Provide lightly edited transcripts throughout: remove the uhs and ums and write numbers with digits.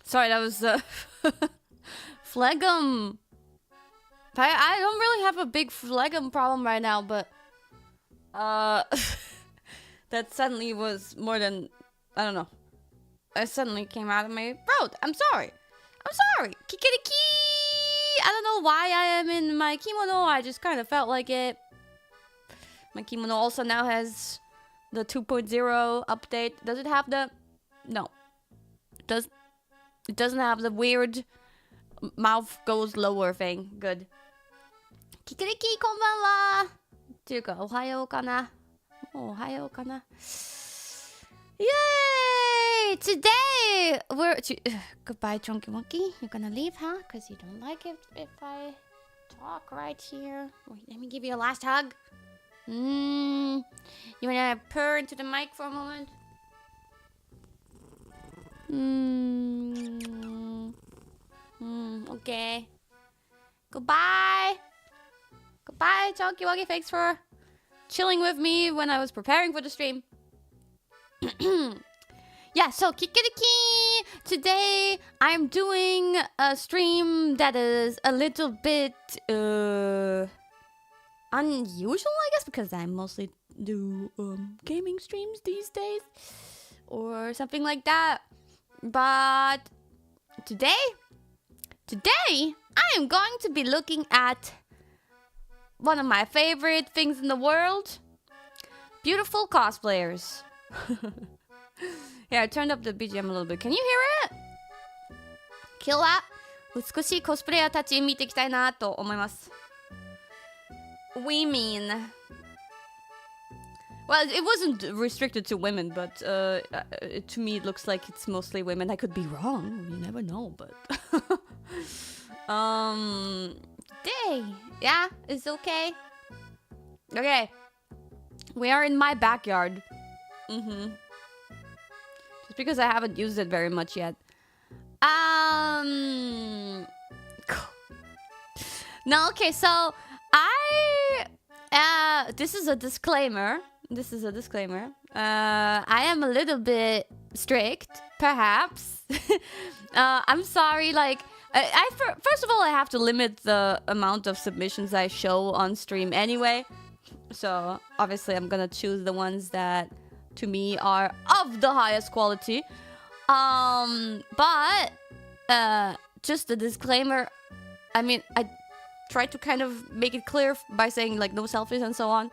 Sorry, that was phlegm. I don't really have a big phlegm problem right now, but that suddenly was more than, I don't know. It suddenly came out of my throat. I'm sorry. Kikiriki! I don't know why I am in my kimono. I just kind of felt like it. My kimono also now has the 2.0 update. Does it have the... No. It doesn't have the weird mouth goes lower thing. Good. Kikiriki, konbanwa! っていうか、おはようかな。もうおはようかな。Yay! Today we're... Goodbye, Chunky Monkey. You're gonna leave, huh? Because you don't like it if I talk right here. Wait, let me give you a last hug. You wanna purr into the mic for a moment? Okay. Goodbye. Goodbye, Chunky Monkey. Thanks for chilling with me when I was preparing for the stream. Yeah, so Kikiriki! Today I'm doing a stream that is a little bit unusual, I guess, because I mostly do gaming streams these days or something like that. But today I am going to be looking at one of my favorite things in the world. Beautiful cosplayers. Yeah, I turned up the BGM a little bit. Can you hear it? 今日は美しいコスプレイヤーたち見ていきたいなと思います。We mean... Well, it wasn't restricted to women, but to me it looks like it's mostly women. I could be wrong. You never know, but... Day. Yeah, it's okay. Okay. We are in my backyard. Just because I haven't used it very much yet. No, okay, so this is a disclaimer. I am a little bit strict, perhaps. I'm sorry, like, first of all, I have to limit the amount of submissions I show on stream anyway. So, obviously, I'm gonna choose the ones that, to me, are of the highest quality. But, just a disclaimer, I mean, I tried to kind of make it clear by saying, like, no selfies and so on.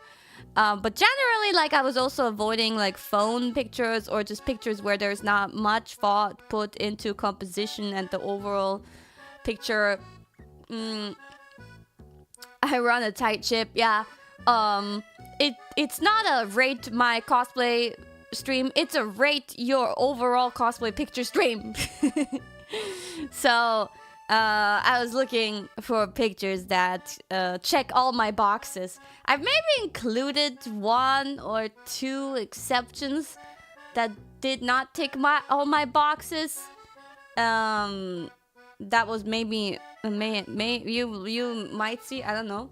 But generally, like, I was also avoiding, like, phone pictures or just pictures where there's not much thought put into composition and the overall picture. I run a tight ship, yeah. It's not a rate my cosplay stream, it's a rate your overall cosplay picture stream. So, I was looking for pictures that check all my boxes. I've maybe included 1 or 2 exceptions that did not tick all my boxes. That was maybe you might see, I don't know.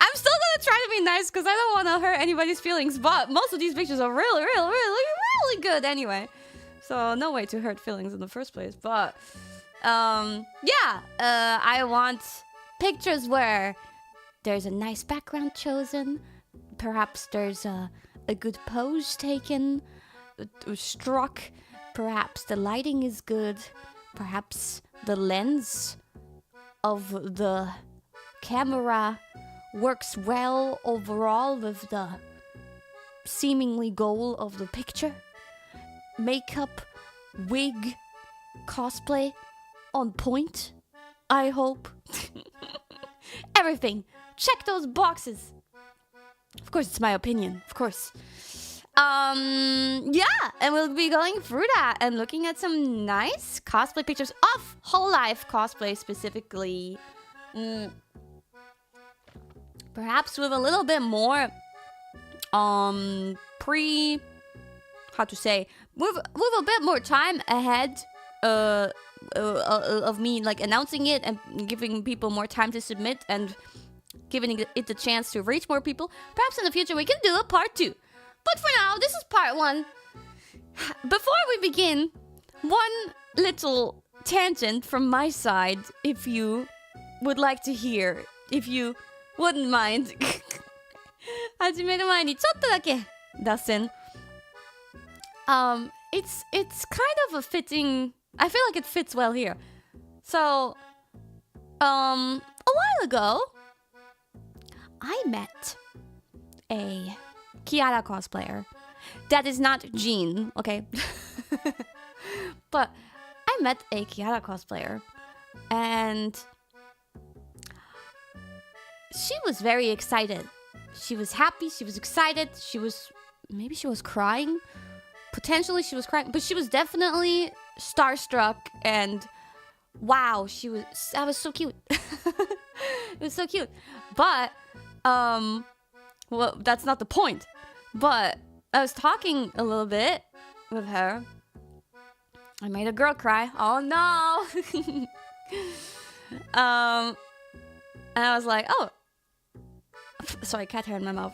I'm still gonna try to be nice because I don't want to hurt anybody's feelings, but most of these pictures are really good anyway. So no way to hurt feelings in the first place. But yeah, I want pictures where there's a nice background chosen, perhaps there's a good pose taken, struck, perhaps the lighting is good, perhaps the lens of the camera works well overall with the seemingly goal of the picture. Makeup, wig, cosplay on point, I hope. Everything. Check those boxes. Of course, it's my opinion. Of course. Yeah, and we'll be going through that and looking at some nice cosplay pictures of Hololive cosplay specifically. Perhaps with a little bit more with a bit more time ahead of me like announcing it and giving people more time to submit and giving it the chance to reach more people. Perhaps in the future we can do a part 2. But for now, this is part 1. Before we begin, one little tangent from my side, if you would like to hear, if you wouldn't mind. 始める前にちょっとだけ脱線。It's kind of a fitting. I feel like it fits well here. So, a while ago, I met a Kiara cosplayer. That is not Jean, okay? But I met a Kiara cosplayer, and she was very excited. She was happy, she was excited, maybe she was crying. Potentially she was crying, but she was definitely starstruck, and wow, that was so cute. It was so cute. But, well, that's not the point. But I was talking a little bit with her. I made a girl cry. Oh no! And I was like, oh. Sorry, cat hair in my mouth.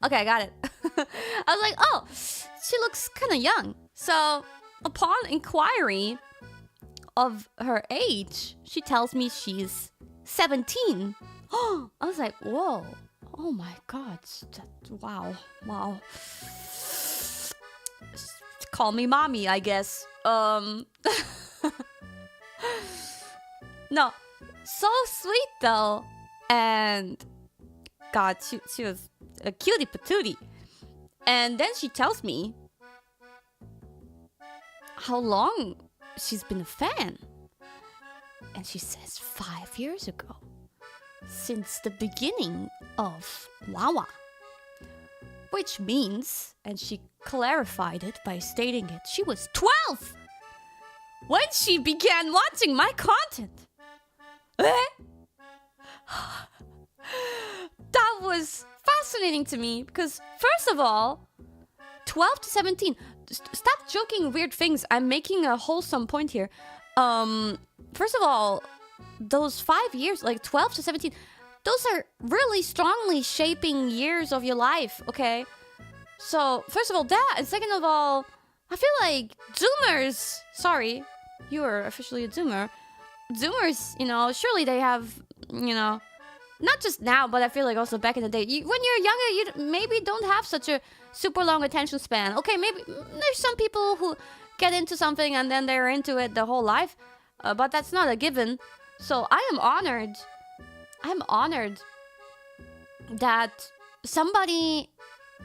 Okay, I got it. I was like, oh, she looks kind of young. So, upon inquiry of her age, she tells me she's 17. I was like, whoa. Oh my god. Wow. Call me mommy, I guess. No. So sweet though. And god, she was a cutie patootie. And then she tells me how long she's been a fan. And she says 5 years ago. Since the beginning of Wawa. Which means, and she clarified it by stating it, she was 12 when she began watching my content. That was fascinating to me because, first of all, 12 to 17. Stop joking weird things. I'm making a wholesome point here. First of all, those 5 years, like 12 to 17, those are really strongly shaping years of your life, okay? So, first of all, that, and second of all, I feel like Zoomers, sorry, you are officially a Zoomer. Zoomers, surely they have, not just now, but I feel like also back in the day. When you're younger, you maybe don't have such a super long attention span. Okay, maybe there's some people who get into something and then they're into it the whole life, but that's not a given. So I am honored. I'm honored that somebody,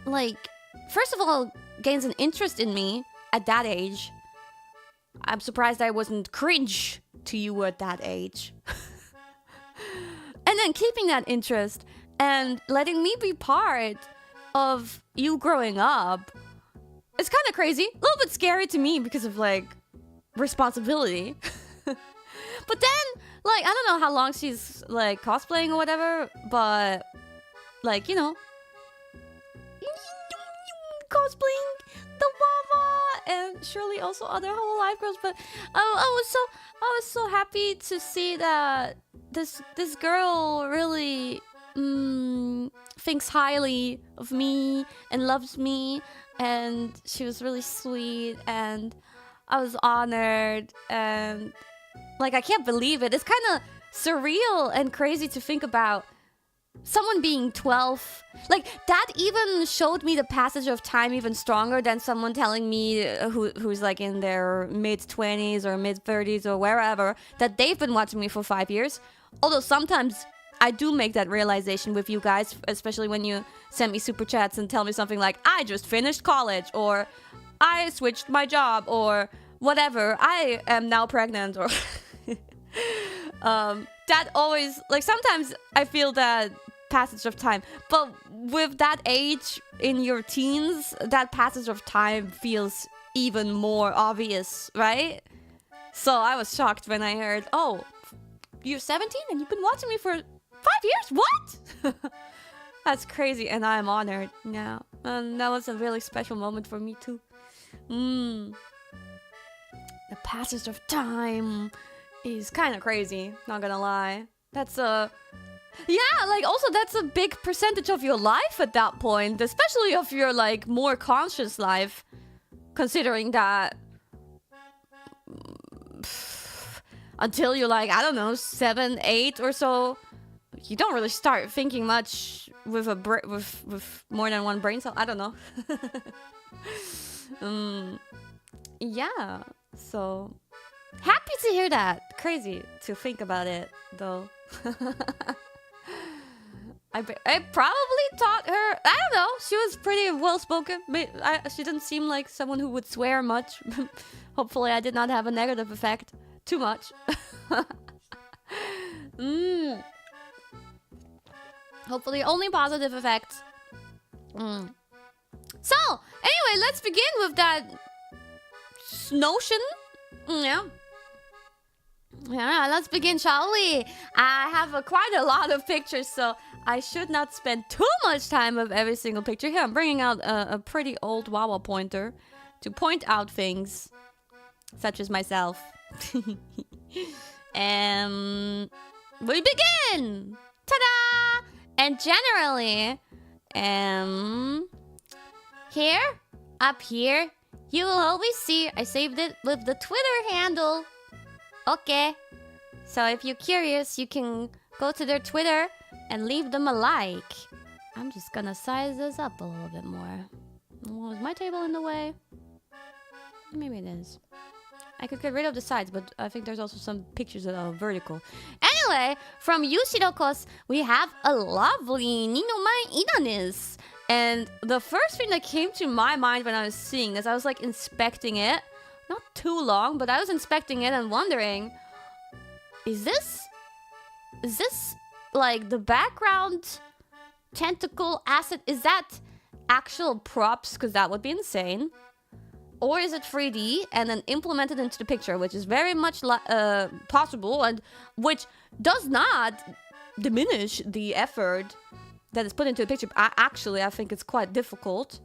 like, first of all, gains an interest in me at that age. I'm surprised I wasn't cringe to you at that age. And then keeping that interest and letting me be part of you growing up. It's kind of crazy. A little bit scary to me because of, like, responsibility. But then, like, I don't know how long she's, like, cosplaying or whatever, but, like, cosplaying the Wawa and surely also other Hololive girls. But I was so happy to see that this girl really thinks highly of me and loves me, and she was really sweet, and I was honored, and like, I can't believe it. It's kind of surreal and crazy to think about someone being 12. Like, that even showed me the passage of time even stronger than someone telling me who's like in their mid-20s or mid-30s or wherever that they've been watching me for 5 years. Although sometimes I do make that realization with you guys, especially when you send me super chats and tell me something like, I just finished college, or I switched my job, or whatever, I am now pregnant, or that always, like, sometimes I feel that passage of time, but with that age in your teens, that passage of time feels even more obvious, right? So I was shocked when I heard, oh, you're 17 and you've been watching me for 5 years? What? That's crazy, and I'm honored now. And that was a really special moment for me too. The passage of time is kind of crazy, not gonna lie. That's yeah, like also that's a big percentage of your life at that point, especially of your like more conscious life, considering that until you're like, I don't know, 7, 8 or so, you don't really start thinking much with a with more than one brain cell. I don't know. Yeah, so happy to hear that. Crazy to think about it though. I probably taught her, I don't know, she was pretty well spoken. She didn't seem like someone who would swear much. Hopefully I did not have a negative effect too much. Hopefully only positive effects. So anyway, let's begin with that notion. Yeah, let's begin, shall we? I have quite a lot of pictures, so I should not spend too much time with every single picture. Here, I'm bringing out a pretty old Wawa pointer to point out things, such as myself. And we begin! Ta-da! And generally, here, up here, you will always see, I saved it with the Twitter handle. Okay. So if you're curious, you can go to their Twitter and leave them a like. I'm just gonna size this up a little bit more. Oh, is my table in the way? Maybe it is. I could get rid of the sides, but I think there's also some pictures that are vertical. Anyway, from Yushirokos, we have a lovely Ninomai Inanis. And the first thing that came to my mind when I was seeing this, I was like inspecting it. Not too long, but I was inspecting it and wondering, is this like the background tentacle asset? Is that actual props? Because that would be insane. Or is it 3D and then implemented into the picture, which is very much possible, and which does not diminish the effort that is put into the picture. Actually, I think it's quite difficult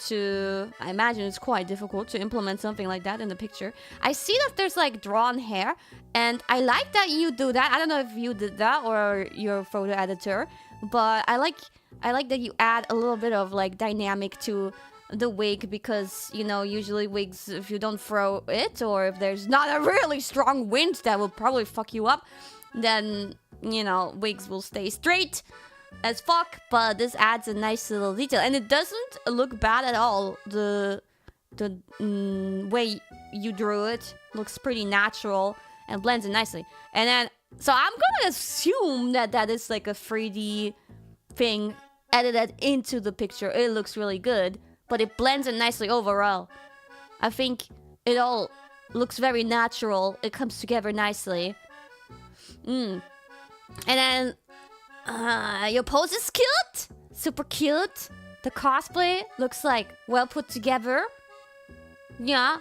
to... I imagine it's quite difficult to implement something like that in the picture. I see that there's like drawn hair, and I like that you do that. I don't know if you did that or your photo editor, but I like that you add a little bit of like dynamic to the wig, because, you know, usually wigs, if you don't throw it, or if there's not a really strong wind that will probably fuck you up, then, you know, wigs will stay straight as fuck. But this adds a nice little detail, and it doesn't look bad at all. The way you drew it looks pretty natural and blends in nicely. And then, so I'm gonna assume that that is like a 3D thing edited into the picture. It looks really good, but it blends in nicely overall. I think it all looks very natural. It comes together nicely. And then your pose is cute, super cute. The cosplay looks like well put together. Yeah,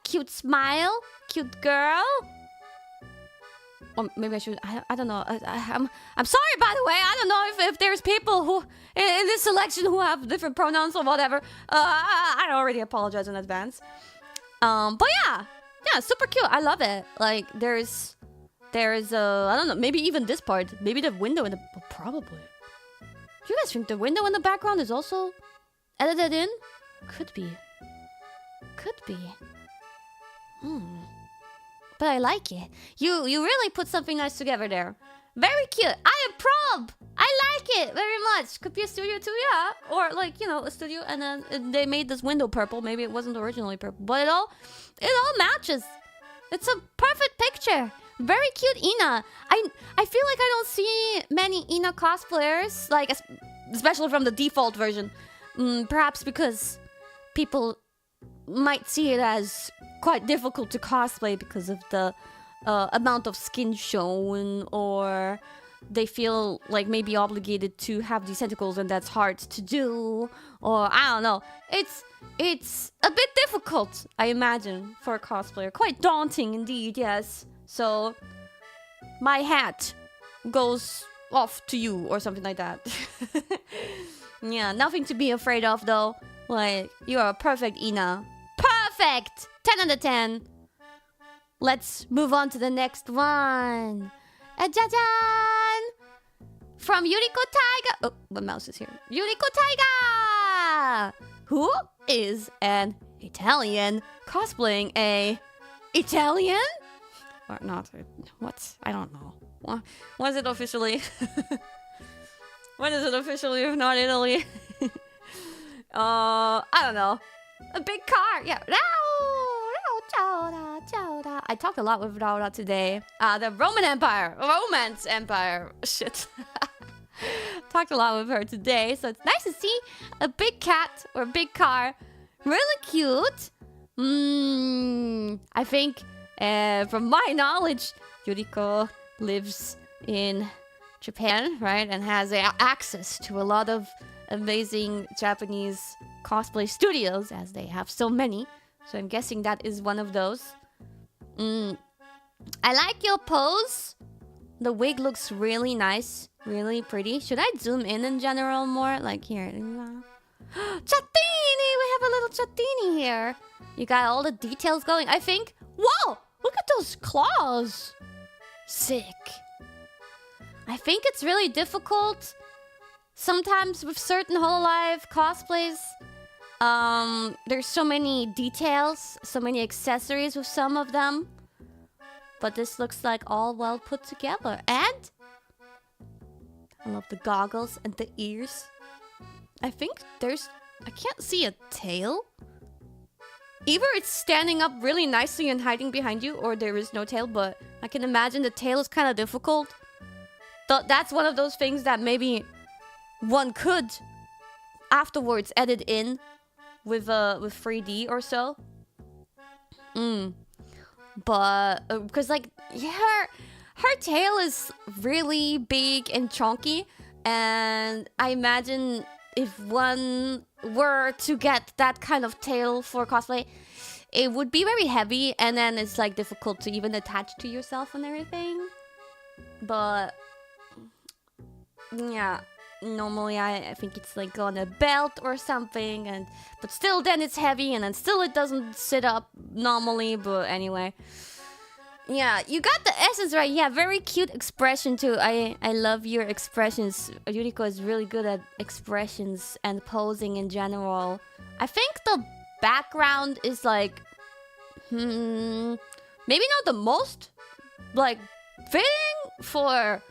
cute smile, cute girl. Or maybe I should. I don't know. I'm sorry, by the way. I don't know if there's people who in this selection who have different pronouns or whatever. I already apologize in advance. But yeah, super cute. I love it. Like there's I don't know, maybe even this part, maybe the window in the probably. Do you guys think the window in the background is also edited in? Could be. But I like it. You really put something nice together there. Very cute. I approve. I like it very much. Could be a studio too, yeah. Or like, you know, a studio and then they made this window purple. Maybe it wasn't originally purple, but it all matches. It's a perfect picture. Very cute Ina. I feel like I don't see many Ina cosplayers, like especially from the default version. Perhaps because people might see it as quite difficult to cosplay because of the amount of skin shown, or they feel like maybe obligated to have these tentacles and that's hard to do, or I don't know. It's a bit difficult, I imagine, for a cosplayer. Quite daunting indeed, yes. So my hat goes off to you or something like that. Yeah, nothing to be afraid of though. Like, you are a perfect Ina. Perfect! 10 out of 10. Let's move on to the next one. Jajan! From Yuriko Taiga. Oh, my mouse is here. Yuriko Taiga! Who is an Italian cosplaying a Italian? Or not. What? I don't know. What is it officially? What is it officially if not Italy? I don't know. A big car. Yeah. I talked a lot with Laura today. The Roman Empire. Romance Empire. Shit. Talked a lot with her today. So it's nice to see a big cat or a big car. Really cute. I think, from my knowledge, Yuriko lives in Japan, right? And has access to a lot of amazing Japanese cosplay studios, as they have so many. So I'm guessing that is one of those. I like your pose. The wig looks really nice, really pretty. Should I zoom in general more? Like here. Chattini! We have a little Chattini here. You got all the details going. I think... Whoa! Look at those claws. Sick. I think it's really difficult sometimes with certain Hololive cosplays. There's so many details, so many accessories with some of them. But this looks like all well put together. And I love the goggles and the ears. I think I can't see a tail. Either it's standing up really nicely and hiding behind you, or there is no tail, but I can imagine the tail is kind of difficult. That's one of those things that maybe one could afterwards edit in with 3D or so. But because like her tail is really big and chunky, and I imagine if one were to get that kind of tail for cosplay, it would be very heavy, and then it's like difficult to even attach to yourself and everything. But yeah, normally I think it's like on a belt or something, but still then it's heavy, and then still it doesn't sit up normally. But anyway, yeah, you got the essence right. Yeah, very cute expression too. I love your expressions. Yuriko is really good at expressions and posing in general. I think the background is like maybe not the most like fitting for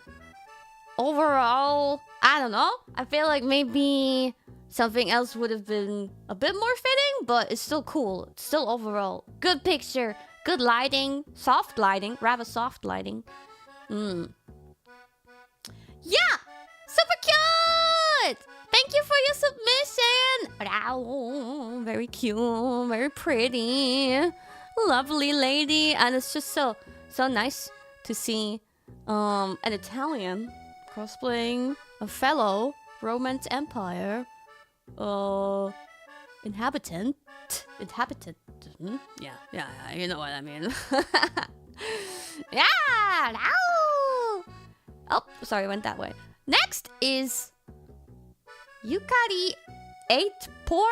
overall. I don't know. I feel like maybe something else would have been a bit more fitting, but it's still cool. It's still overall good picture, good lighting, soft lighting, rather soft lighting. Yeah, super cute. Thank you for your submission. Wow, very cute, very pretty, lovely lady, and it's just so nice to see an Italian cosplaying a fellow Romance Empire inhabitant. Yeah, you know what I mean. Yeah, no. Oh, sorry, went that way. Next is Yukari 8-Por.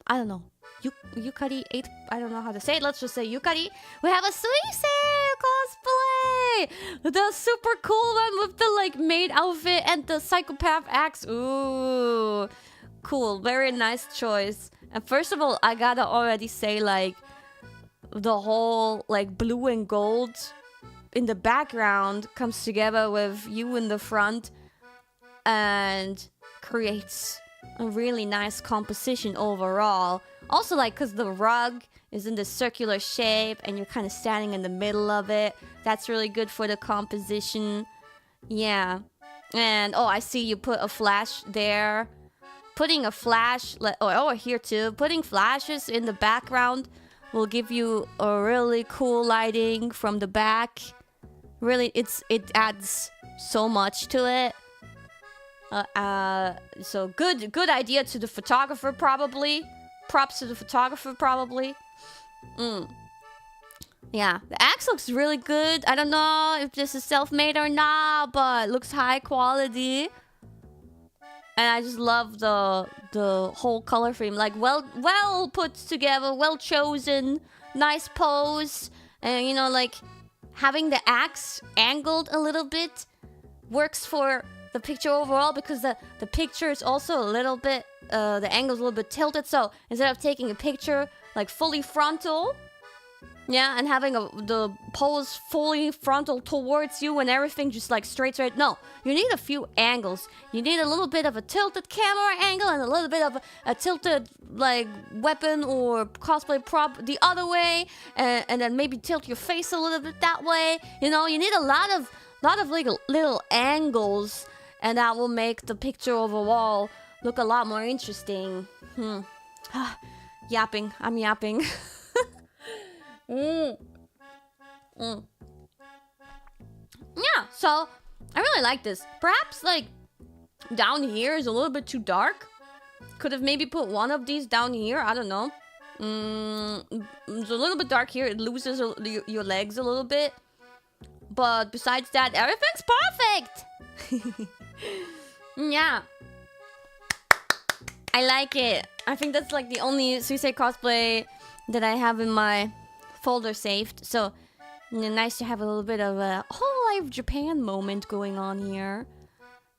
I don't know. Yukari 8. I don't know how to say it. Let's just say Yukari. We have a Suisei cosplay. The super cool one with the like maid outfit and the psychopath axe. Ooh, cool. Very nice choice. And first of all, I gotta already say like the whole like blue and gold in the background comes together with you in the front and creates a really nice composition overall. Also, like, because the rug is in the circular shape and you're kind of standing in the middle of it. That's really good for the composition. Yeah. And, oh, I see you put a flash there. Putting a flash, oh, here too. Putting flashes in the background will give you a really cool lighting from the back. Really, it adds so much to it. So good idea to the photographer, probably. Props to the photographer, probably. Yeah, the axe looks really good. I don't know if this is self-made or not, but it looks high quality. And I just love the whole color frame, like well put together, well chosen, nice pose, and you know, like having the axe angled a little bit works for the picture overall, because the picture is also a little bit the angle's a little bit tilted. So instead of taking a picture like fully frontal, yeah, and having the pose fully frontal towards you and everything just like straight. No, you need a few angles. You need a little bit of a tilted camera angle and a little bit of a tilted like weapon or cosplay prop the other way, and then maybe tilt your face a little bit that way. You know, you need a lot of little angles, and that will make the picture overall look a lot more interesting. Yapping. I'm yapping. Yeah, so I really like this. Perhaps like down here is a little bit too dark. Could have maybe put one of these down here. I don't know. It's a little bit dark here. It loses your legs a little bit. But besides that, everything's perfect. Yeah. I like it. I think that's like the only Suisei cosplay that I have in my folder saved. So nice to have a little bit of a Hololive Japan moment going on here.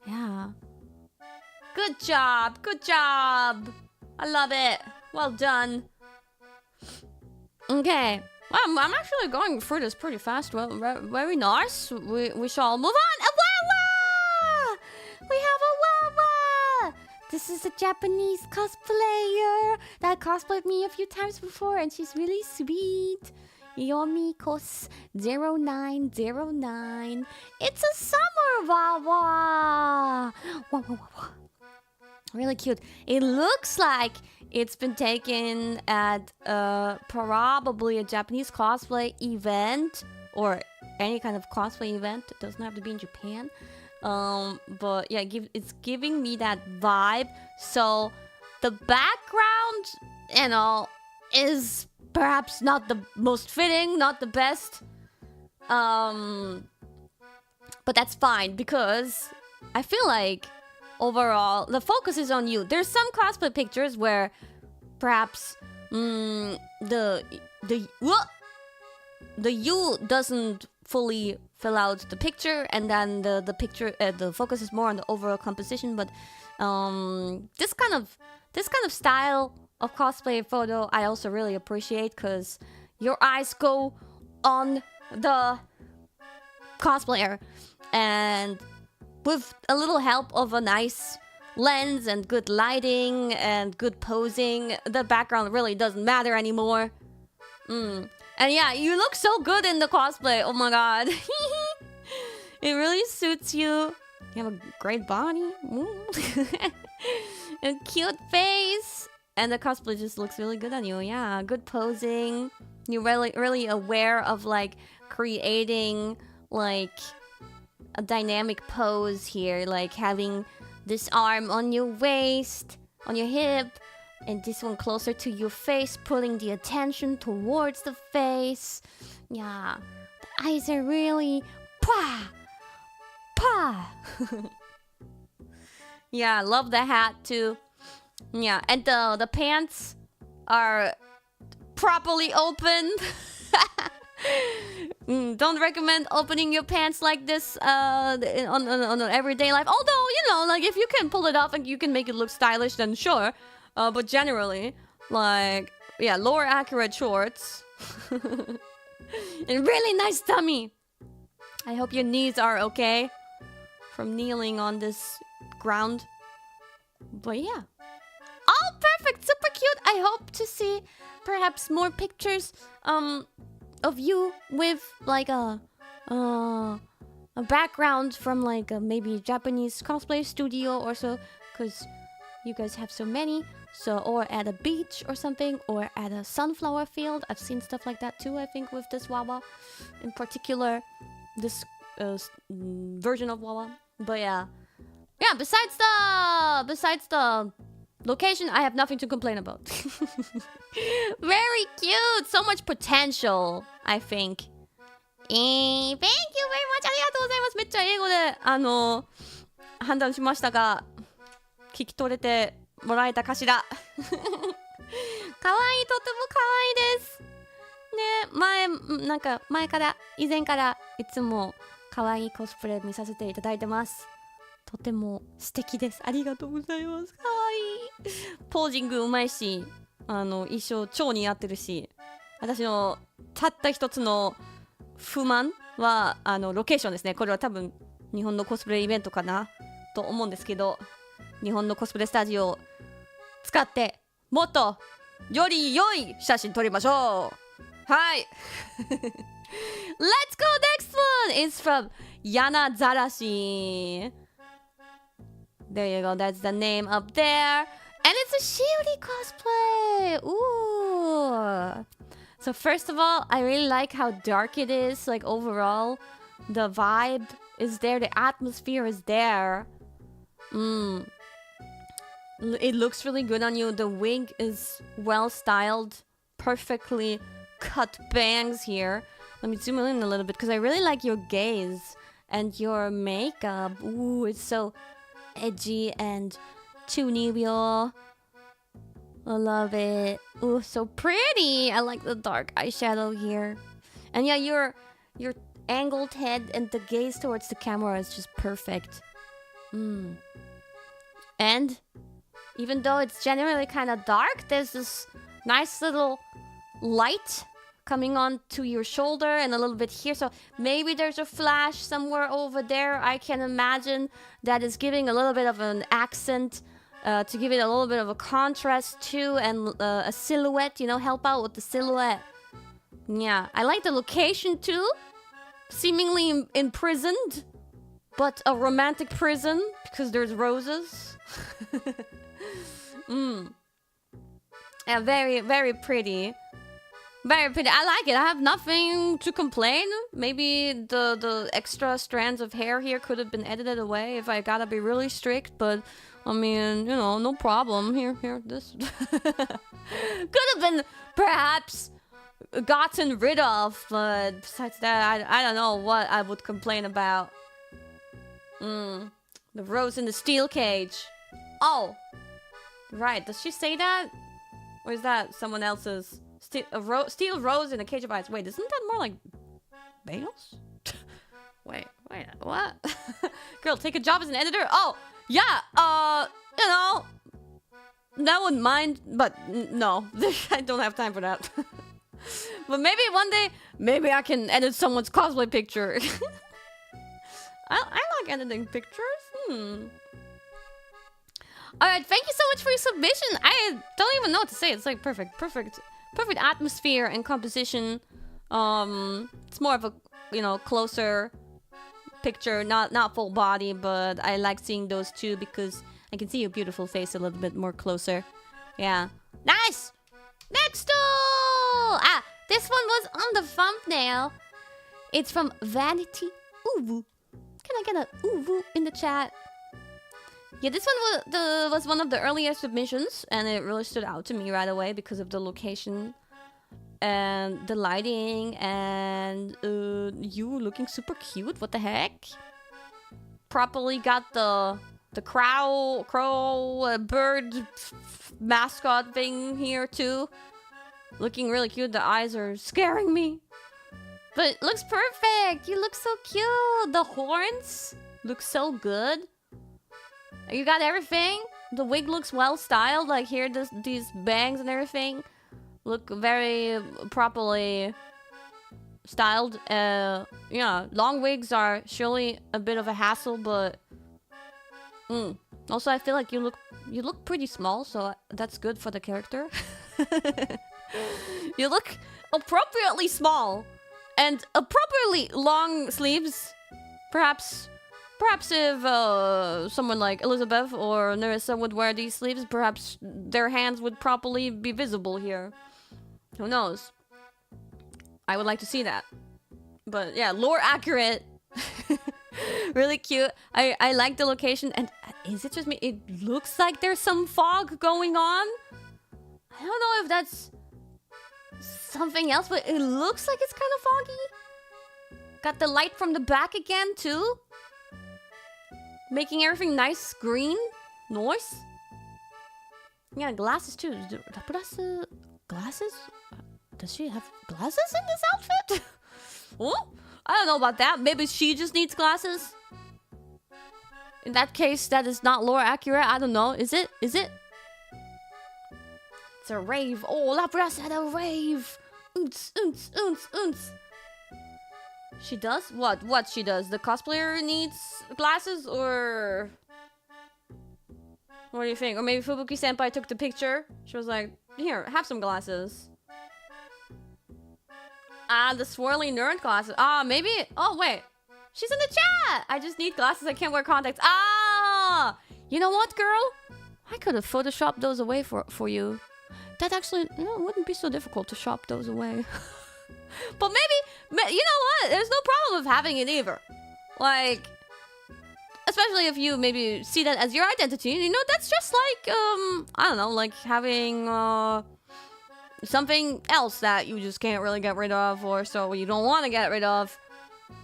Yeah. Good job. Good job. I love it. Well done. Okay. I'm actually going through this pretty fast. Well, very nice. We shall move on. A Wawa! We have a Wawa! This is a Japanese cosplayer that cosplayed me a few times before, and she's really sweet. Yomikos0909. It's a summer Wawa! Wow. Really cute. It looks like it's been taken at probably a Japanese cosplay event or any kind of cosplay event. It doesn't have to be in Japan. But yeah, it's giving me that vibe. So the background and all is perhaps not the most fitting, not the best. But that's fine, because I feel like overall the focus is on you. There's some cosplay pictures where perhaps the you doesn't fully fill out the picture, and then the picture the focus is more on the overall composition. But this kind of style of cosplay photo I also really appreciate, because your eyes go on the cosplayer, and with a little help of a nice lens and good lighting and good posing, the background really doesn't matter anymore. And yeah, you look so good in the cosplay. Oh my god. It really suits you. You have a great body. A cute face. And the cosplay just looks really good on you. Yeah, good posing. You're really aware of like creating like a dynamic pose here, like having this arm on your waist, on your hip, and this one closer to your face, pulling the attention towards the face. Yeah, the eyes are really pa. Yeah, I love the hat too. Yeah, and the pants are properly opened. Don't recommend opening your pants like this on everyday life. Although, you know, like if you can pull it off and you can make it look stylish, then sure. But generally, like, yeah, lower accurate shorts. And really nice tummy. I hope your knees are okay from kneeling on this ground. But yeah. Oh, perfect. Super cute. I hope to see perhaps more pictures of you with like a background from like a maybe Japanese cosplay studio or so, because you guys have so many. So, or at a beach or something, or at a sunflower field. I've seen stuff like that too, I think, with this Wawa. In particular, this version of Wawa. But yeah. Yeah, besides the location, I have nothing to complain about. Very cute! So much potential, I think. Thank you very much! ありがとうございます。めっちゃ英語で、判断しましたが、聞き取れてもらえたかしら。かわいい、とてもかわいいです。ね、なんか以前からいつもかわいいコスプレ見させていただいてます。とても素敵です。ありがとうございます。かわいい。ポージングうまいし、衣装超似合ってるし、私のたった一つの不満はロケーションですね。これは多分日本のコスプレイベントかなと思うんですけど、日本のコスプレスタジオを使ってもっとより良い写真撮りましょう。はい。Let's go. Next one is from Yana Zarashi. There you go. That's the name up there. And it's a Shiori cosplay. Ooh. So first of all, I really like how dark it is. Like overall, the vibe is there. The atmosphere is there. It looks really good on you. The wig is well styled. Perfectly cut bangs here. Let me zoom in a little bit because I really like your gaze and your makeup. Ooh, it's so edgy and chunibyo. I love it. Ooh, so pretty. I like the dark eyeshadow here. And yeah, your angled head and the gaze towards the camera is just perfect. And even though it's generally kind of dark, there's this nice little light coming on to your shoulder and a little bit here. So maybe there's a flash somewhere over there. I can imagine that is giving a little bit of an accent to give it a little bit of a contrast too, and a silhouette, help out with the silhouette. Yeah, I like the location too. Seemingly imprisoned, but a romantic prison because there's roses. Yeah, very, very pretty. Very pretty. I like it. I have nothing to complain. Maybe the extra strands of hair here could have been edited away if I gotta be really strict, but I mean, no problem. Here, this could have been perhaps gotten rid of, but besides that, I don't know what I would complain about. The rose in the steel cage. Oh, right. Does she say that? Or is that someone else's? Steel rose in a cage of ice. Wait, isn't that more like bagels? Wait, what? Girl, take a job as an editor? Oh, yeah, I wouldn't mind, but no, I don't have time for that. But maybe one day, maybe I can edit someone's cosplay picture. I like editing pictures. Alright, thank you so much for your submission. I don't even know what to say. It's like perfect atmosphere and composition. It's more of a closer picture, not full body, but I like seeing those two because I can see your beautiful face a little bit more closer. Yeah, nice. Next up, this one was on the thumbnail. It's from VanityUwU. Can I get a uwu in the chat? Yeah, this one was one of the earlier submissions, and it really stood out to me right away because of the location and the lighting and you looking super cute. What the heck? Properly got the crow bird mascot thing here too. Looking really cute. The eyes are scaring me, but it looks perfect. You look so cute. The horns look so good. You got everything. The wig looks well styled. Like here, these bangs and everything look very properly styled. Yeah, long wigs are surely a bit of a hassle, but also I feel like you look pretty small, so that's good for the character. You look appropriately small and appropriately long sleeves. Perhaps if someone like Elizabeth or Nerissa would wear these sleeves, perhaps their hands would properly be visible here. Who knows? I would like to see that. But yeah, lore accurate. Really cute. I like the location. And is it just me? It looks like there's some fog going on. I don't know if that's something else, but it looks like it's kind of foggy. Got the light from the back again, too. Making everything nice green. Nice. Yeah, glasses too. Laplus, glasses? Does she have glasses in this outfit? Oh, I don't know about that. Maybe she just needs glasses. In that case, that is not lore accurate. I don't know. Is it? Is it? It's a rave. Oh, Laplus had a rave. Oons, oons, oons, oons. She does? What? What she does? The cosplayer needs glasses, or... What do you think? Or maybe Fubuki-senpai took the picture. She was like, here, have some glasses. Ah, the swirly nerd glasses. Ah, maybe... Oh, wait. She's in the chat! I just need glasses. I can't wear contacts. Ah! You know what, girl? I could have photoshopped those away for you. That actually... You know, it wouldn't be so difficult to shop those away. But maybe... You know what? There's no problem with having it either. Like... Especially if you maybe see that as your identity. You know, that's just like... I don't know, like having... something else that you just can't really get rid of, or so you don't want to get rid of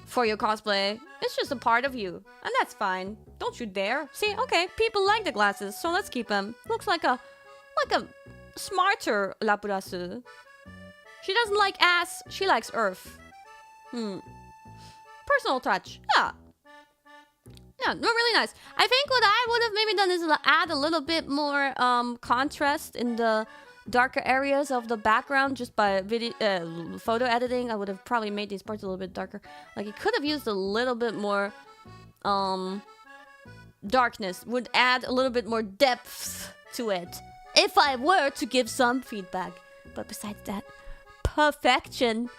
for your cosplay. It's just a part of you, and that's fine. Don't you dare. See, okay, people like the glasses, so let's keep them. Looks like a smarter Laplus. She doesn't like ass, she likes earth. Personal touch. Yeah. Yeah, really nice. I think what I would have maybe done is add a little bit more contrast in the darker areas of the background just by photo editing. I would have probably made these parts a little bit darker. Like, it could have used a little bit more darkness. Would add a little bit more depth to it if I were to give some feedback. But besides that, perfection.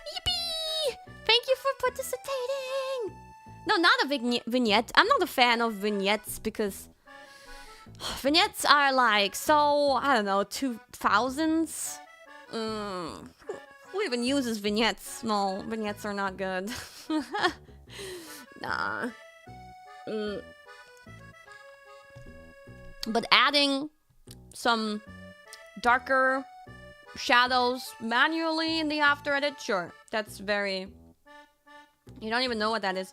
Yippee! Thank you for participating. No, not a vignette. I'm not a fan of vignettes because vignettes are like so, I don't know, 2000s. Who even uses vignettes? No, vignettes are not good. Nah. But adding some darker shadows manually in the after edit, sure. That's very... You don't even know what that is.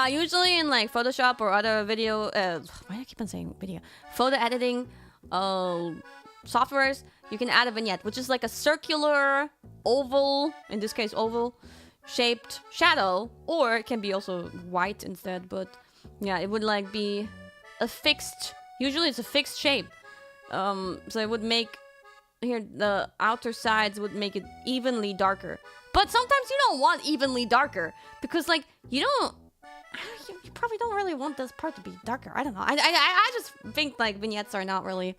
Usually in like Photoshop or other video, why do I keep on saying video? Photo editing softwares, you can add a vignette, which is like a circular, oval, in this case oval, shaped shadow, or it can be also white instead, but yeah, it would like be a fixed, usually it's a fixed shape. So it would make, here, the outer sides would make it evenly darker. But sometimes you don't want evenly darker, because like, you probably don't really want this part to be darker. I don't know. I just think like vignettes are not really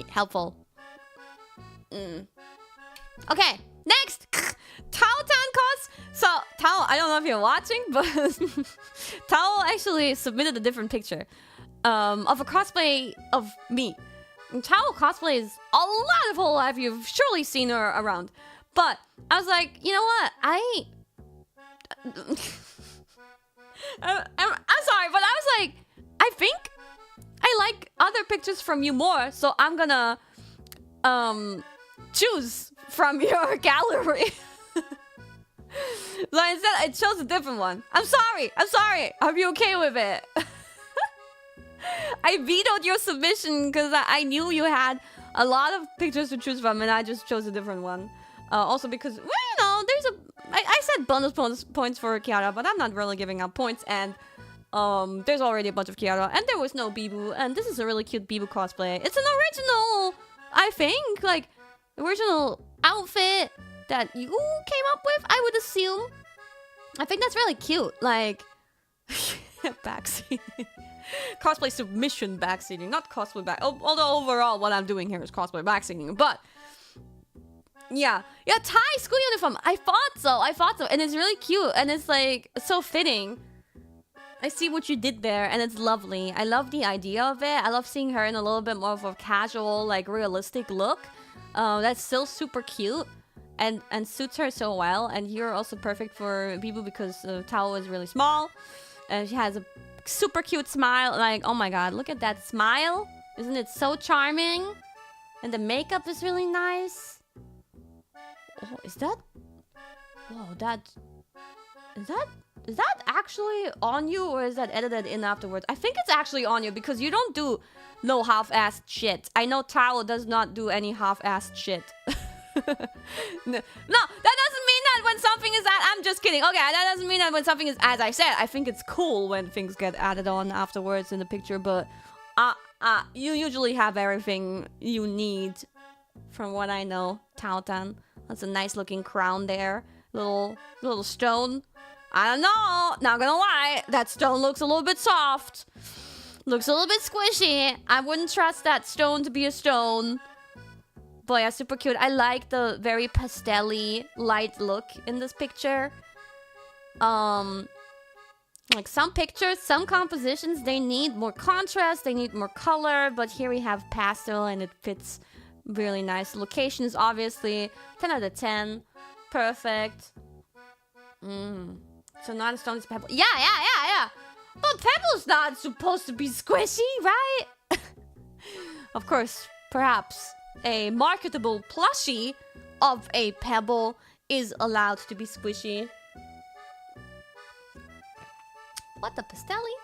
helpful. Okay, next! Tao-tan cos! So, Tao, I don't know if you're watching, but Tao actually submitted a different picture of a cosplay of me. And Tao cosplays a lot of Hololive. You've surely seen her around. But I was like, you know what? I'm sorry, but I was like, I think I like other pictures from you more, so I'm gonna choose from your gallery. So instead, I chose a different one. I'm sorry. Are you okay with it? I vetoed your submission because I knew you had a lot of pictures to choose from, and I just chose a different one. Also because, well, you know, I said bonus points for Kiara, but I'm not really giving out points, and there's already a bunch of Kiara, and there was no Bibu, and this is a really cute Bibu cosplay. It's an original, I think, like, original outfit that you came up with, I would assume. I think that's really cute, like, backseating. Cosplay submission backseating, not cosplay back. Although overall, what I'm doing here is cosplay backseating, but... Yeah, Thai school uniform. I thought so, and it's really cute, and it's like so fitting. I see what you did there, and it's lovely. I love the idea of it. I love seeing her in a little bit more of a casual, like realistic look. That's still super cute, and suits her so well. And you're also perfect for Bibu because Tao is really small, and she has a super cute smile. Like, oh my god, look at that smile! Isn't it so charming? And the makeup is really nice. Oh, is that? Whoa, that... Is that actually on you, or is that edited in afterwards? I think it's actually on you because you don't do no half-assed shit. I know Taro does not do any half-assed shit. No, that doesn't mean that when something is I'm just kidding. Okay, that doesn't mean that when something is, as I said, I think it's cool when things get added on afterwards in the picture, but you usually have everything you need from what I know. Taotan. That's a nice looking crown there. Little stone. I don't know. Not gonna lie. That stone looks a little bit soft. Looks a little bit squishy. I wouldn't trust that stone to be a stone. But yeah, super cute. I like the very pastel-y light look in this picture. Like some pictures, some compositions, they need more contrast, they need more color. But here we have pastel and it fits really nice. Locations, obviously. 10 out of 10. Perfect. So not a stone, it's a pebble. Yeah. But pebble's not supposed to be squishy, right? Of course, perhaps a marketable plushie of a pebble is allowed to be squishy. What the pastelli?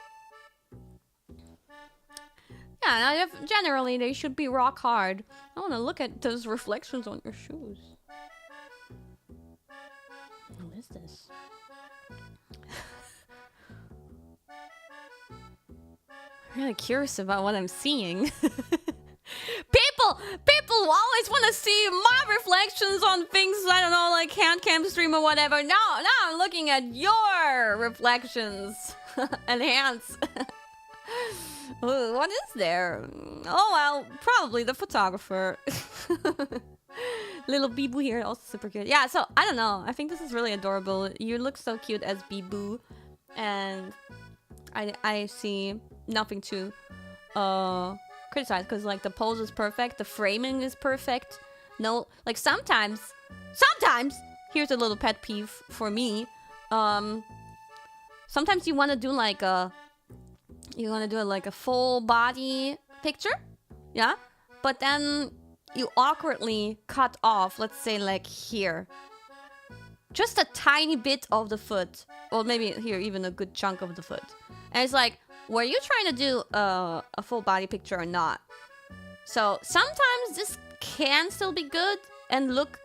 Yeah, generally they should be rock hard. I want to look at those reflections on your shoes. What is this? I'm really curious about what I'm seeing. People always want to see my reflections on things, I don't know, like hand-cam stream or whatever. Now I'm looking at your reflections. Enhance. What is there? Oh, well, probably the photographer. Little Bibu here, also super cute. Yeah, so, I don't know. I think this is really adorable. You look so cute as Bibu. And I see nothing to criticize, because like the pose is perfect, the framing is perfect. No, like sometimes here's a little pet peeve for me. Sometimes you want to do like a full body picture, yeah, but then you awkwardly cut off, let's say like here, just a tiny bit of the foot, or maybe here even a good chunk of the foot, and it's like, were you trying to do a full body picture or not? So sometimes this can still be good and look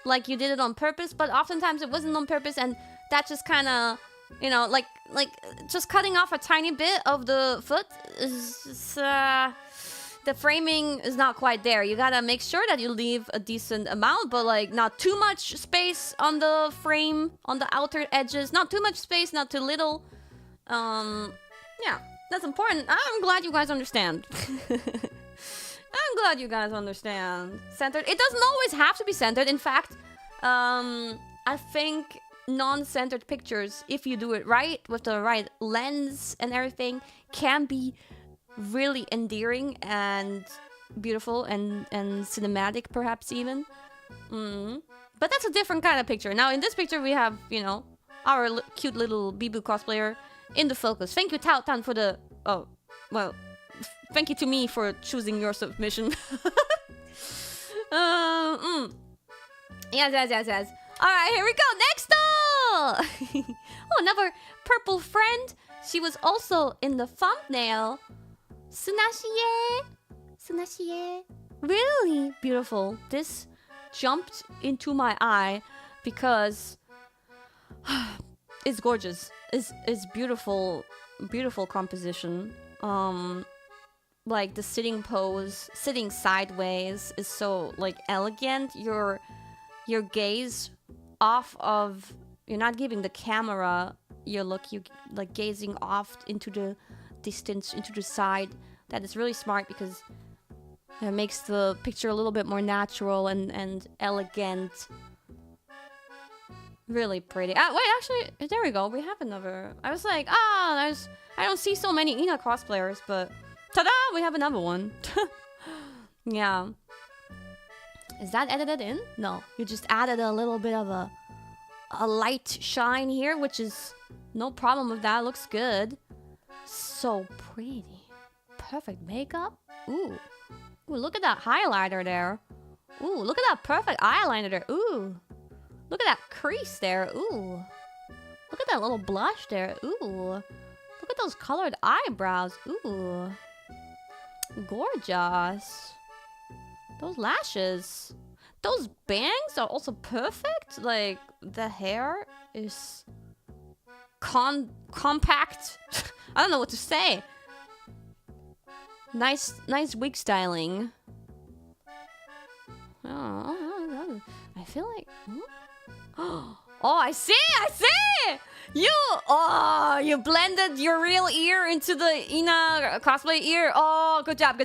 like you did it on purpose, but oftentimes it wasn't on purpose, and that just kind of, you know, like just cutting off a tiny bit of the foot is just, the framing is not quite there. You gotta make sure that you leave a decent amount, but like not too much space on the frame, on the outer edges, not too much space, not too little. Yeah, that's important. I'm glad you guys understand. I'm glad you guys understand. Centered. It doesn't always have to be centered. In fact, I think non-centered pictures, if you do it right, with the right lens and everything, can be really endearing and beautiful and cinematic, perhaps even. But that's a different kind of picture. Now, in this picture, we have, you know, our cute little Bibu cosplayer in the focus. Thank you, Tao Tan, for the... Oh, well, thank you to me for choosing your submission. Yes. Alright, here we go. Next up! Oh, another purple friend. She was also in the thumbnail. Sunashiee. Really beautiful. This jumped into my eye because it's gorgeous. It's beautiful composition. Like the sitting pose, sitting sideways is so like elegant. Your gaze off of, you're not giving the camera your look, you like gazing off into the distance, into the side. That is really smart because it makes the picture a little bit more natural and elegant. Really pretty. Wait, actually, there we go. We have another. I was like, I don't see so many Ina cosplayers, but ta-da! We have another one. Yeah. Is that edited in? No, you just added a little bit of a light shine here, which is no problem with that. Looks good. So pretty. Perfect makeup. Ooh, look at that highlighter there. Ooh, look at that perfect eyeliner there. Ooh, look at that crease there. Ooh, look at that little blush there. Ooh. Look at those colored eyebrows. Ooh. Gorgeous. Those lashes. Those bangs are also perfect. Like, the hair is compact. I don't know what to say. Nice wig styling. Oh, I feel like... Oh, I see! You blended your real ear into the Ina cosplay ear. Oh, good job.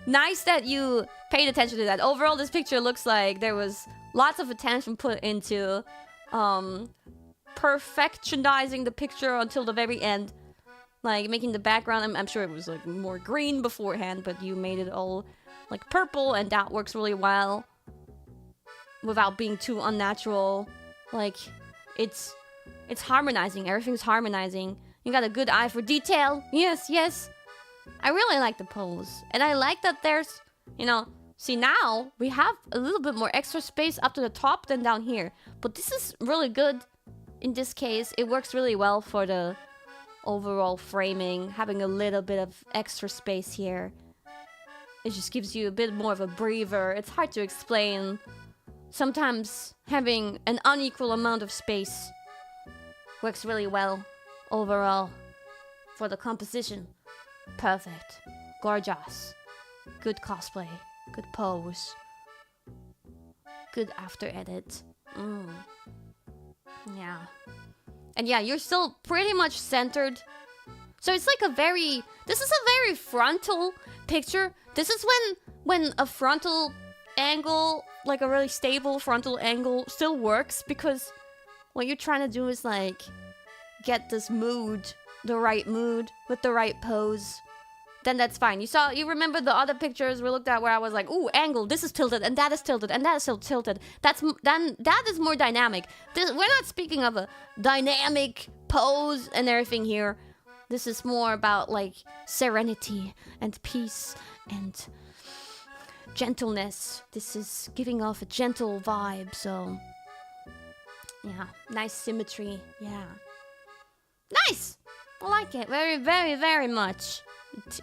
Nice that you paid attention to that. Overall, this picture looks like there was lots of attention put into perfectionizing the picture until the very end. Like, making the background, I'm sure it was like more green beforehand, but you made it all like purple, and that works really well without being too unnatural. Like, it's harmonizing. Everything's harmonizing. You got a good eye for detail. Yes. I really like the pose. And I like that there's, you know, see, now we have a little bit more extra space up to the top than down here. But this is really good in this case. It works really well for the overall framing. Having a little bit of extra space here. It just gives you a bit more of a breather. It's hard to explain. Sometimes having an unequal amount of space works really well overall for the composition. Perfect. Gorgeous. Good cosplay. Good pose. Good after edit. Yeah. And yeah, you're still pretty much centered. So it's like this is a very frontal picture. This is when a frontal angle, like a really stable frontal angle, still works, because what you're trying to do is like get this mood, the right mood with the right pose. Then that's fine. You remember the other pictures we looked at where I was like, ooh, angle, this is tilted, and that is tilted, and that is still tilted. That is more dynamic. We're not speaking of a dynamic pose and everything here. This is more about like serenity and peace and gentleness. This is giving off a gentle vibe, so yeah, nice symmetry. Yeah, nice. I like it very, very, very much.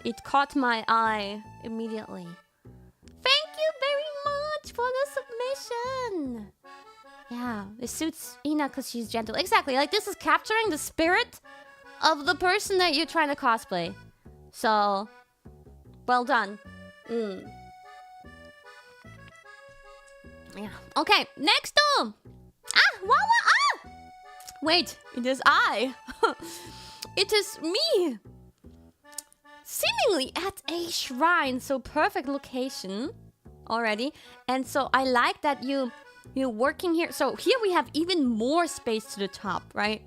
It caught my eye immediately. Thank you very much for the submission. Yeah, it suits Ina because she's gentle. Exactly, like this is capturing the spirit of the person that you're trying to cosplay. So, well done. Yeah. Okay, next up. Wait, it is I. It is me. Seemingly at a shrine, so perfect location already. And so I like that you're working here. So here we have even more space to the top, right?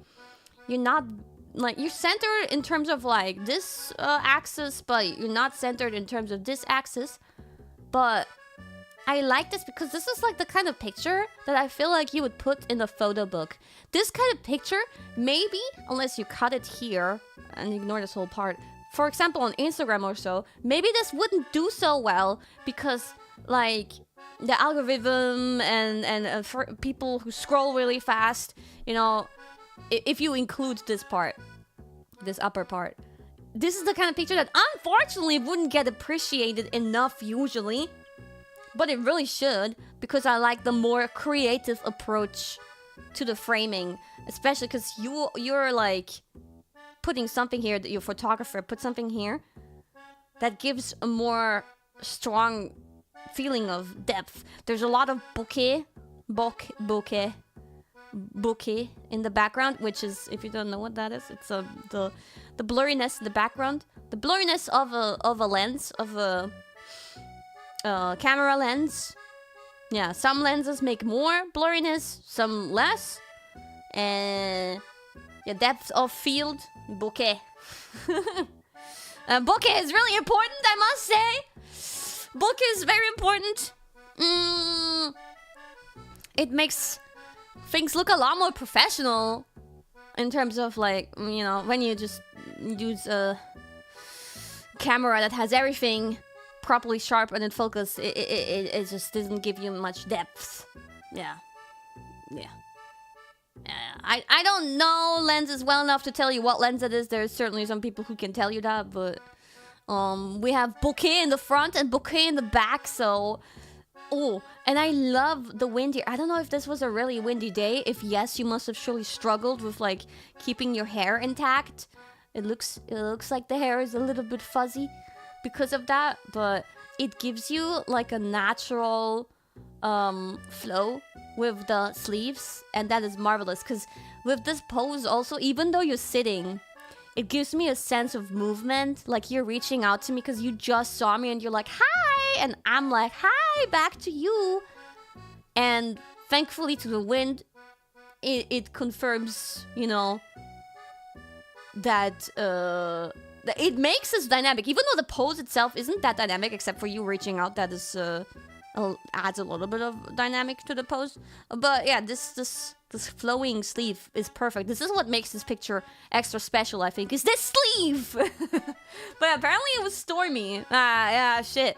You're not like, you're centered in terms of like this axis, but you're not centered in terms of this axis. But I like this because this is like the kind of picture that I feel like you would put in a photo book. This kind of picture, maybe, unless you cut it here and ignore this whole part. For example, on Instagram or so, maybe this wouldn't do so well because, like, the algorithm and for people who scroll really fast, you know, if you include this part, this upper part, this is the kind of picture that unfortunately wouldn't get appreciated enough usually. But it really should, because I like the more creative approach to the framing, especially because you're like putting something here, that your photographer put something here that gives a more strong feeling of depth. There's a lot of bokeh in the background, which is, if you don't know what that is, it's the blurriness in the background, the blurriness of a lens, of a camera lens. Yeah, some lenses make more blurriness, some less. And the depth of field, bokeh. Bokeh is really important, I must say. Bokeh is very important. It makes things look a lot more professional in terms of, like, you know, when you just use a camera that has everything properly sharp and in focus, it just doesn't give you much depth. Yeah. I don't know lenses well enough to tell you what lens it is. There's certainly some people who can tell you that, but we have bokeh in the front and bokeh in the back, so oh, and I love the wind here. I don't know if this was a really windy day. If yes, you must have surely struggled with like keeping your hair intact. It looks like the hair is a little bit fuzzy because of that, but it gives you like a natural flow with the sleeves, and that is marvelous. Because with this pose also, even though you're sitting, it gives me a sense of movement, like you're reaching out to me because you just saw me and you're like, hi, and I'm like, hi, back to you. And thankfully to the wind, it confirms, you know, that it makes this dynamic, even though the pose itself isn't that dynamic, except for you reaching out. That is adds a little bit of dynamic to the pose. But yeah, this flowing sleeve is perfect. This is what makes this picture extra special, I think, is this sleeve. But apparently it was stormy. Yeah, shit.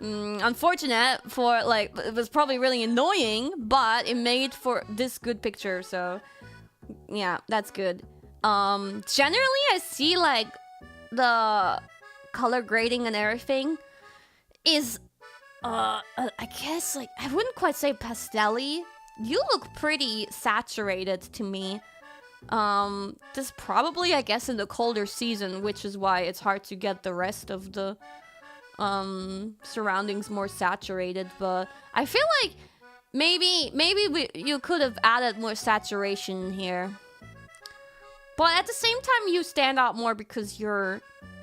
Unfortunate for, like, it was probably really annoying, but it made for this good picture, so yeah, that's good. Generally I see like the color grading and everything is I guess, like, I wouldn't quite say pastel-y. You look pretty saturated to me. This probably, I guess, in the colder season, which is why it's hard to get the rest of the surroundings more saturated. But I feel like maybe you could have added more saturation here. But at the same time, you stand out more because you're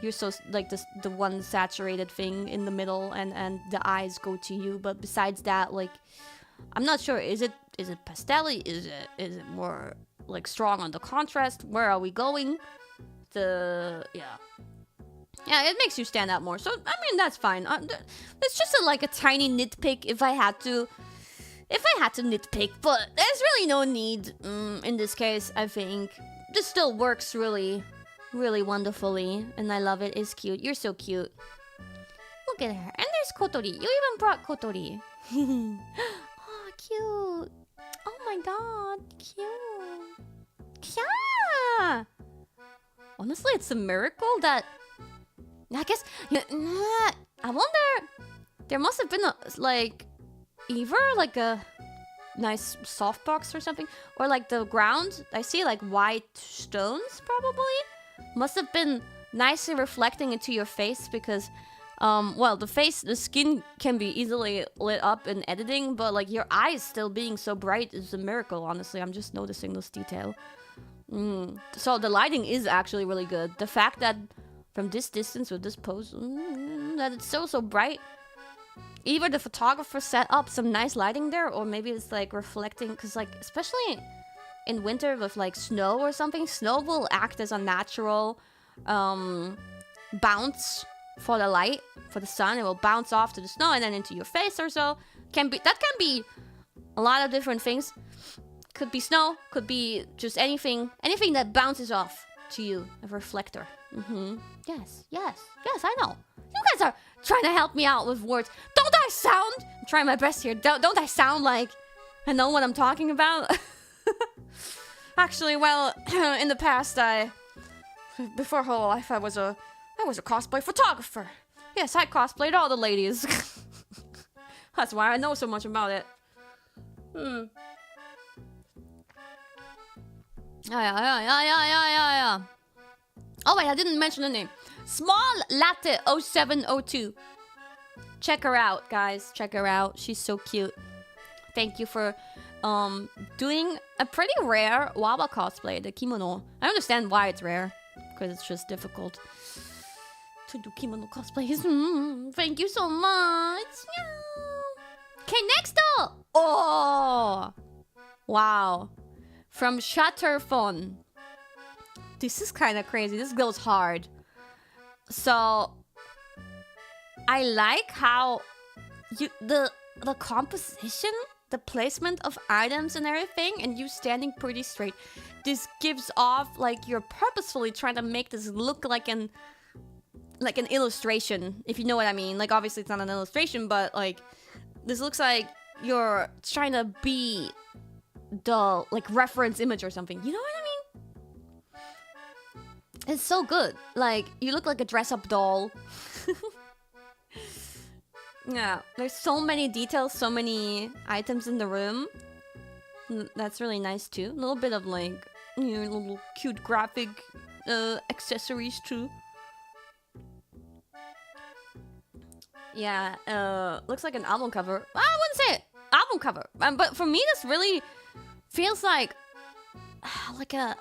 so, like, the one saturated thing in the middle, and the eyes go to you. But besides that, like, I'm not sure. Is it pastel-y? Is it more like strong on the contrast? Where are we going? Yeah, it makes you stand out more. So I mean, that's fine. It's just like a tiny nitpick if I had to nitpick, but there's really no need in this case. I think this still works really wonderfully, and I love it. It's cute. You're so cute. Look at her. And there's Kotori. You even brought Kotori. Oh, cute. Oh my god, cute. Yeah. Honestly, it's a miracle that, I guess, I wonder, there must have been either like a nice softbox or something, or like the ground, I see like white stones probably, must have been nicely reflecting into your face, because well, the skin can be easily lit up in editing, but like your eyes still being so bright is a miracle, honestly. I'm just noticing this detail. So the lighting is actually really good. The fact that from this distance with this pose, that it's so bright. Either the photographer set up some nice lighting there, or maybe it's like reflecting, because like especially in winter with like snow or something, snow will act as a natural bounce for the light, for the sun. It will bounce off to the snow and then into your face or so. That can be a lot of different things. Could be snow, could be just anything that bounces off to you, a reflector. Yes, I know. You guys are trying to help me out with words. Don't I sound? I'm trying my best here. Don't I sound like I know what I'm talking about? Actually, well, in the past, before Hololive, I was a cosplay photographer. Yes, I cosplayed all the ladies. That's why I know so much about it. Yeah. Oh wait, I didn't mention the name. Small Latte 0702. Check her out, guys. Check her out. She's so cute. Thank you for doing a pretty rare Wawa cosplay, the kimono. I understand why it's rare, because it's just difficult to do kimono cosplays. Thank you so much. Okay, next up. Oh, wow. From Shatterphone. This is kind of crazy. This goes hard. So I like how the composition, the placement of items and everything, and you standing pretty straight. This gives off like you're purposefully trying to make this look like an illustration, if you know what I mean. Like, obviously it's not an illustration, but like this looks like you're trying to be the like reference image or something. You know what I mean? It's so good. Like, you look like a dress-up doll. Yeah, there's so many details, so many items in the room. That's really nice too. A little bit of like, you know, little cute graphic accessories too. Yeah, looks like an album cover. I wouldn't say it. Album cover. But for me, this really feels like the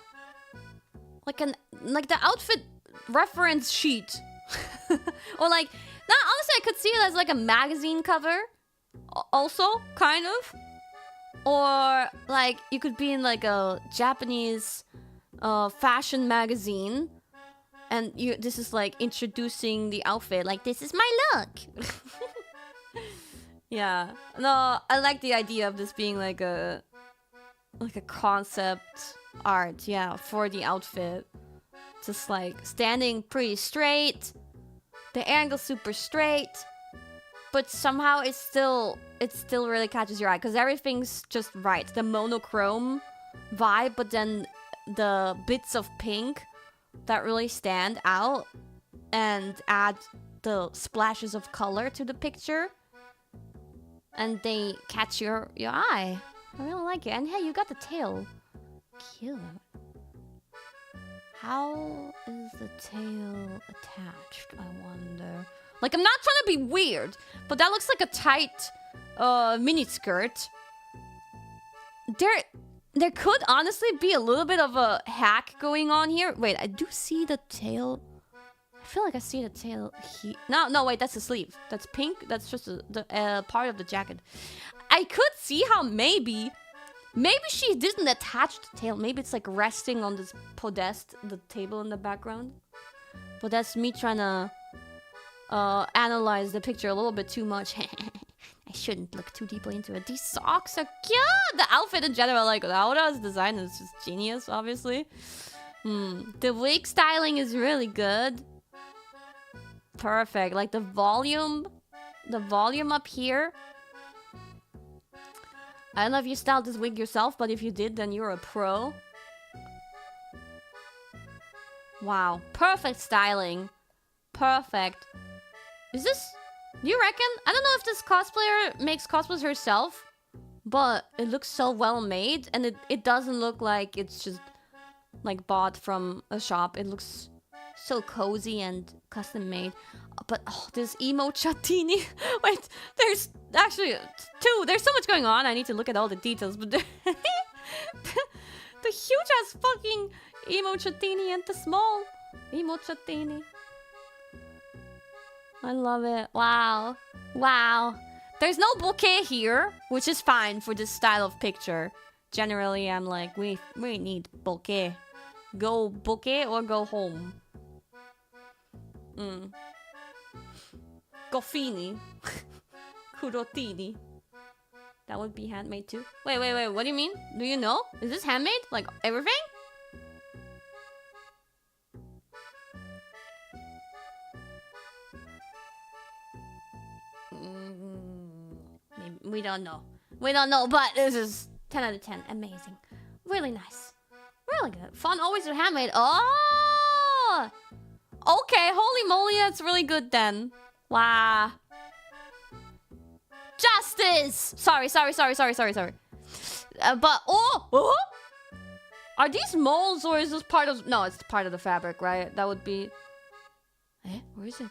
outfit reference sheet. Or like, honestly, I could see it as like a magazine cover also, kind of. Or like, you could be in like a Japanese fashion magazine, and this is like introducing the outfit, like, this is my look. Yeah, no, I like the idea of this being like a concept art, yeah, for the outfit. Just like standing pretty straight, the angle super straight, but somehow it still really catches your eye because everything's just right. The monochrome vibe, but then the bits of pink that really stand out and add the splashes of color to the picture, and they catch your eye. I really like it. And hey, you got the tail. Cute. How is the tail attached, I wonder? Like, I'm not trying to be weird, but that looks like a tight mini skirt. There could honestly be a little bit of a hack going on here. Wait, I do see the tail. I feel like I see the tail here. No, wait, that's the sleeve. That's pink. That's just the part of the jacket. I could see how maybe she didn't attach the tail. Maybe it's like resting on this podest, the table in the background. But that's me trying to analyze the picture a little bit too much. I shouldn't look too deeply into it. These socks are cute. The outfit in general, like Laura's design is just genius, obviously. The wig styling is really good. Perfect. Like the volume up here. I don't know if you styled this wig yourself, but if you did, then you're a pro. Wow. Perfect styling. Perfect. Is this... Do you reckon? I don't know if this cosplayer makes cosplays herself, but it looks so well made, and it doesn't look like it's just like bought from a shop. It looks so cozy and custom made. But oh, this emo chatini. Wait, there's actually two. There's so much going on. I need to look at all the details. But the huge ass fucking emo chatini and the small emo chatini. I love it. Wow. Wow. There's no bouquet here, which is fine for this style of picture. Generally, I'm like, we need bouquet. Go bouquet or go home. Goffini. Kurotini. That would be handmade too. Wait. What do you mean? Do you know? Is this handmade? Like everything? We don't know. We don't know, but this is 10 out of 10. Amazing. Really nice. Really good. Fun always with handmade. Oh! Okay, holy moly, that's really good then. Wow. Justice! Sorry. But, oh! Are these molds or is this part of... No, it's part of the fabric, right? That would be... Where is it?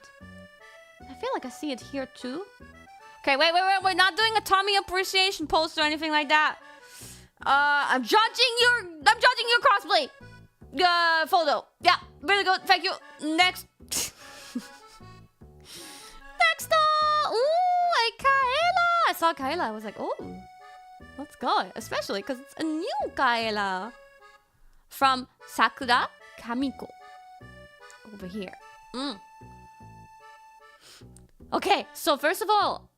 I feel like I see it here too. Okay, wait. We're not doing a Tommy appreciation post or anything like that. I'm judging your cosplay photo. Yeah, really good. Thank you. Next. Next up. Ooh, Kaela. I saw Kaela. I was like, oh, let's go. Especially because it's a new Kaela from Sakura Kamiko. Over here. Okay, so first of all,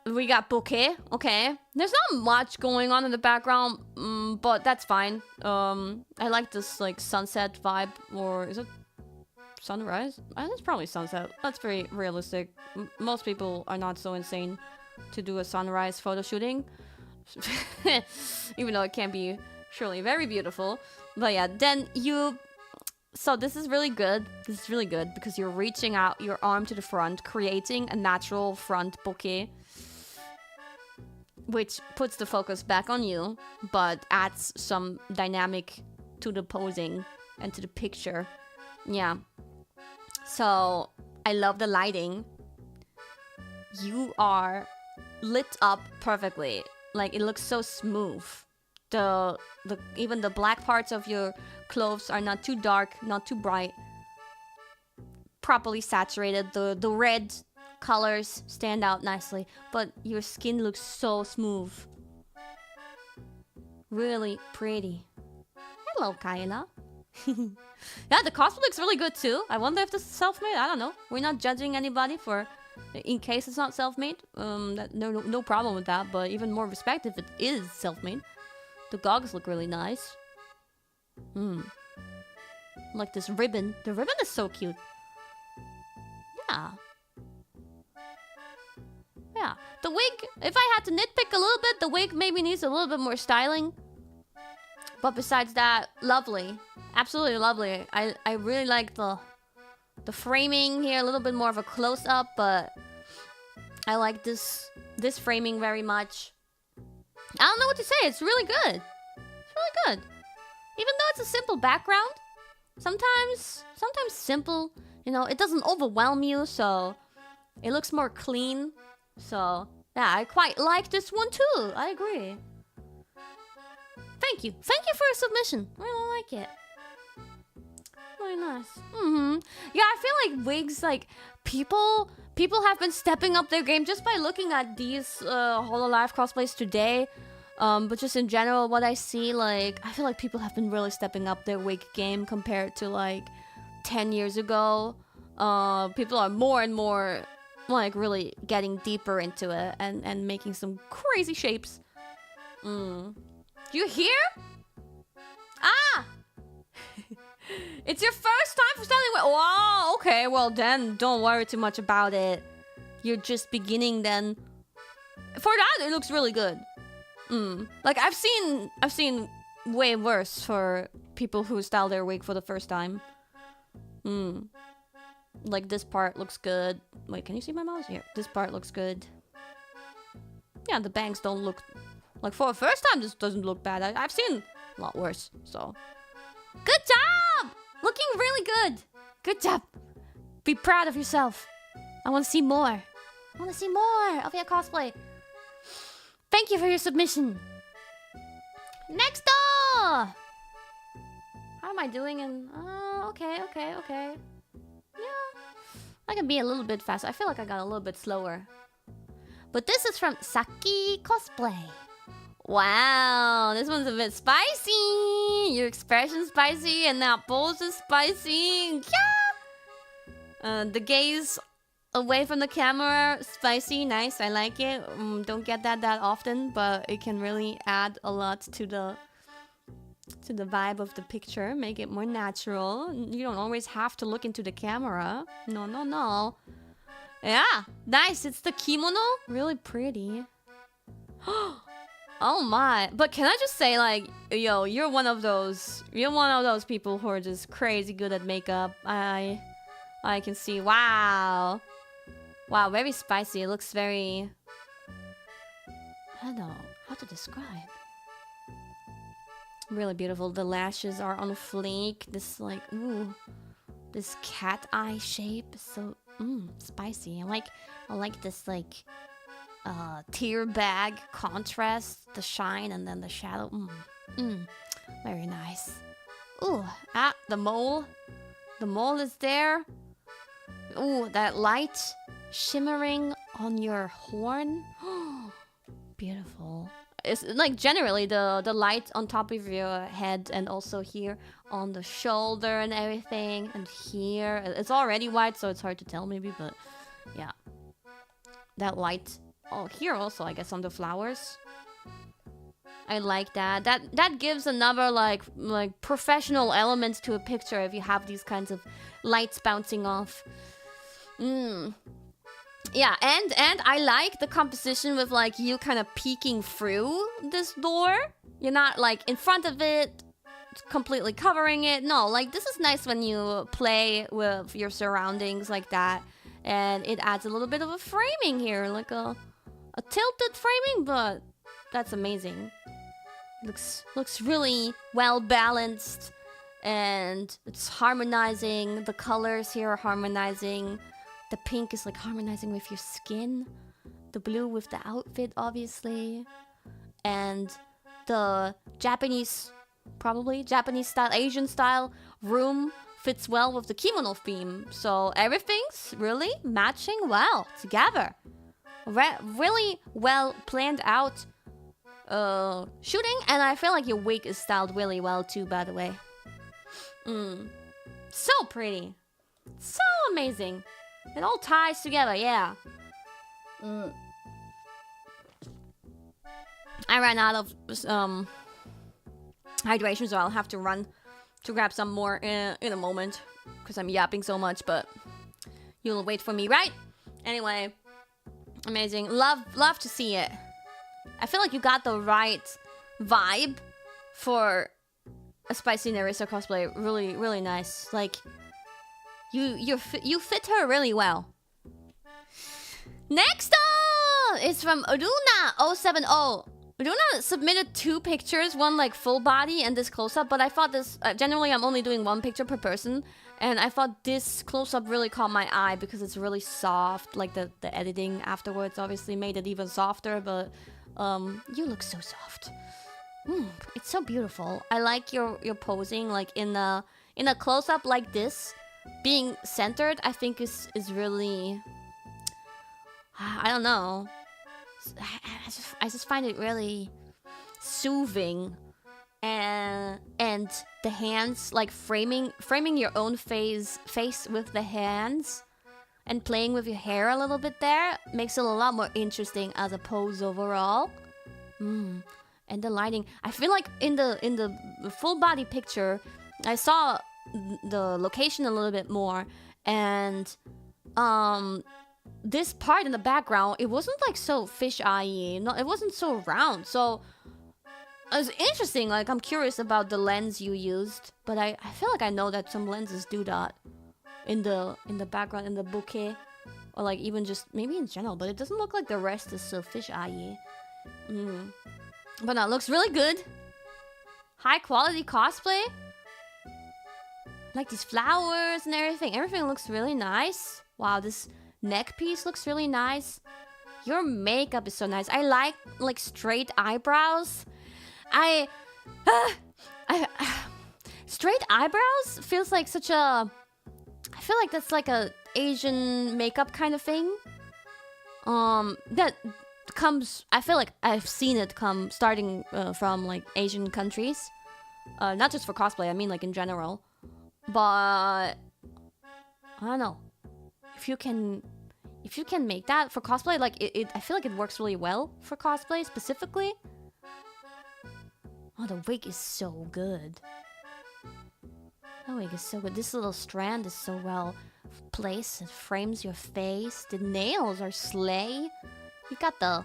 we got bouquet. Okay, there's not much going on in the background, but that's fine. I like this like sunset vibe, or is it sunrise? It's probably sunset. That's very realistic. Most people are not so insane to do a sunrise photo shooting. Even though it can be surely very beautiful. But yeah, then you... So this is really good. This is really good because you're reaching out your arm to the front, creating a natural front bouquet, which puts the focus back on you, but adds some dynamic to the posing and to the picture. Yeah. So I love the lighting. You are lit up perfectly. Like, it looks so smooth. Even the black parts of your clothes are not too dark, not too bright. Properly saturated. The red colors stand out nicely, but your skin looks so smooth. Really pretty. Hello, Kyla. Yeah, the cosplay looks really good too. I wonder if this is self-made. I don't know. We're not judging anybody for... In case it's not self-made, no problem with that. But even more respect if it is self-made. The goggles look really nice. Like this ribbon. The ribbon is so cute. Yeah. Yeah. The wig, if I had to nitpick a little bit, the wig maybe needs a little bit more styling. But besides that, lovely. Absolutely lovely. I really like the framing here, a little bit more of a close-up, but I like this framing very much. I don't know what to say. It's really good. It's really good. Even though it's a simple background, sometimes simple, you know, it doesn't overwhelm you, so it looks more clean. So, yeah, I quite like this one too. I agree. Thank you. Thank you for your submission. I really like it. Really nice. Yeah, I feel like wigs, like, people have been stepping up their game just by looking at these Hololive cosplays today. But just in general, what I see, like, I feel like people have been really stepping up their wig game compared to, like, 10 years ago. People are more and more, like, really getting deeper into it and making some crazy shapes. You hear? Ah! It's your first time for styling with... Wow, okay, well then, don't worry too much about it. You're just beginning then. For that, it looks really good. Like, I've seen way worse for people who style their wig for the first time. Like, this part looks good. Wait, can you see my mouse? Here, this part looks good. Yeah, the bangs don't look... Like, for a first time, this doesn't look bad. I've seen a lot worse, so... Good job! Looking really good. Good job. Be proud of yourself. I want to see more. I want to see more of your cosplay. Thank you for your submission. Next door! How am I doing in... okay. Yeah. I can be a little bit faster. I feel like I got a little bit slower. But this is from Saki Cosplay. Wow, this one's a bit spicy. Your expression's spicy and that pose is spicy. Yeah! The gaze away from the camera, spicy, nice, I like it. Don't get that often, but it can really add a lot to the vibe of the picture, make it more natural. You don't always have to look into the camera. No. Yeah, nice. It's the kimono. Really pretty. Oh my. But can I just say, like, yo, you're one of those people who are just crazy good at makeup. I can see. Wow, very spicy. It looks very... I don't know how to describe. Really beautiful. The lashes are on fleek. This, like, ooh, this cat eye shape is so spicy. I like this, like, tear bag contrast, the shine and then the shadow. Very nice. Ooh, the mole is there. Ooh, that light shimmering on your horn. Beautiful. It's like generally the light on top of your head and also here on the shoulder and everything, and here it's already white, so it's hard to tell maybe, but yeah, that light. Oh, here also, I guess, on the flowers. I like that. That gives another like professional element to a picture if you have these kinds of lights bouncing off. Yeah, and I like the composition with like you kind of peeking through this door. You're not like in front of it, completely covering it. No, like this is nice when you play with your surroundings like that, and it adds a little bit of a framing here, like a tilted framing, but that's amazing. Looks really well balanced, and it's harmonizing. The colors here are harmonizing. The pink is like harmonizing with your skin. The blue with the outfit, obviously. And the Japanese, probably Japanese style, Asian style room fits well with the kimono theme. So everything's really matching well together. Really well planned out shooting, and I feel like your wig is styled really well too, by the way. So pretty. So amazing. It all ties together, yeah. I ran out of hydration, so I'll have to run to grab some more in a moment, because I'm yapping so much, but you'll wait for me, right? Anyway, amazing. Love to see it. I feel like you got the right vibe for a Spicy Nerissa cosplay. Really, really nice. Like, you fit her really well. Next up is from Runa070. Runa submitted 2 pictures, one like full body and this close-up, but I thought this, generally I'm only doing 1 picture per person, and I thought this close-up really caught my eye because it's really soft. Like the editing afterwards obviously made it even softer, but you look so soft. It's so beautiful. I like your posing, like in a close-up like this. Being centered, I think is really, I don't know. I just find it really soothing, and the hands, like framing your own face with the hands, and playing with your hair a little bit there makes it a lot more interesting as a pose overall. And the lighting, I feel like in the full body picture, I saw the location a little bit more, and this part in the background, it wasn't like so fish-eye-y. No, it wasn't so round. So it's interesting. Like, I'm curious about the lens you used, but I feel like I know that some lenses do that in the background, in the bouquet, or like even just maybe in general. But it doesn't look like the rest is so fish-eye-y. But no, it looks really good. High quality cosplay. Like these flowers and everything. Everything looks really nice. Wow, this neck piece looks really nice. Your makeup is so nice. I like straight eyebrows. Straight eyebrows feels like such a, I feel like that's like a Asian makeup kind of thing. That comes, I feel like I've seen it come starting from like Asian countries. Not just for cosplay, I mean like in general. But I don't know. If you can make that for cosplay, like I feel like it works really well for cosplay specifically. Oh, the wig is so good. The wig is so good. This little strand is so well placed. It frames your face. The nails are slay. You got the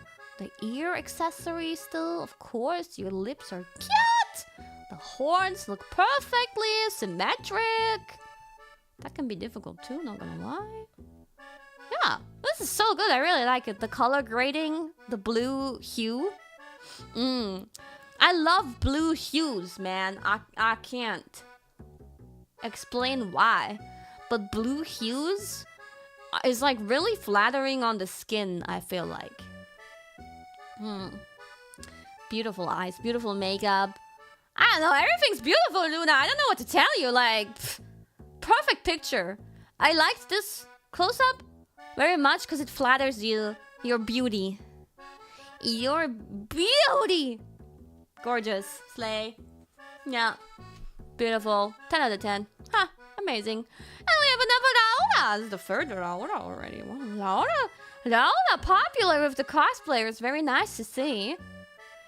ear accessory still, of course. Your lips are cute. The horns look perfectly symmetric. That can be difficult too, not gonna lie. Yeah, this is so good. I really like it. The color grading, the blue hue. I love blue hues, man. I can't explain why, but blue hues is like really flattering on the skin, I feel like. Beautiful eyes, beautiful makeup. I don't know, everything's beautiful, Luna. I don't know what to tell you. Like, perfect picture. I liked this close-up very much because it flatters you. Your beauty. Your beauty. Gorgeous. Slay. Yeah. Beautiful. 10 out of 10. Huh. Amazing. And we have another Laura. This is the third Laura already. Wow. Laura popular with the cosplayers. Very nice to see.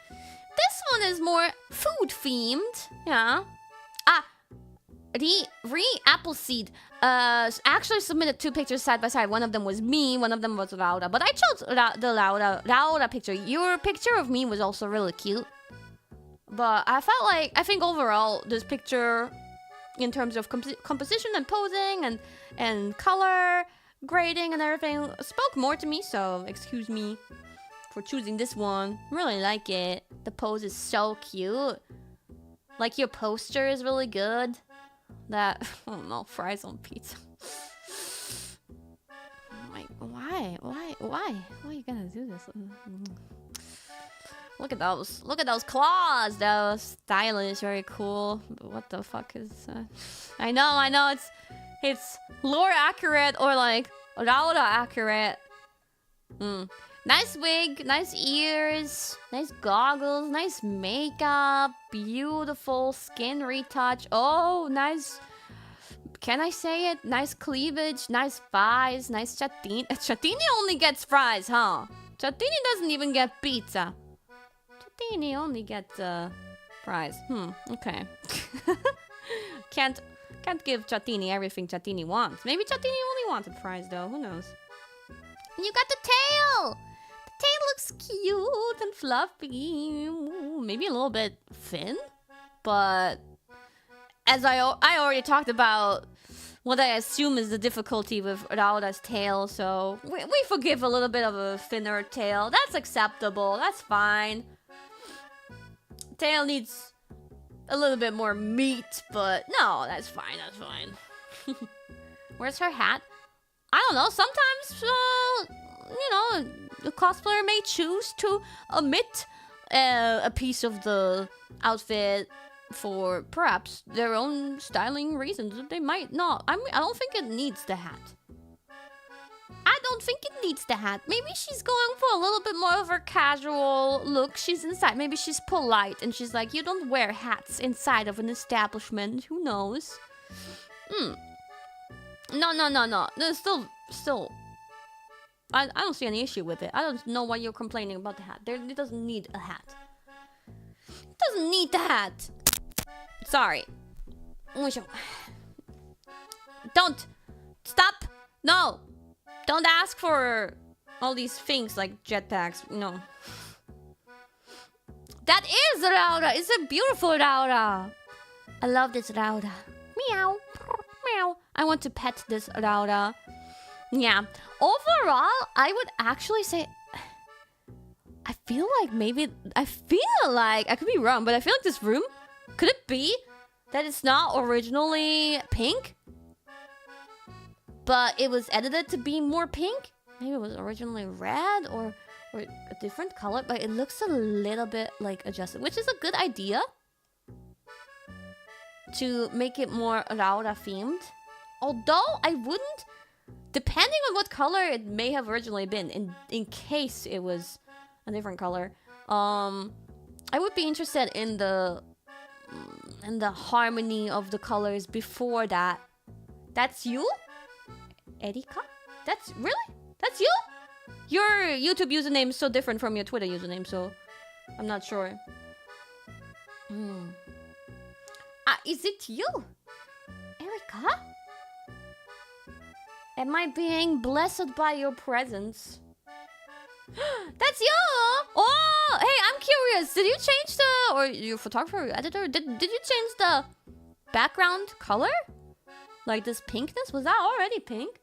This one is more food themed. Yeah. Appleseed actually submitted 2 pictures side by side. One of them was me, one of them was Laura. But I chose the Laura picture. Your picture of me was also really cute. But I felt like, I think overall, this picture, in terms of composition and posing and color grading and everything, spoke more to me. So excuse me for choosing this one. Really like it. The pose is so cute. Like, your poster is really good. That, I don't know, fries on pizza. Like, why are you gonna do this? Look at those claws. Those stylish, very cool. But what the fuck is I know it's lore accurate or like Laura accurate. Nice wig, nice ears, nice goggles, nice makeup, beautiful skin retouch. Oh, nice. Can I say it? Nice cleavage, nice thighs, nice chatini. Chatini only gets fries, huh? Chatini doesn't even get pizza. Chatini only gets fries. Okay. Can't give Chatini everything Chatini wants. Maybe Chatini only wanted fries though. Who knows? You got the tail. The tail looks cute and fluffy. Ooh, maybe a little bit thin, but as I already talked about what I assume is the difficulty with Laura's tail, so we forgive a little bit of a thinner tail. That's acceptable. That's fine. Tail needs a little bit more meat, but no, that's fine. That's fine. Where's her hat? I don't know. Sometimes, you know, the cosplayer may choose to omit a piece of the outfit for perhaps their own styling reasons. They might not. I don't think it needs the hat. I don't think it needs the hat. Maybe she's going for a little bit more of a casual look. She's inside. Maybe she's polite and she's like, you don't wear hats inside of an establishment. Who knows? No. No, still. I don't see any issue with it. I don't know why you're complaining about the hat. It doesn't need a hat. It doesn't need the hat. Sorry. Don't. Stop. No. Don't ask for all these things like jetpacks. No. That is Laura. It's a beautiful Laura. I love this Laura. Meow. Meow. I want to pet this Laura. Yeah. Overall, I would actually say... I feel like... I could be wrong, but I feel like this room... Could it be that it's not originally pink? But it was edited to be more pink? Maybe it was originally red or a different color, but it looks a little bit like adjusted, which is a good idea to make it more Laura themed. Although I wouldn't, depending on what color it may have originally been, in case it was a different color, I would be interested in the harmony of the colors before that. That's you? Erika? That's you? Your YouTube username is so different from your Twitter username, so I'm not sure. Is it you? Erika? Am I being blessed by your presence? That's you! Oh, hey, I'm curious. Did you change the, or your photographer, or editor, did you change the background color? Like this pinkness? Was that already pink?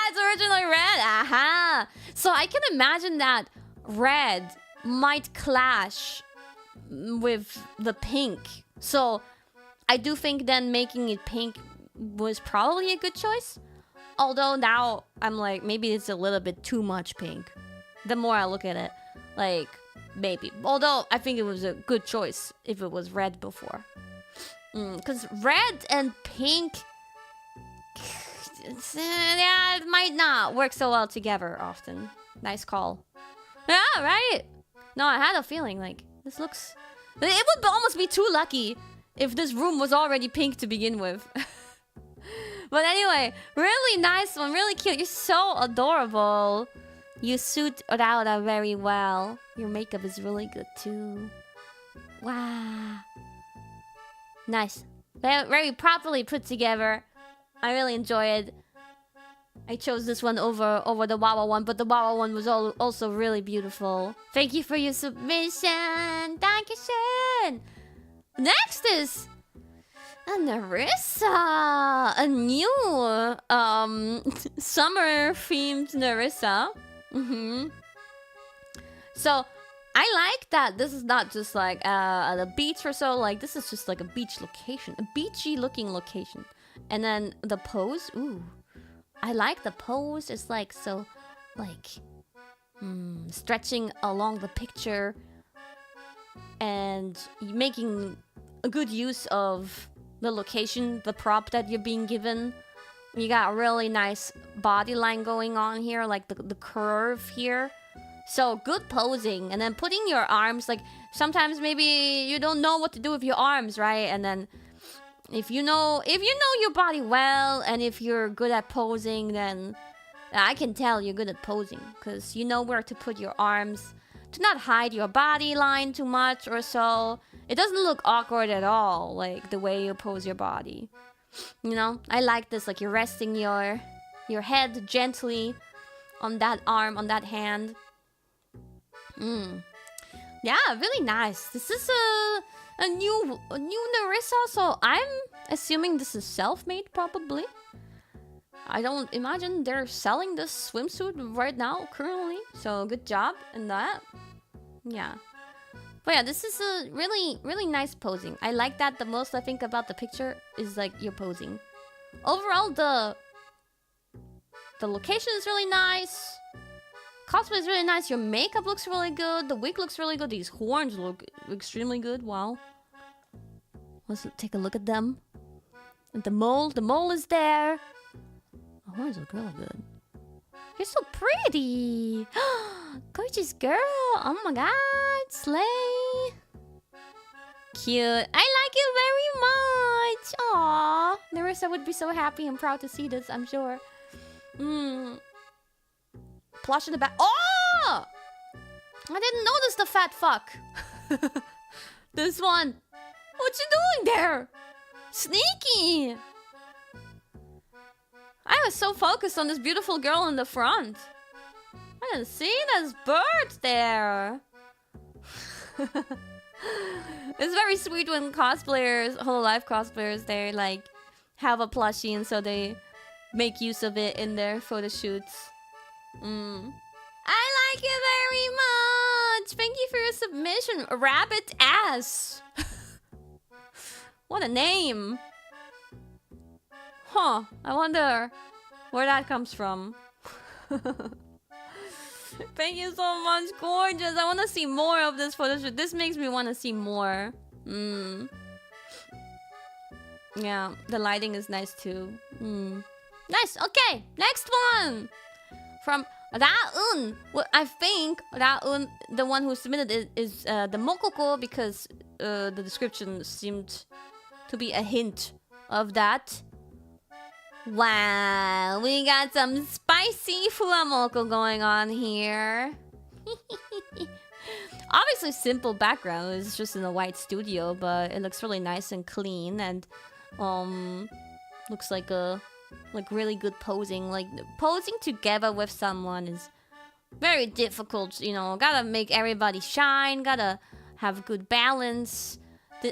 It's originally red. Aha. So I can imagine that red might clash with the pink. So I do think then making it pink was probably a good choice. Although now I'm like, maybe it's a little bit too much pink. The more I look at it, like, maybe. Although I think it was a good choice if it was red before. Because red and pink... yeah, it might not work so well together often. Nice call. Yeah, right? No, I had a feeling like this looks... It would almost be too lucky if this room was already pink to begin with. But anyway, really nice one, really cute. You're so adorable. You suit Ora very well. Your makeup is really good too. Wow. Nice. Very, very properly put together. I really enjoy it. I chose this one over the Wawa one, but the Wawa one was also really beautiful. Thank you for your submission. Dankeschön. Next is Nerissa, a new summer themed Nerissa. So I like that this is not just like at a beach or so. Like this is just like a beach location, a beachy looking location. And then the pose, ooh, I like the pose. It's like so, like stretching along the picture and making a good use of the location, the prop that you're being given. You got a really nice body line going on here, like the curve here. So good posing, and then putting your arms, like sometimes maybe you don't know what to do with your arms, right? And then if you know your body well, and if you're good at posing, then I can tell you're good at posing, because you know where to put your arms to not hide your body line too much or so. It doesn't look awkward at all, like the way you pose your body. You know, I like this, like you're resting your head gently on that arm, on that hand. Yeah, really nice. This is a new Nerissa, so I'm assuming this is self-made, probably. I don't imagine they're selling this swimsuit right now, currently. So good job in that. Yeah. But yeah, this is a really, really nice posing. I like that the most. I think about the picture is like your posing. Overall, the location is really nice. Cosplay is really nice. Your makeup looks really good. The wig looks really good. These horns look extremely good. Wow. Let's take a look at them. And the mole is there. The horns look really good. You're so pretty. Gorgeous girl. Oh my god. Slay. Cute. I like you very much. Aww. Nerissa would be so happy and proud to see this, I'm sure. Plush in the back. Oh! I didn't notice the fat fuck. This one. What you doing there? Sneaky. I was so focused on this beautiful girl in the front. I didn't see this bird there. It's very sweet when cosplayers, Hololive cosplayers, they like have a plushie and so they make use of it in their photo shoots. I like you very much. Thank you for your submission. Rabbit ass. What a name. Huh. I wonder where that comes from. Thank you so much, gorgeous. I want to see more of this photo shoot. This makes me want to see more. Yeah, the lighting is nice too. Nice. Okay, next one. From Raun. Well, I think Raun, the one who submitted it, is the Mokoko, because the description seemed to be a hint of that. Wow, we got some spicy fuamoko going on here. Obviously simple background, it's just in a white studio, but it looks really nice and clean, and looks like a really good posing. Like posing together with someone is very difficult, you know. Gotta make everybody shine, gotta have good balance.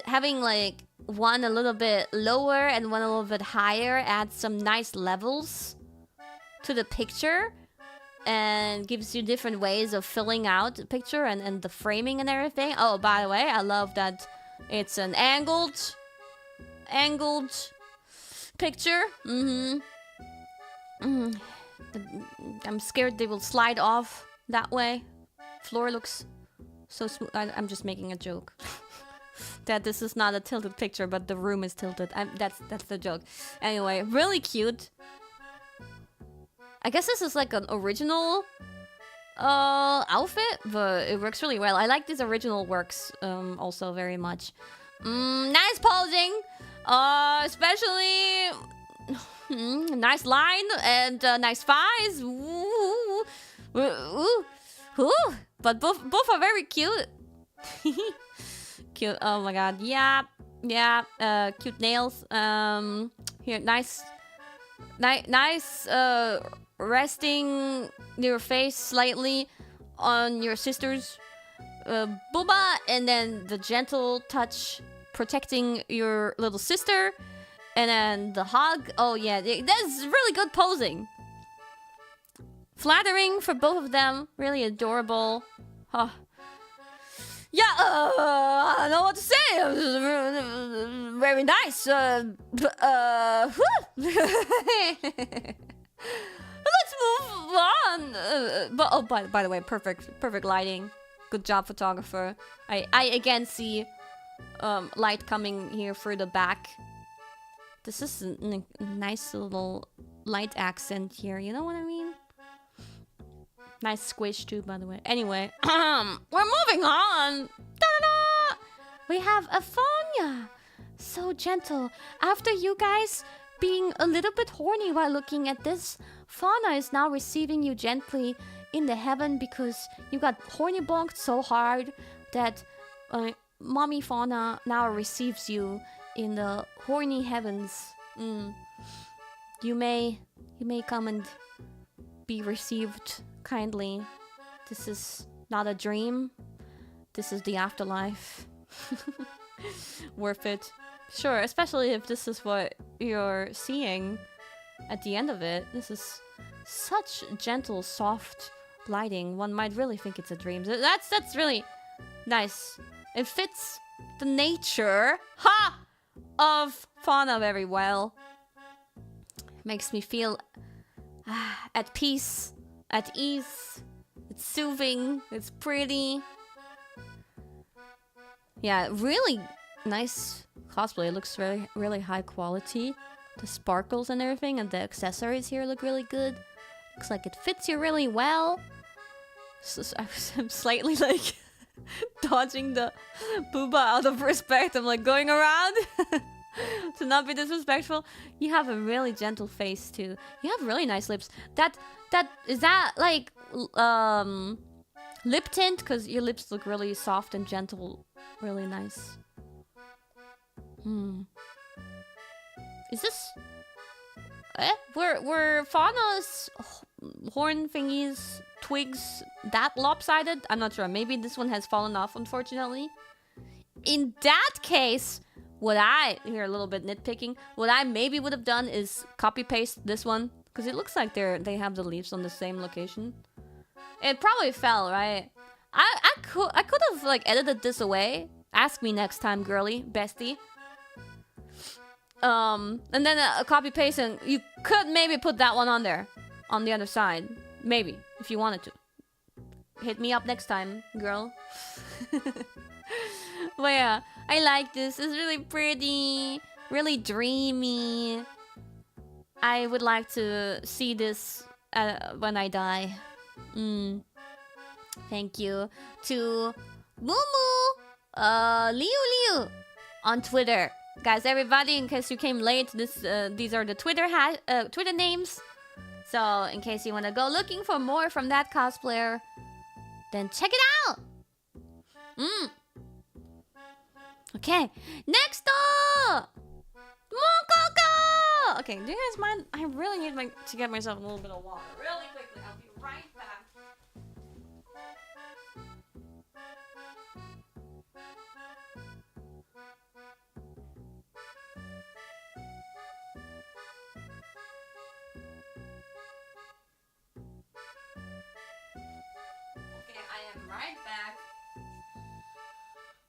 Having like one a little bit lower and one a little bit higher adds some nice levels to the picture and gives you different ways of filling out the picture and the framing and everything. Oh, by the way, I love that it's an angled picture. I'm scared they will slide off that way. Floor looks so smooth. I'm just making a joke. That this is not a tilted picture, but the room is tilted. That's the joke. Anyway, really cute. I guess this is like an original outfit, but it works really well. I like these original works also very much. Nice posing. Especially nice line and nice thighs. Ooh. But both are very cute. Cute. Oh my god. Yeah. Cute nails. Here, nice. Resting your face slightly on your sister's booba, and then the gentle touch protecting your little sister, and then the hug. Oh yeah, that's really good posing. Flattering for both of them. Really adorable. Huh. Yeah, I don't know what to say. Very nice. Let's move on. But oh, by the way, perfect lighting. Good job, photographer. I again see light coming here through the back. This is a nice little light accent here. You know what I mean? Nice squish too, by the way. Anyway, we're moving on. Ta-da! We have Aphonia. So gentle. After you guys being a little bit horny while looking at this, Fauna is now receiving you gently in the heaven because you got horny bonked so hard that Mommy Fauna now receives you in the horny heavens. You may come and be received kindly. This is not a dream. This is the afterlife. Worth it. Sure, especially if this is what you're seeing at the end of it. This is such gentle, soft lighting. One might really think it's a dream. That's really nice. It fits the nature of Fauna very well. Makes me feel at peace, at ease. It's soothing. It's pretty. Yeah, really nice cosplay. It looks really high quality. The sparkles and everything, and the accessories here look really good. Looks like it fits you really well. So I'm slightly like dodging the booba out of respect. I'm like going around to not be disrespectful. You have a really gentle face too. You have really nice lips. Is that like lip tint? Because your lips look really soft and gentle. Really nice. Is this... Were Fauna's horn thingies, twigs, that lopsided? I'm not sure. Maybe this one has fallen off, unfortunately. In that case, what I... Here, a little bit nitpicking. What I maybe would have done is copy-paste this one. Because it looks like they have the leaves on the same location. It probably fell, right? I could have, like, edited this away. Ask me next time, girly, bestie. And then a copy paste, and you could maybe put that one on there, on the other side, maybe if you wanted to. Hit me up next time, girl. But yeah, I like this. It's really pretty, really dreamy. I would like to see this when I die. Thank you to Liu on Twitter. Guys, everybody, in case you came late, these are the Twitter names. So, in case you want to go looking for more from that cosplayer, then check it out. Okay, next up, Mokoko. Okay, do you guys mind? I really need to get myself a little bit of water, really quickly. I'll be right back. Right back.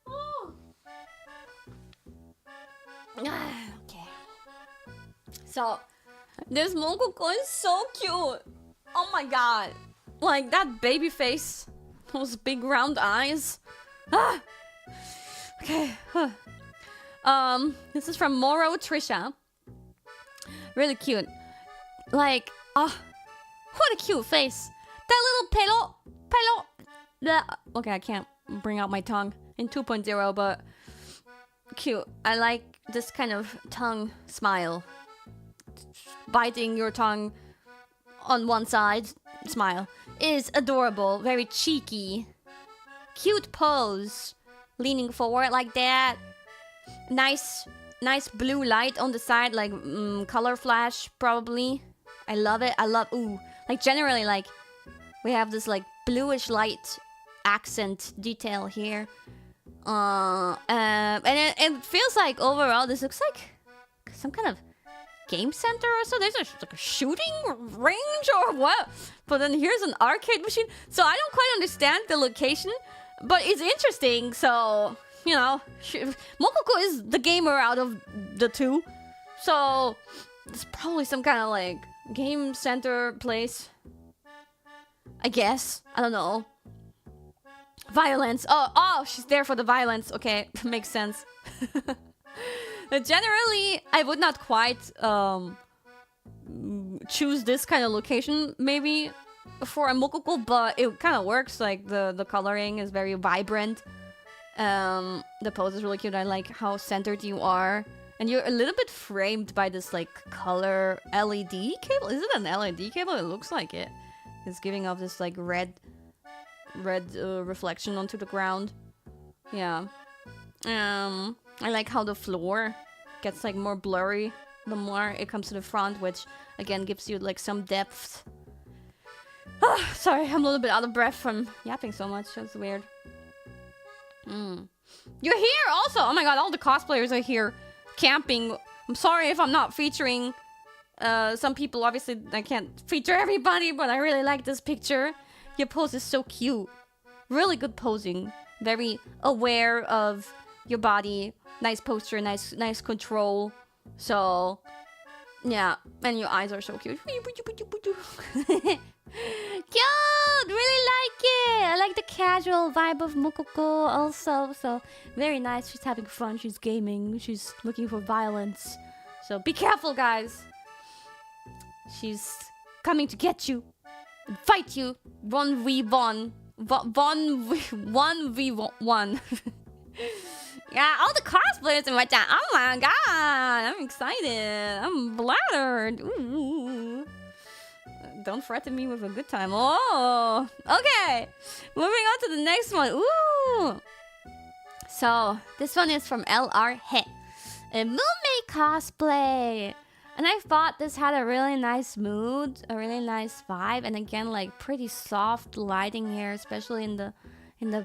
Ooh. Okay. So, this Mokoko is so cute. Oh my god. Like, that baby face. Those big round eyes. Okay. This is from Moro Trisha. Really cute. Like, what a cute face. That little pelo. Okay, I can't bring out my tongue in 2.0, but cute. I like this kind of tongue smile. Biting your tongue on one side, smile. Is adorable, very cheeky. Cute pose. Leaning forward like that. Nice blue light on the side, like color flash, probably. I love it. I love, ooh. Like, generally, like, we have this, like, bluish light accent detail here. And it feels like, overall, this looks like some kind of game center or so. There's like a shooting range or what? But then here's an arcade machine. So I don't quite understand the location, but it's interesting. So, you know, Mokoko is the gamer out of the two. So it's probably some kind of like game center place, I guess. I don't know. Violence. Oh, she's there for the violence. Okay, makes sense. Generally, I would not quite choose this kind of location, maybe, for a Mokoko, but it kind of works. Like, the coloring is very vibrant. The pose is really cute. I like how centered you are. And you're a little bit framed by this, like, color LED cable. Is it an LED cable? It looks like it. It's giving off this, like, red reflection onto the ground. Yeah. I like how the floor gets like more blurry the more it comes to the front, which again gives you like some depth. Sorry, I'm a little bit out of breath from yapping so much. That's weird. You're here also. Oh my god, all the cosplayers are here camping. I'm sorry if I'm not featuring some people. Obviously, I can't feature everybody, but I really like this picture. Your pose is so cute. Really good posing. Very aware of your body. Nice posture, nice control. So, yeah. And your eyes are so cute. Cute! Really like it! I like the casual vibe of Mokoko also. So, very nice. She's having fun. She's gaming. She's looking for violence. So, be careful, guys. She's coming to get you. Fight you. 1v1. 1v1. Yeah, all the cosplayers in my chat. Oh my god, I'm excited. I'm flattered. Ooh. Don't threaten me with a good time. Oh, okay. Moving on to the next one. Ooh. So, this one is from LR He. A Mume cosplay. And I thought this had a really nice mood, a really nice vibe, and again, like pretty soft lighting here, especially in the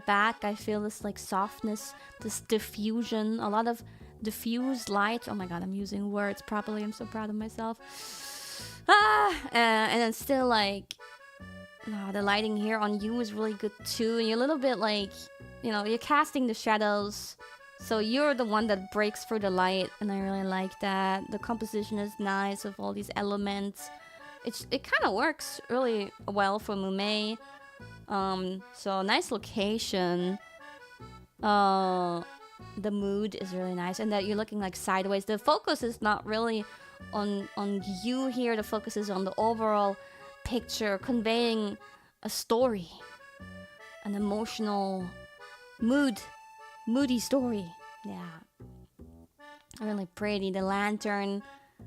back. I feel this like softness, this diffusion, a lot of diffused light. Oh my god, I'm using words properly. I'm so proud of myself. And then still like, the lighting here on you is really good too. And you're a little bit like, you know, you're casting the shadows. So you're the one that breaks through the light, and I really like that. The composition is nice of all these elements. It kind of works really well for Mume. So nice location. The mood is really nice, and that you're looking like sideways. The focus is not really on you here. The focus is on the overall picture, conveying a story, an emotional moody story. Yeah, really pretty. The lantern,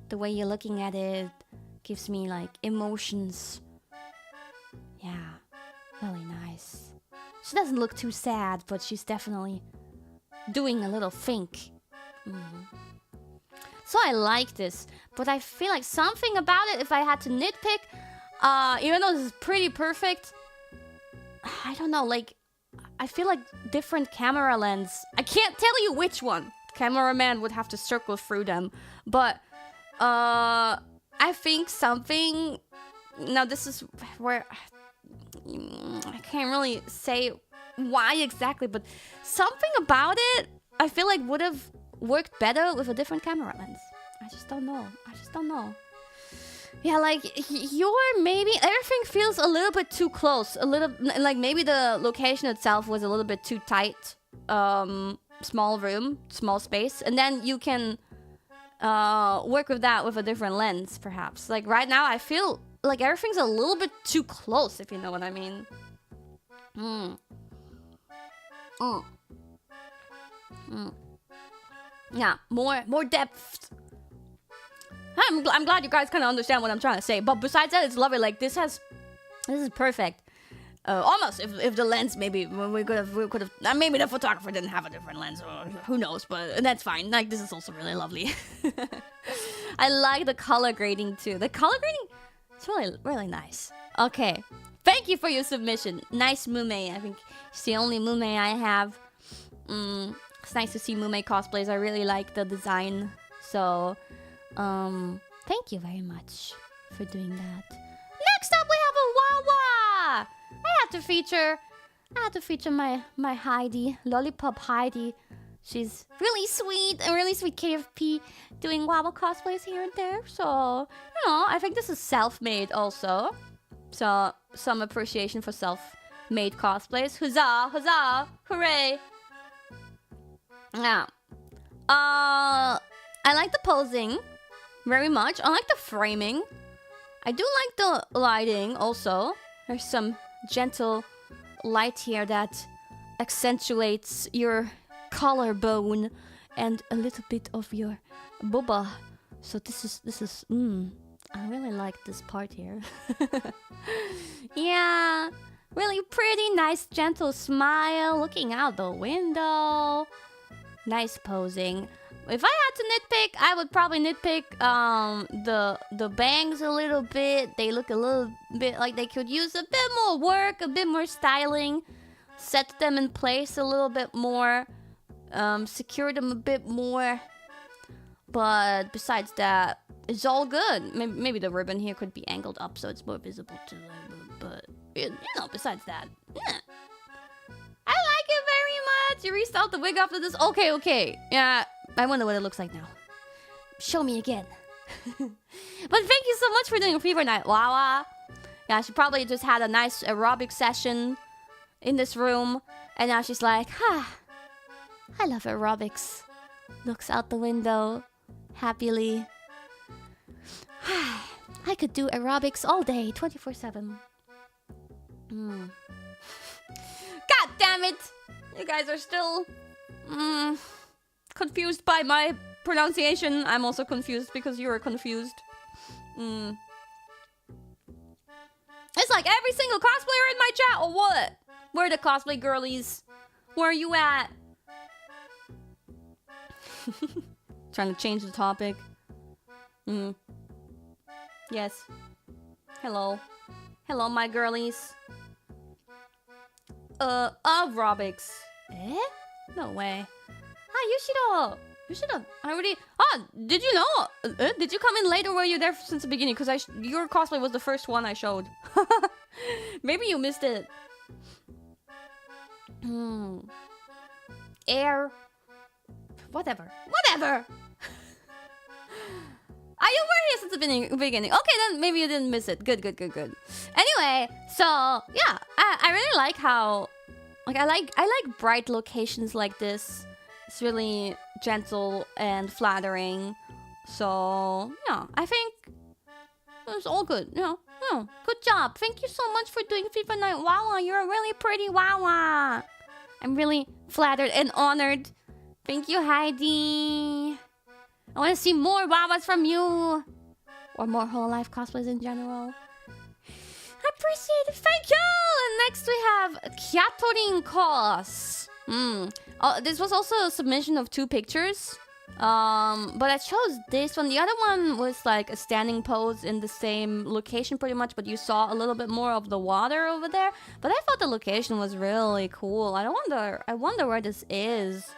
the way you're looking at it, gives me like emotions. Yeah, really nice. She doesn't look too sad, but she's definitely doing a little think. So I like this, but I feel like something about it, if I had to nitpick, even though this is pretty perfect, I don't know, like, I feel like different camera lens. I can't tell you which one. Cameraman would have to circle through them. But I think something... Now this is where... I can't really say why exactly, but something about it I feel like would have worked better with a different camera lens. I just don't know. Yeah, like, maybe everything feels a little bit too close. A little, like, maybe the location itself was a little bit too tight. Small room, small space. And then you can work with that with a different lens, perhaps. Like, right now, I feel like everything's a little bit too close, if you know what I mean. Yeah, more depth. I'm glad you guys kind of understand what I'm trying to say. But besides that, it's lovely. Like this is perfect. Almost if the lens maybe we could have maybe the photographer didn't have a different lens, or who knows, but that's fine. Like this is also really lovely. I like the color grading too. The color grading is really nice. Okay, thank you for your submission. Nice Mume. I think it's the only Mume I have. It's nice to see Mume cosplays. I really like the design. So thank you very much for doing that. Next up we have a Wawa. I have to feature my Heidi, Lollipop Heidi. She's really sweet, a really sweet KFP doing Wawa cosplays here and there. So, you know, I think this is self-made also. So, some appreciation for self-made cosplays. Huzzah, huzzah, hooray. Yeah. I like the posing very much. I like the framing. I do like the lighting also. There's some gentle light here that accentuates your collarbone and a little bit of your booba. So this is I really like this part here. Yeah, really pretty, nice gentle smile looking out the window. Nice posing. If I had to nitpick, I would probably nitpick the bangs a little bit. They look a little bit like they could use a bit more work, a bit more styling. Set them in place a little bit more. Secure them a bit more. But besides that, it's all good. Maybe the ribbon here could be angled up so it's more visible too. But you know, besides that, yeah. I like it very much. You restyled the wig after this. Okay. Yeah, I wonder what it looks like now. Show me again. But thank you so much for doing a fever night, Wawa. Yeah, she probably just had a nice aerobic session in this room, and now she's like, I love aerobics. Looks out the window happily. I could do aerobics all day, 24/7. God damn it! You guys are still confused by my pronunciation. I'm also confused because you're confused. It's like every single cosplayer in my chat, or what? Where are the cosplay girlies? Where are you at? Trying to change the topic. Yes. Hello. Hello, my girlies. Aerobics. Eh? No way. Hi, Yoshida. I already... did you know? Did you come in late or were you there since the beginning? Because your cosplay was the first one I showed. Maybe you missed it. Air. Whatever. You were here since the beginning. Okay, then maybe you didn't miss it. Good. Anyway, so yeah, I really like how, like, I like bright locations like this. It's really gentle and flattering. So yeah, I think it's all good. Good job. Thank you so much for doing FIFA Night, Wawa. You're a really pretty Wawa. I'm really flattered and honored. Thank you, Heidi. I want to see more Wawas from you. Or more Hololive cosplays in general. Appreciate it. Thank you. And next we have Kyatorin Cos. This was also a submission of 2 pictures. But I chose this one. The other one was like a standing pose in the same location pretty much, but you saw a little bit more of the water over there. But I thought the location was really cool. I wonder where this is.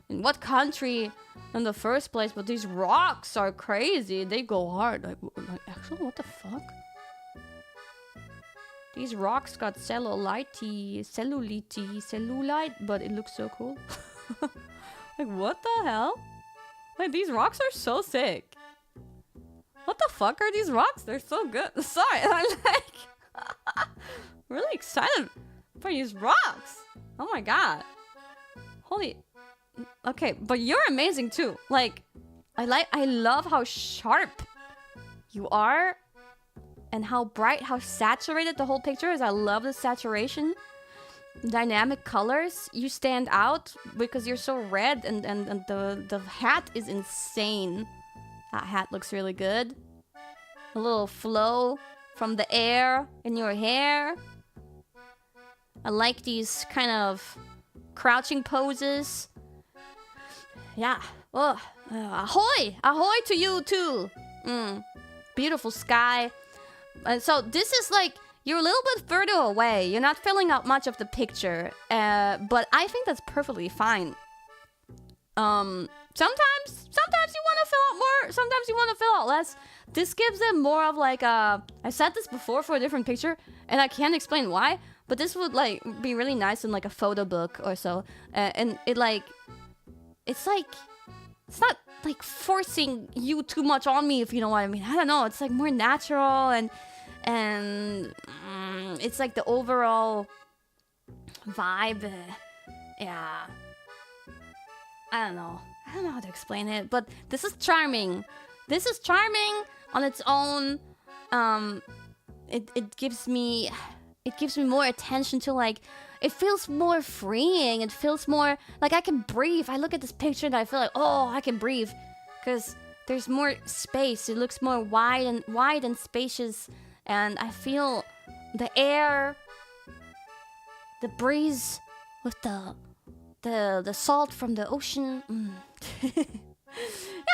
In what country in the first place? But these rocks are crazy. They go hard. Like actually, what the fuck? These rocks got cellulite, but it looks so cool. Like, what the hell? Like, these rocks are so sick. What the fuck are these rocks? They're so good. Sorry, I'm like really excited for these rocks. Oh my god. Holy. Okay, but you're amazing too. Like, I love how sharp you are. And how bright, how saturated the whole picture is. I love the saturation. dynamic colors. You stand out because you're so red, and the hat is insane. That hat looks really good. A little flow from the air in your hair. I like these kind of crouching poses. Yeah. Oh, ahoy! Ahoy to you too! Beautiful sky. So this is like, you're a little bit further away. You're not filling out much of the picture. But I think that's perfectly fine. Sometimes you want to fill out more. Sometimes you want to fill out less. This gives it more of like a... I said this before for a different picture, and I can't explain why. But this would like be really nice in like a photo book or so. And it like... It's like... It's not like forcing you too much on me, if you know what I mean. I don't know. It's like more natural, and it's like the overall vibe. Yeah. I don't know how to explain it, but this is charming. This is charming on its own. It gives me more attention to, like, it feels more freeing. It feels more like I can breathe. I look at this picture and I feel like, oh, I can breathe, because there's more space. It looks more wide and spacious, and I feel the air, the breeze with the salt from the ocean.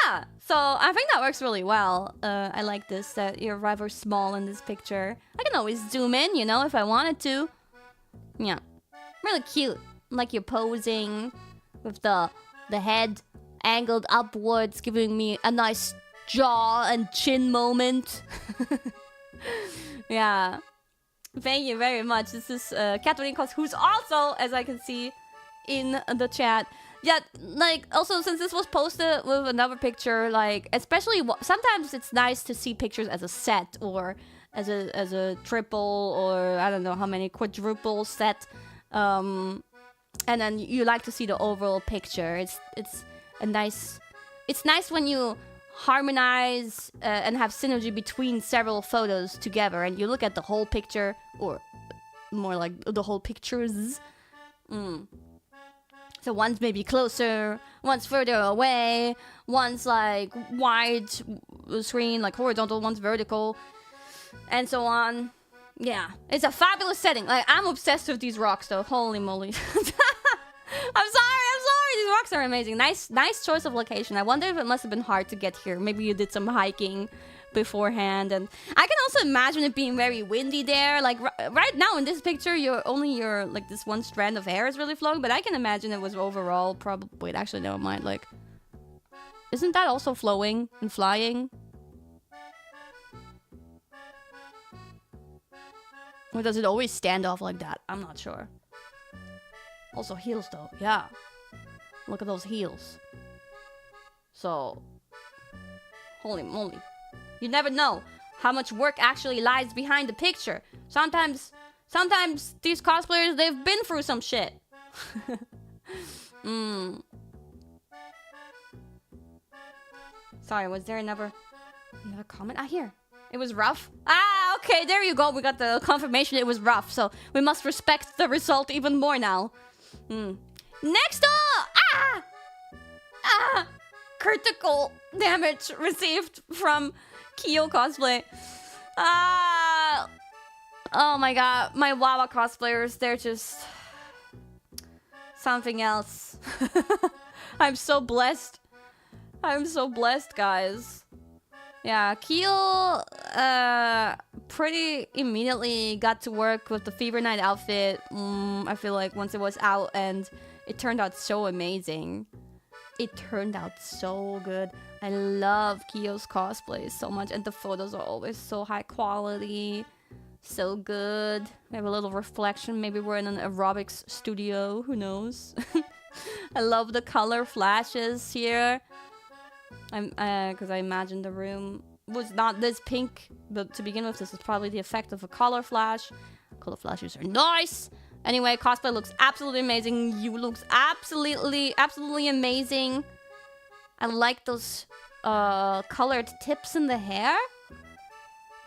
Yeah, so I think that works really well. I like this, that you're rather small in this picture. I can always zoom in, you know, if I wanted to. Yeah, really cute. Like you're posing with the head angled upwards, giving me a nice jaw and chin moment. Yeah, thank you very much. This is Catherine Cos, who's also, as I can see in the chat. Yeah, like, also, since this was posted with another picture, like, especially sometimes it's nice to see pictures as a set, or as a triple, or I don't know how many quadruple set, and then you like to see the overall picture. It's nice when you harmonize and have synergy between several photos together, and you look at the whole picture, or more like the whole pictures. So one's maybe closer, one's further away, one's like wide screen, like horizontal, one's vertical, and so on. Yeah, it's a fabulous setting. Like, I'm obsessed with these rocks, though. Holy moly. I'm sorry. These rocks are amazing. Nice choice of location. I wonder if it must have been hard to get here. Maybe you did some hiking beforehand, and I can also imagine it being very windy there. Like right now in this picture, your like this one strand of hair is really flowing, but I can imagine it was overall probably. Wait, actually, never mind. Like, isn't that also flowing and flying? Or does it always stand off like that? I'm not sure. Also heels though. Yeah. Look at those heels. So, holy moly. You never know how much work actually lies behind the picture. Sometimes these cosplayers, they've been through some shit. Sorry, was there another comment? Here. It was rough. Okay, there you go. We got the confirmation it was rough. So we must respect the result even more now. Next up! Critical damage received from Kyo cosplay. Oh my god. My Wawa cosplayers, they're just something else. I'm so blessed. I'm so blessed, guys. Yeah, Kyo pretty immediately got to work with the Fever Night outfit. I feel like once it was out, and it turned out so amazing. It turned out so good. I love Kyo's cosplays so much, and the photos are always so high quality. So good. We have a little reflection. Maybe we're in an aerobics studio. Who knows? I love the color flashes here. Because I imagine the room was not this pink, but to begin with, this is probably the effect of a color flash. Color flashes are nice. Anyway, cosplay looks absolutely amazing. You looks absolutely amazing. I like those colored tips in the hair.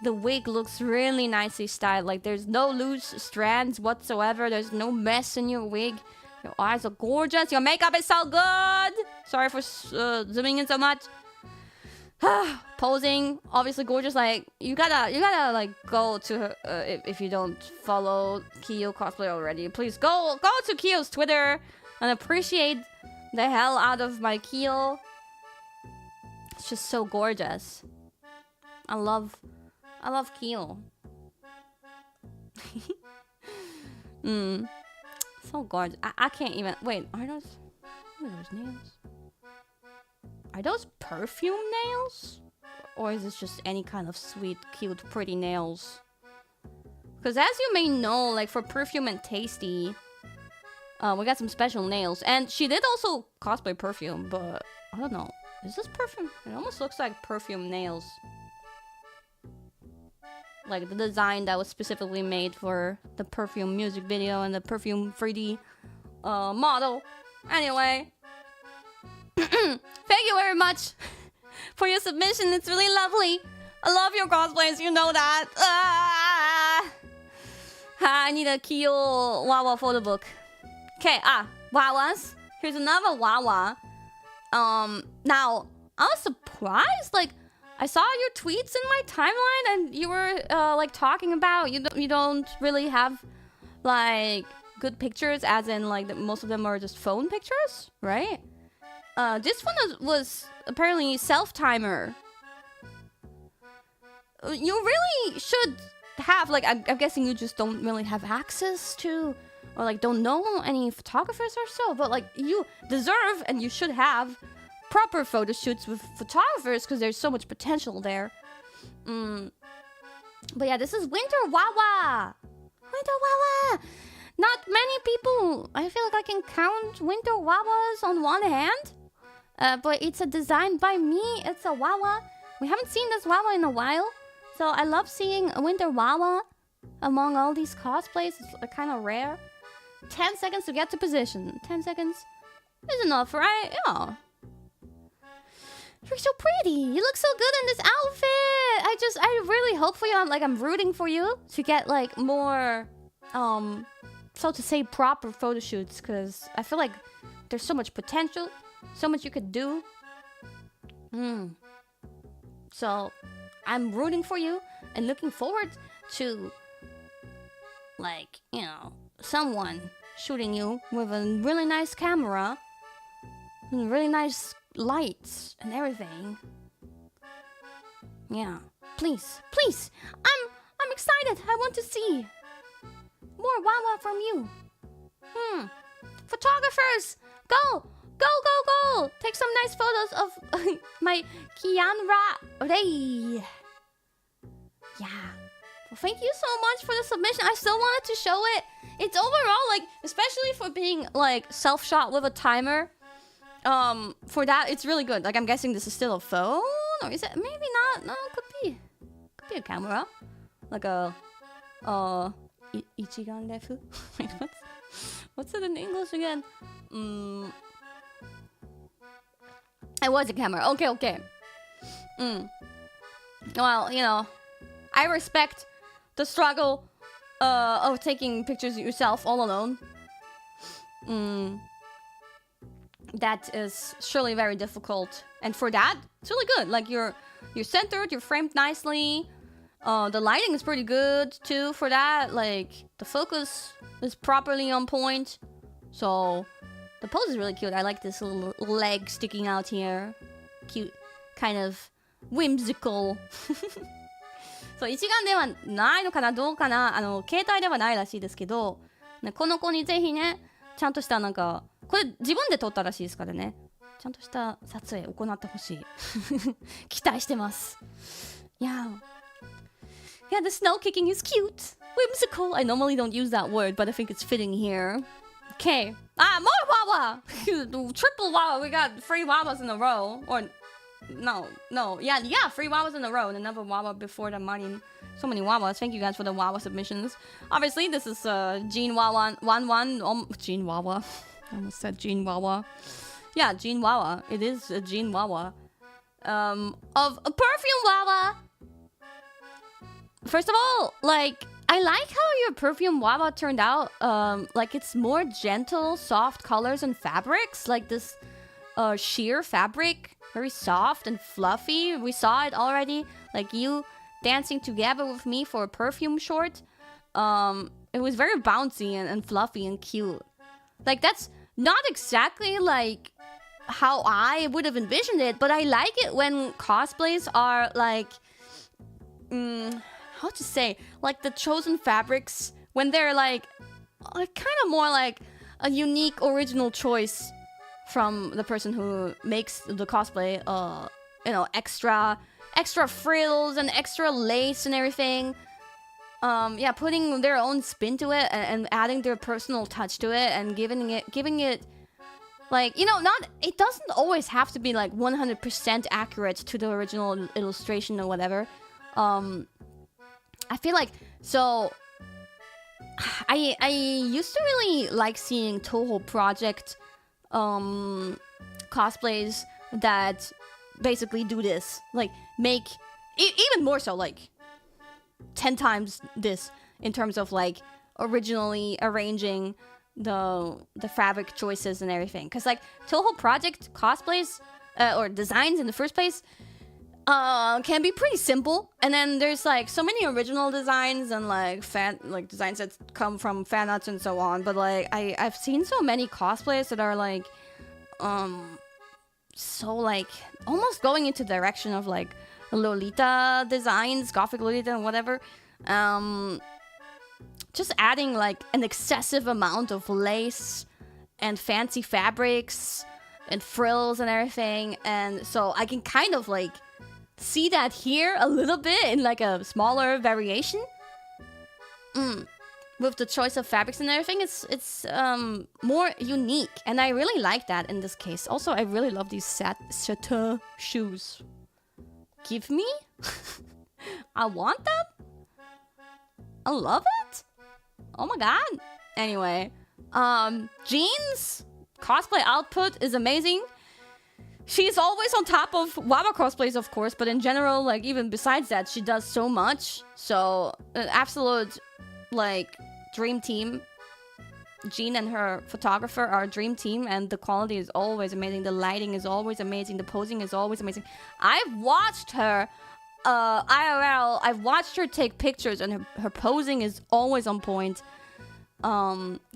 the wig looks really nicely styled. Like there's no loose strands whatsoever. There's no mess in your wig. Your eyes are gorgeous. Your makeup is so good. Sorry for zooming in so much. Posing, obviously gorgeous. Like you gotta like go to her if you don't follow Kyo cosplay already. Please go to Kyo's Twitter and appreciate the hell out of my Kyo. It's just so gorgeous. I love Kyo. So gorgeous. I can't even wait. Are those nails? Are those perfume nails? Or is this just any kind of sweet, cute, pretty nails? Because as you may know, like for Perfume and Tasty, we got some special nails. And she did also cosplay Perfume, but I don't know. Is this Perfume? It almost looks like Perfume nails. Like the design that was specifically made for the Perfume music video and the Perfume 3D model. Anyway. Thank you very much for your submission. It's really lovely. I love your cosplays, you know that. I need a Kyo Wawa photo book. Okay, Wawas. Here's another Wawa. Now, I was surprised. Like, I saw your tweets in my timeline, and you were like talking about you don't really have like good pictures, as in like most of them are just phone pictures, right? This one was apparently self-timer. You really should have, like, I'm guessing you just don't really have access to, or like don't know any photographers or so, but like you deserve and you should have proper photo shoots with photographers because there's so much potential there. But yeah, this is Winter Wawa. Winter Wawa. Not many people, I feel like I can count Winter Wawas on one hand. But it's a design by me. It's a Wawa. We haven't seen this Wawa in a while. So I love seeing a Winter Wawa among all these cosplays. It's kind of rare. 10 seconds to get to position. 10 seconds is enough, right? Yeah. You're so pretty. You look so good in this outfit. I really hope for you. I'm rooting for you to get like more, so to say, proper photo shoots. Because I feel like there's so much potential. So much you could do. So, I'm rooting for you and looking forward to, like, you know, someone shooting you with a really nice camera and really nice lights and everything. Yeah, please. I'm excited. I want to see more Wawa from you. Photographers, go! Take some nice photos of my Kiara Ray. Yeah. Well, thank you so much for the submission. I still wanted to show it. It's overall, like, especially for being, like, self-shot with a timer. For that, it's really good. Like, I'm guessing this is still a phone? Or is it? Maybe not. No, it could be. Could be a camera. Like a, Ichigan Refu? Wait, what's it in English again? It was a camera. Okay. Well, you know, I respect the struggle of taking pictures yourself all alone. That is surely very difficult. And for that, it's really good. Like you're centered, you're framed nicely. The lighting is pretty good too for that. Like the focus is properly on point. So the pose is really cute. I like this little leg sticking out here. Cute, kind of whimsical. そう、一眼ではないのかな、どうかな、携帯ではないらしいですけど、ね、この子にぜひね、ちゃんとしたなんか、これ自分で撮ったらしいですからね、ちゃんとした撮影を行ってほしい。期待してます。Yeah, the snow kicking is cute, whimsical. I normally don't use that word, but I think it's fitting here. Okay. More Wawa! Triple Wawa. We got 3 Wawas in a row. Or, no. Yeah, 3 Wawas in a row. And another Wawa before the money. So many Wawas. Thank you guys for the Wawa submissions. Obviously, this is Jeanwanwan. Jeanwawa. I almost said Jeanwawa. Yeah, Jeanwawa. It is a Jeanwawa. Of a Perfume Wawa. first of all, like, I like how your perfume Wawa turned out. Like, it's more gentle, soft colors and fabrics. Like this sheer fabric, very soft and fluffy. We saw it already. Like, you dancing together with me for a perfume short. It was very bouncy and fluffy and cute. Like, that's not exactly, like, how I would have envisioned it, but I like it when cosplays are, like... how to say, like the chosen fabrics, when they're like kind of more like a unique original choice from the person who makes the cosplay, you know, extra frills and extra lace and everything. Yeah, putting their own spin to it and adding their personal touch to it and giving it like, you know, it doesn't always have to be like 100% accurate to the original illustration or whatever. I feel like, so I used to really like seeing Toho Project cosplays that basically do this, like make even more so, like 10 times this in terms of like originally arranging the fabric choices and everything. Because like Toho Project cosplays or designs in the first place can be pretty simple, and then there's like so many original designs and like designs that come from fan arts and so on. But like I've seen so many cosplays that are like so like almost going into the direction of like Lolita designs, gothic Lolita and whatever. Just adding like an excessive amount of lace and fancy fabrics and frills and everything, and so I can kind of like see that here a little bit in like a smaller variation. With the choice of fabrics and everything, it's more unique, and I really like that in this case. Also, I really love these Chateau shoes. Give me? I want them? I love it? Oh my god. Anyway, Jean's cosplay output is amazing. She's always on top of Wawa cosplays, of course, but in general, like, even besides that, she does so much. So, an absolute, like, dream team. Jean and her photographer are a dream team, and the quality is always amazing. The lighting is always amazing. The posing is always amazing. I've watched her IRL. I've watched her take pictures, and her posing is always on point.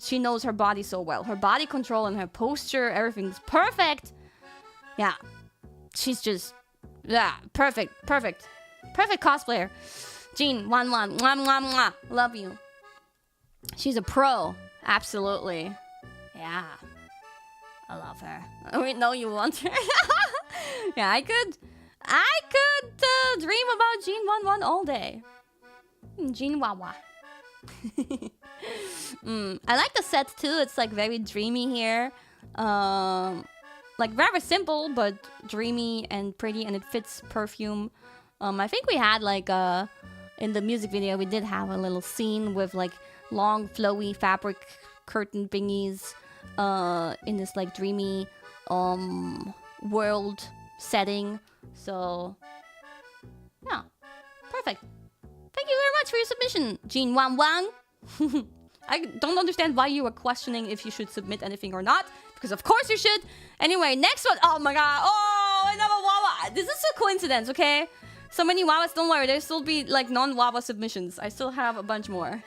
She knows her body so well. Her body control and her posture, everything's perfect. Yeah, she's just, yeah, perfect cosplayer. Jeanwanwan, mwah, mwah, mwah. Love you. She's a pro, absolutely. Yeah, I love her. Oh, wait, no, you want her? Yeah, I could dream about Jeanwanwan all day. Jeanwawa. I like the set too. It's like very dreamy here. Like rather simple, but dreamy and pretty, and it fits perfume. I think we had like in the music video, we did have a little scene with like long flowy fabric curtain thingies in this like dreamy world setting. So yeah, perfect. Thank you very much for your submission, Jeanwanwan. I don't understand why you were questioning if you should submit anything or not, because of course you should. Anyway, next one. Oh my god. Oh, another Wawa. This is a coincidence, okay? So many Wawas, don't worry. There'll still be like non-Wawa submissions. I still have a bunch more.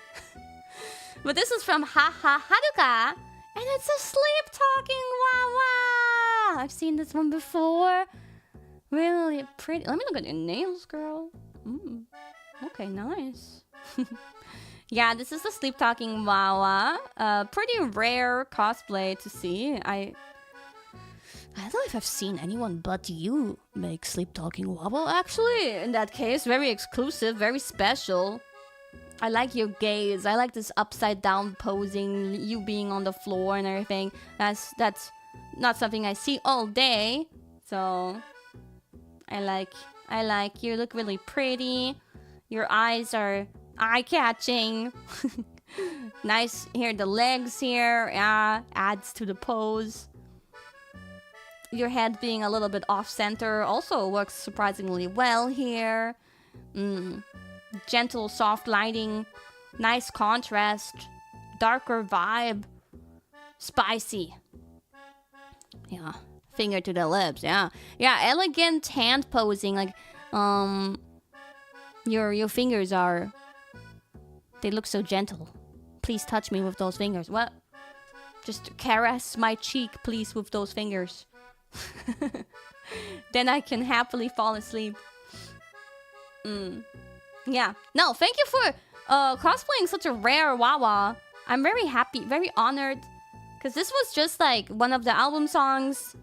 But this is from Haruka, and it's a sleep-talking Wawa. I've seen this one before. Really pretty. Let me look at your nails, girl. Okay, nice. Yeah, this is the sleep-talking Wawa. Pretty rare cosplay to see. I don't know if I've seen anyone but you make sleep-talking Wawa, actually. In that case, very exclusive, very special. I like your gaze. I like this upside-down posing, you being on the floor and everything. That's not something I see all day. So, I like you. Look really pretty. Your eyes are eye-catching. Nice here, the legs here, yeah, adds to the pose. Your head being a little bit off-center also works surprisingly well here. Gentle, soft lighting. Nice contrast. Darker vibe. Spicy. Yeah. Finger to the lips. Yeah. Yeah, elegant hand posing. Like, your fingers are... They look so gentle. Please touch me with those fingers. What? Just caress my cheek, please, with those fingers. Then I can happily fall asleep. Yeah. No, thank you for cosplaying such a rare Wawa. I'm very happy, very honored. Because this was just like one of the album songs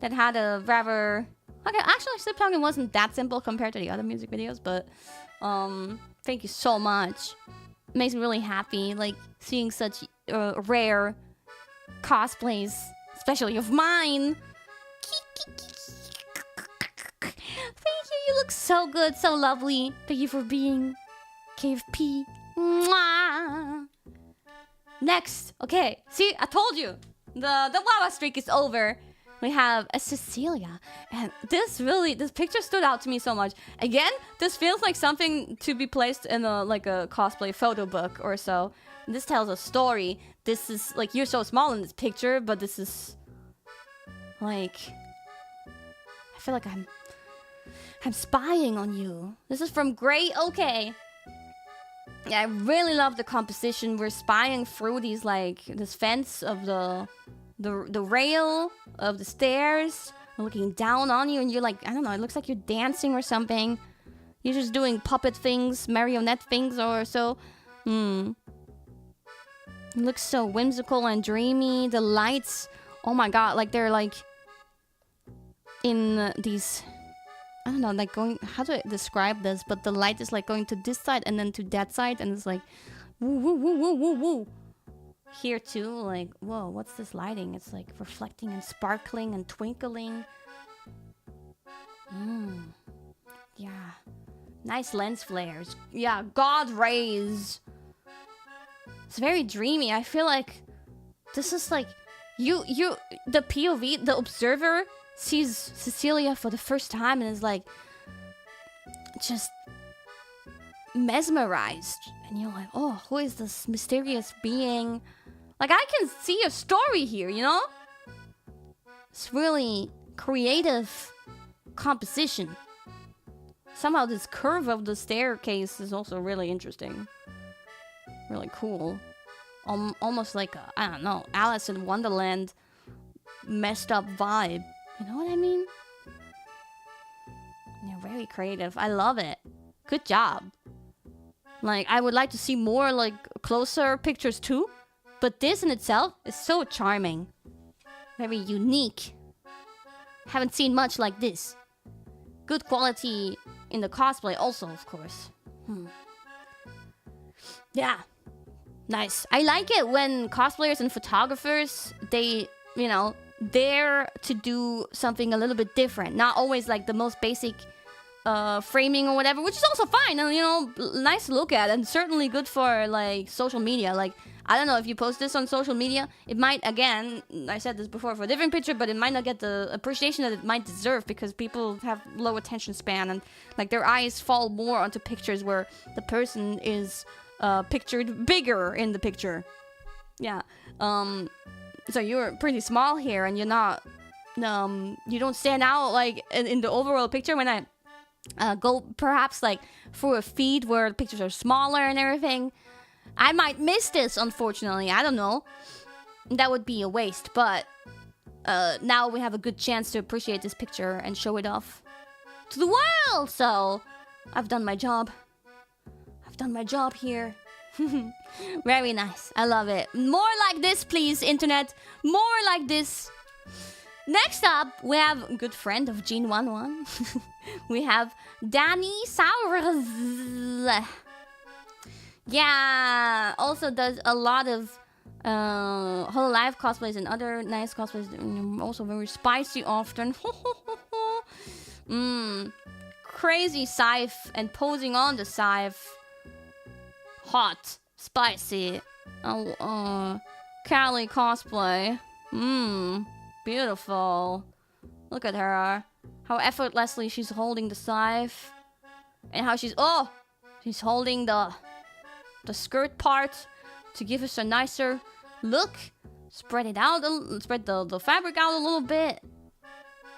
that had a rather... Okay, actually, Slip Talking wasn't that simple compared to the other music videos, but thank you so much. It makes me really happy, like, seeing such rare cosplays, especially of mine. Thank you, you look so good, so lovely. Thank you for being KFP. Mwah. Next, okay, see, I told you, the Wawa streak is over. We have a Cecilia, and this picture stood out to me so much. Again, this feels like something to be placed in a cosplay photo book or so. This tells a story. This is like, you're so small in this picture, but this is like, I feel like I'm spying on you. This is from Grey OK. Yeah, I really love the composition. We're spying through these this fence of the rail of the stairs, looking down on you, and you're like, I don't know, it looks like you're dancing or something. You're just doing puppet things, marionette things or so. It looks so whimsical and dreamy. The lights, oh my god, like they're like in these, I don't know, like going, how do I describe this? But the light is like going to this side and then to that side, and it's like woo woo woo woo woo woo. Here too, like, whoa, what's this lighting? It's like reflecting and sparkling and twinkling. Yeah. Nice lens flares. Yeah, god rays. It's very dreamy. I feel like this is like the POV, the observer sees Cecilia for the first time and is like just mesmerized. And you're like, oh, who is this mysterious being? Like, I can see a story here, you know? It's really creative composition. Somehow this curve of the staircase is also really interesting. Really cool. Almost like a, I don't know, Alice in Wonderland messed up vibe. You know what I mean? Yeah, very creative. I love it. Good job. Like, I would like to see more, like, closer pictures too. But this in itself is so charming. Very unique. Haven't seen much like this. Good quality in the cosplay also, of course. Yeah. Nice. I like it when cosplayers and photographers, they, you know, dare to do something a little bit different. Not always like the most basic framing or whatever, which is also fine and, you know, nice to look at and certainly good for like social media. Like, I don't know, if you post this on social media, it might, again, I said this before for a different picture, but it might not get the appreciation that it might deserve because people have low attention span and like their eyes fall more onto pictures where the person is pictured bigger in the picture. Yeah. So you're pretty small here and you're not, you don't stand out like in the overall picture. When I go perhaps like through a feed where the pictures are smaller and everything, I might miss this, unfortunately. I don't know. That would be a waste, but now we have a good chance to appreciate this picture and show it off to the world. So I've done my job. I've done my job here. Very nice. I love it. More like this, please, internet. More like this. Next up, we have a good friend of Jeanwanwan. We have Danny Saurus. Yeah, also does a lot of Hololive cosplays and other nice cosplays. Also very spicy often. Crazy scythe and posing on the scythe. Hot, spicy. Cali cosplay. Beautiful. Look at her. How effortlessly she's holding the scythe. And how she's... Oh! She's holding the skirt part to give us a nicer look. Spread it out, spread the fabric out a little bit.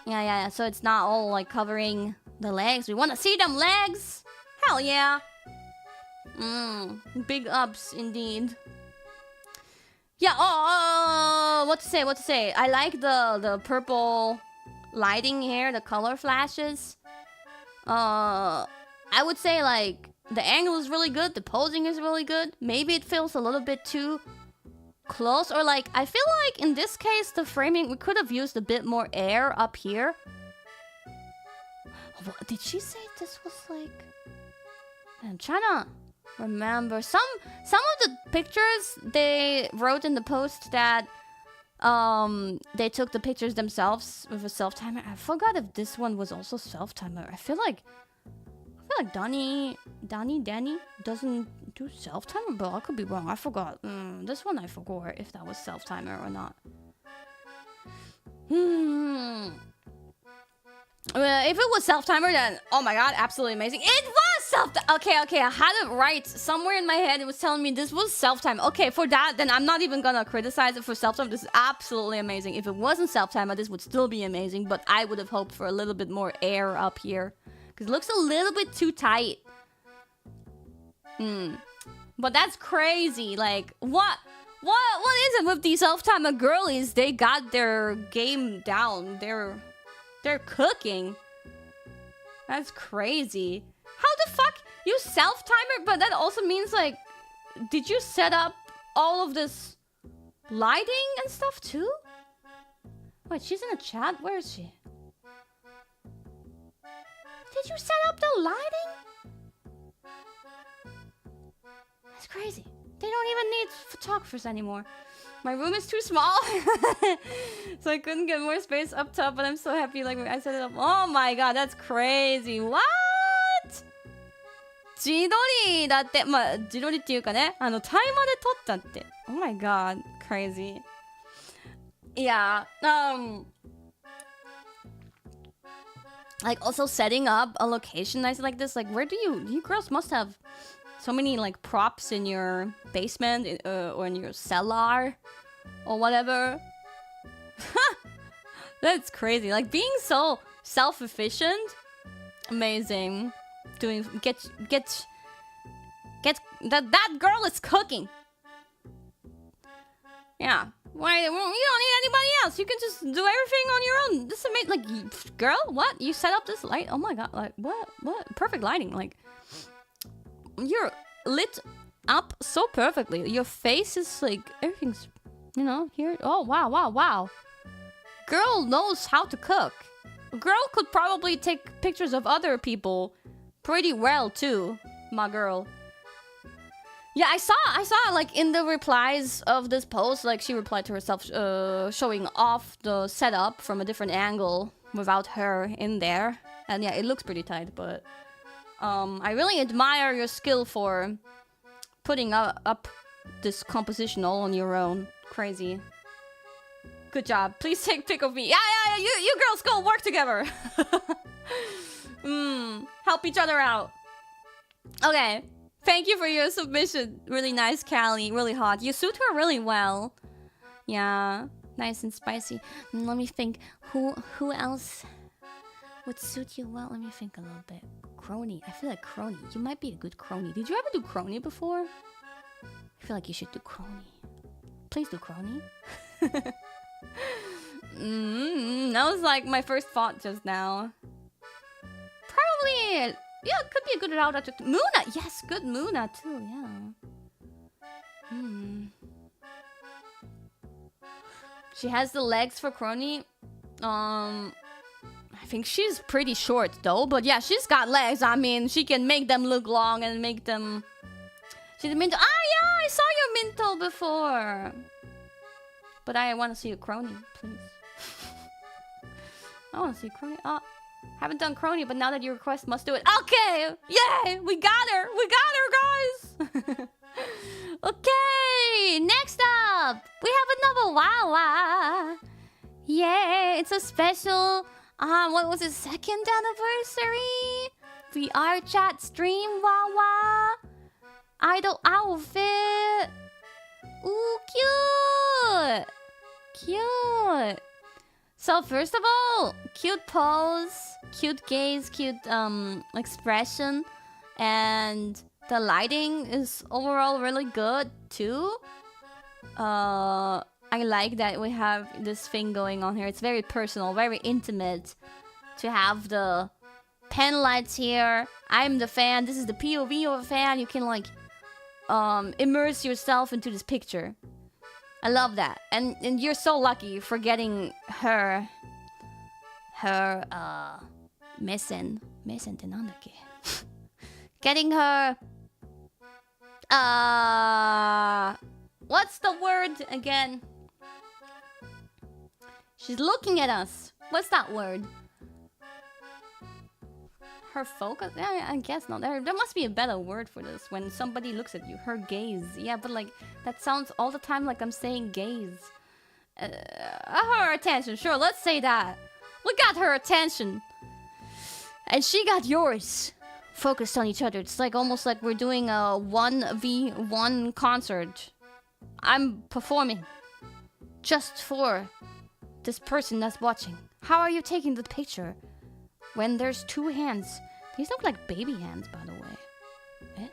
Yeah, so it's not all like covering the legs. We want to see them legs. Hell yeah. Big ups indeed. Yeah, what to say? I like the purple lighting here, the color flashes. I would say like the angle is really good, the posing is really good. Maybe it feels a little bit too close, or like I feel like in this case the framing, we could have used a bit more air up here. What, did she say this was like? I'm trying to remember. Some of the pictures they wrote in the post that they took the pictures themselves with a self-timer. I forgot if this one was also self-timer. I feel like Danny doesn't do self-timer, but I could be wrong. I forgot. This one I forgot if that was self-timer or not. If it was self-timer, then oh my god, absolutely amazing. It was self-timer. Okay, I had it right. Somewhere in my head it was telling me this was self-timer. Okay, for that, then I'm not even gonna criticize it for self-timer. This is absolutely amazing. If it wasn't self-timer, this would still be amazing, but I would have hoped for a little bit more air up here. Because it looks a little bit too tight. But that's crazy. Like, what is it with these self-timer girlies? They got their game down. They're cooking. That's crazy. How the fuck? You self-timer? But that also means, like, did you set up all of this lighting and stuff too? Wait, she's in a chat? Where is she? Did you set up the lighting? That's crazy. They don't even need photographers anymore. My room is too small, so I couldn't get more space up top, but I'm so happy like I set it up. Oh my god, that's crazy. What? 自撮りだって、まあ自撮りっていうかね、タイマーで撮ったって。Oh my god, crazy. Yeah, like also setting up a location nice like this, like where do you girls must have so many like props in your basement or in your cellar or whatever. That's crazy. Like being so self-efficient, amazing. Doing get that girl is cooking. Yeah. Why you don't need anybody else? You can just do everything on your own. This is amazing. Like, girl, what? You set up this light? Oh my god! Like, what? Perfect lighting. Like, you're lit up so perfectly. Your face is like everything's, you know, here. Oh wow! Girl knows how to cook. Girl could probably take pictures of other people pretty well too. My girl. Yeah, I saw like in the replies of this post, like she replied to herself showing off the setup from a different angle without her in there. And yeah, it looks pretty tight, but I really admire your skill for putting up this composition all on your own. Crazy. Good job. Please take a pic of me. Yeah, you girls go work together. Help each other out. Okay. Thank you for your submission. Really nice, Callie. Really hot. You suit her really well. Yeah. Nice and spicy. Let me think. Who else would suit you well? Let me think a little bit. Crony. I feel like Crony. You might be a good Crony. Did you ever do Crony before? I feel like you should do Crony. Please do Crony. That was like my first thought just now. Probably... Yeah, it could be a good route to Muna. Yes, good Muna too. Yeah. She has the legs for Crony. I think she's pretty short though, but yeah, she's got legs. I mean, she can make them look long and make them. She's a Minto. Ah, yeah, I saw your Minto before. But I want to see a Crony, please. I want to see a Crony. Oh. Haven't done Crony, but now that you request, must do it. Okay! Yay! We got her! We got her, guys! Okay! Next up! We have another Wawa! Yay! It's a special... what was it? 2nd anniversary? VR chat stream, Wawa. Idol outfit. Ooh, cute. Cute. So first of all, cute pose, cute gaze, cute expression, and the lighting is overall really good too. I like that we have this thing going on here. It's very personal, very intimate to have the pen lights here. I'm the fan. This is the POV of a fan. You can like immerse yourself into this picture. I love that. And you're so lucky for getting her mesenってなんだっけ? Getting her what's the word again? She's looking at us. What's that word? Her focus? Yeah, I guess not. There must be a better word for this. When somebody looks at you. Her gaze. Yeah, but like, that sounds all the time like I'm saying gaze. Her attention. Sure, let's say that. We got her attention. And she got yours. Focused on each other. It's like almost like we're doing a 1v1 concert. I'm performing. Just for this person that's watching. How are you taking the picture? When there's two hands. These look like baby hands, by the way. Eh?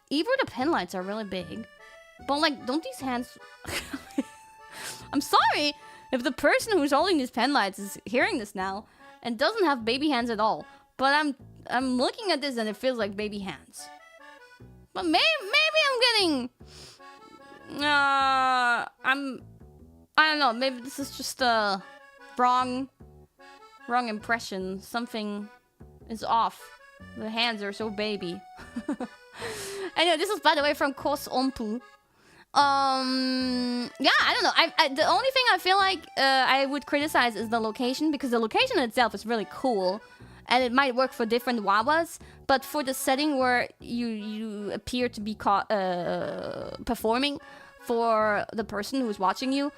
Even the pen lights are really big. But like, don't these hands... I'm sorry if the person who's holding these pen lights is hearing this now and doesn't have baby hands at all. But I'm looking at this and it feels like baby hands. But maybe I'm getting... I don't know, maybe this is just a wrong impression. Something is off. The hands are so baby. Anyway, this is by the way from COSPLAY. Yeah, I don't know. The only thing I feel like I would criticize is the location, because the location itself is really cool. And it might work for different Wawas, but for the setting where you appear to be performing for the person who's watching you,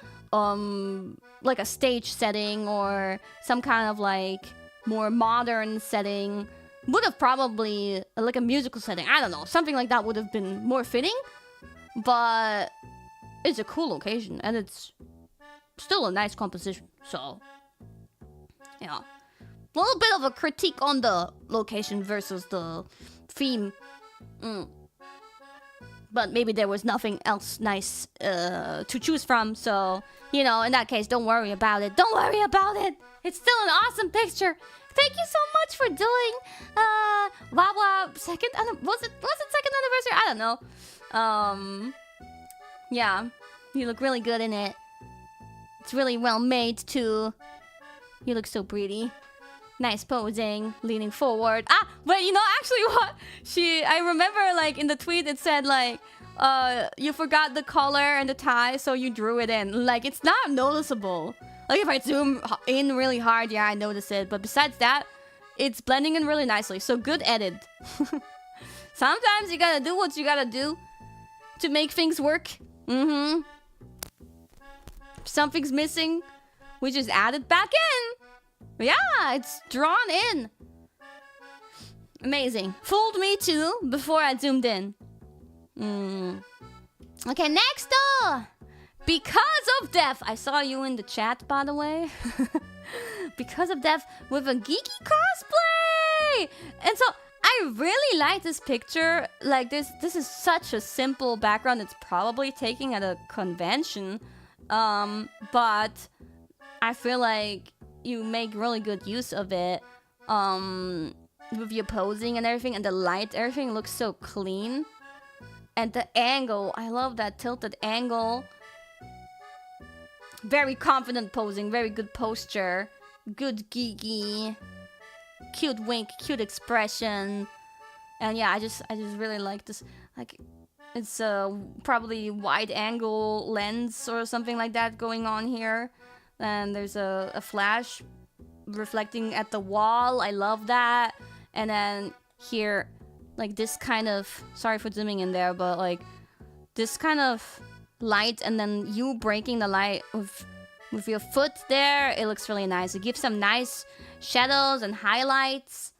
like a stage setting or some kind of like more modern setting, would have probably like a musical setting. I don't know, something like that would have been more fitting. But it's a cool location and it's still a nice composition. So yeah, a little bit of a critique on the location versus the theme. But maybe there was nothing else nice to choose from. So, you know, in that case, don't worry about it. Don't worry about it. It's still an awesome picture. Thank you so much for doing Wawa second. Was it second anniversary? I don't know. Yeah, you look really good in it. It's really well made too. You look so pretty. Nice posing, leaning forward. Ah, but you know, actually what? I remember like in the tweet it said like, you forgot the collar and the tie, so you drew it in. Like, it's not noticeable. Like, if I zoom in really hard, yeah, I notice it. But besides that, it's blending in really nicely. So good edit. Sometimes you gotta do what you gotta do to make things work. If something's missing, we just add it back in. Yeah, it's drawn in. Amazing. Fooled me too before I zoomed in. Okay, next up. Because of Death. I saw you in the chat, by the way. Because of Death with a geeky cosplay. And so I really like this picture. Like, this is such a simple background. It's probably taken at a convention. But I feel like you make really good use of it. With your posing and everything, and the light, everything looks so clean. And the angle, I love that tilted angle. Very confident posing, very good posture. Good geeky. Cute wink, cute expression. And yeah, I just really like this. Like, it's a probably wide angle lens or something like that going on here. And there's a flash reflecting at the wall. I love that. And then here, like this kind of, sorry for zooming in there, but like this kind of light, and then you breaking the light with your foot there. It looks really nice. It gives some nice shadows and highlights.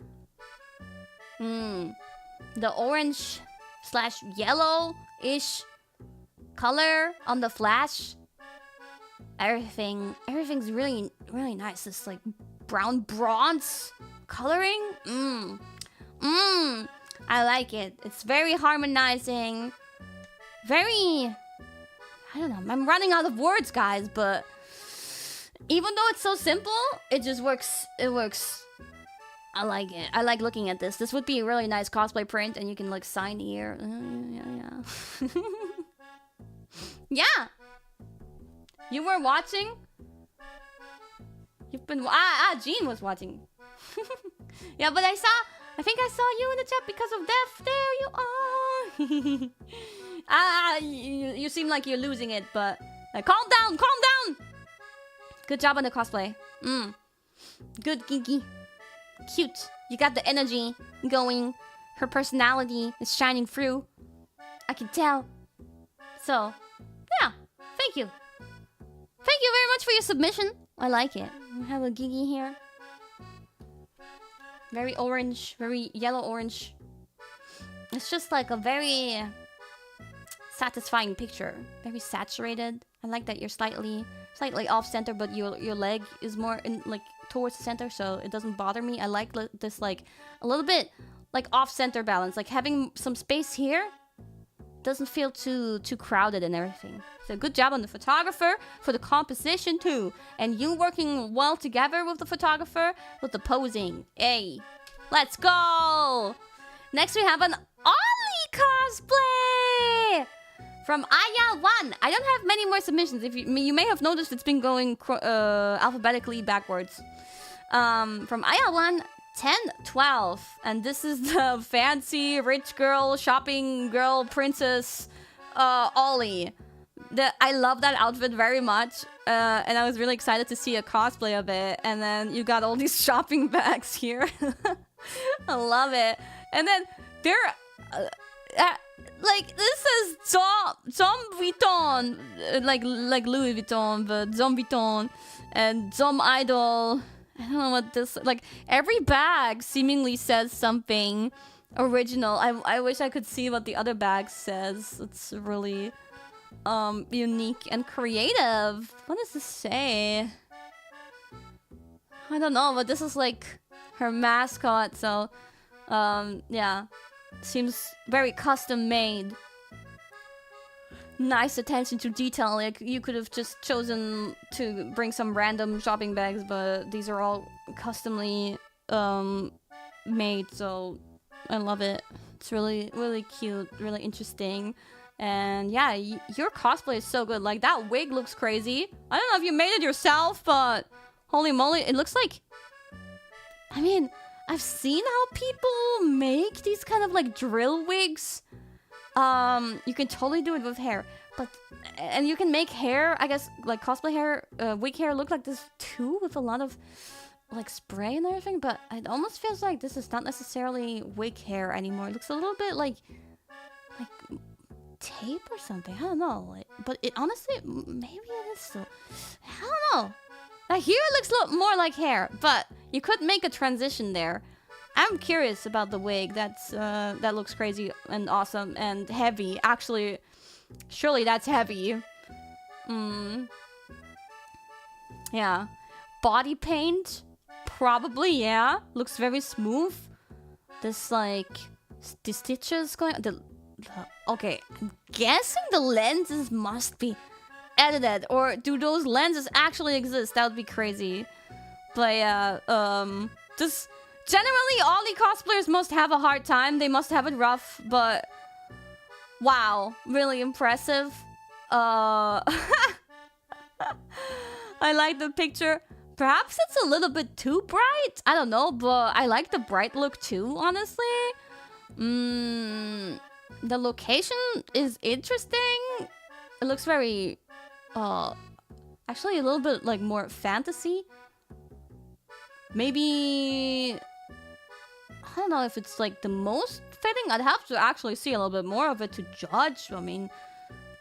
The orange slash yellow-ish color on the flash. Everything's really, really nice. This like brown bronze coloring. I like it. It's very harmonizing. Very, I don't know. I'm running out of words, guys, but even though it's so simple, it just works. It works. I like it. I like looking at this. This would be a really nice cosplay print, and you can like sign here. Yeah. Yeah. You were watching? You've been... Jean was watching. Yeah, but I think I saw you in the chat because of Def. There you are. You seem like you're losing it, but... Like, calm down, calm down! Good job on the cosplay. Good, Kiki. Cute. You got the energy going. Her personality is shining through. I can tell. So, yeah. Thank you. Thank you very much for your submission. I like it. We have a Gigi here. Very orange, very yellow-orange. It's just like a very satisfying picture. Very saturated. I like that you're slightly off-center, but your leg is more in like towards the center, so it doesn't bother me. I like this like a little bit like off-center balance. Like having some space here doesn't feel too crowded and everything. So good job on the photographer for the composition too. And you working well together with the photographer with the posing. Hey, let's go! Next we have an Ollie cosplay! From Aya1. I don't have many more submissions. If you may have noticed it's been going alphabetically backwards. From Aya1, 10-12. And this is the fancy rich girl, shopping girl, princess Ollie. I love that outfit very much. And I was really excited to see a cosplay of it. And then you got all these shopping bags here. I love it. And then they're... like this is Dom Vuitton, like Louis Vuitton, but Dom Vuitton and Dom Idol. I don't know what this like. Every bag seemingly says something original. I wish I could see what the other bag says. It's really unique and creative. What does this say? I don't know, but this is like her mascot. So yeah. Seems very custom made. Nice attention to detail. Like you could have just chosen to bring some random shopping bags, but these are all customly made, so I love it. It's really, really cute, really interesting. And yeah, your cosplay is so good. Like that wig looks crazy. I don't know if you made it yourself, but holy moly, it looks like... I mean... I've seen how people make these kind of like drill wigs. You can totally do it with hair, and you can make hair, I guess, like cosplay hair, wig hair look like this too, with a lot of like spray and everything. But it almost feels like this is not necessarily wig hair anymore. It looks a little bit like tape or something. I don't know. But it honestly, maybe it is still. I don't know. Now here it looks a lot more like hair, but you could make a transition there. I'm curious about the wig. That looks crazy and awesome and heavy. Actually, surely that's heavy. Yeah. Body paint? Probably, yeah. Looks very smooth. This like the stitches going. Okay, I'm guessing the lenses must be edited, or do those lenses actually exist? That would be crazy. But yeah, just generally Ollie cosplayers must have a hard time. They must have it rough, but wow, really impressive. I like the picture. Perhaps it's a little bit too bright. I don't know, but I like the bright look too, honestly. The location is interesting. It looks very actually a little bit like more fantasy. Maybe I don't know if it's like the most fitting. I'd have to actually see a little bit more of it to judge. I mean,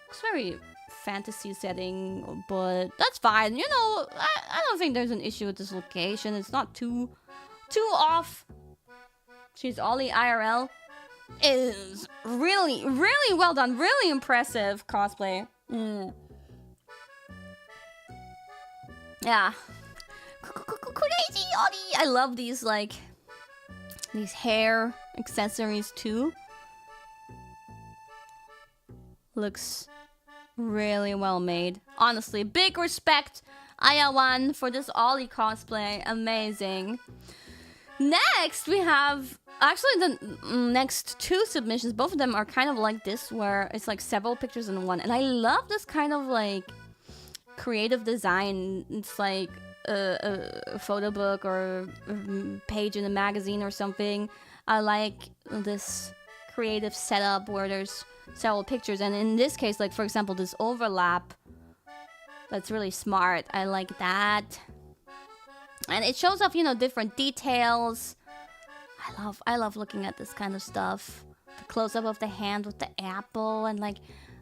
it's very fantasy setting, but that's fine. You know, I don't think there's an issue with this location. It's not too off. She's Ollie IRL. Is really, really well done. Really impressive cosplay. Yeah. Crazy Ollie. I love these, like, these hair accessories too. Looks really well made. Honestly, big respect, Jeanwanwan, for this Ollie cosplay. Amazing. Next, we have... Actually, the next two submissions, both of them are kind of like this, where it's like several pictures in one. And I love this kind of like creative design. It's like a photo book or a page in a magazine or something. I like this creative setup where there's several pictures. And in this case, like for example, this overlap, that's really smart. I like that. And it shows off, you know, different details. I love looking at this kind of stuff. The close-up of the hand with the apple and like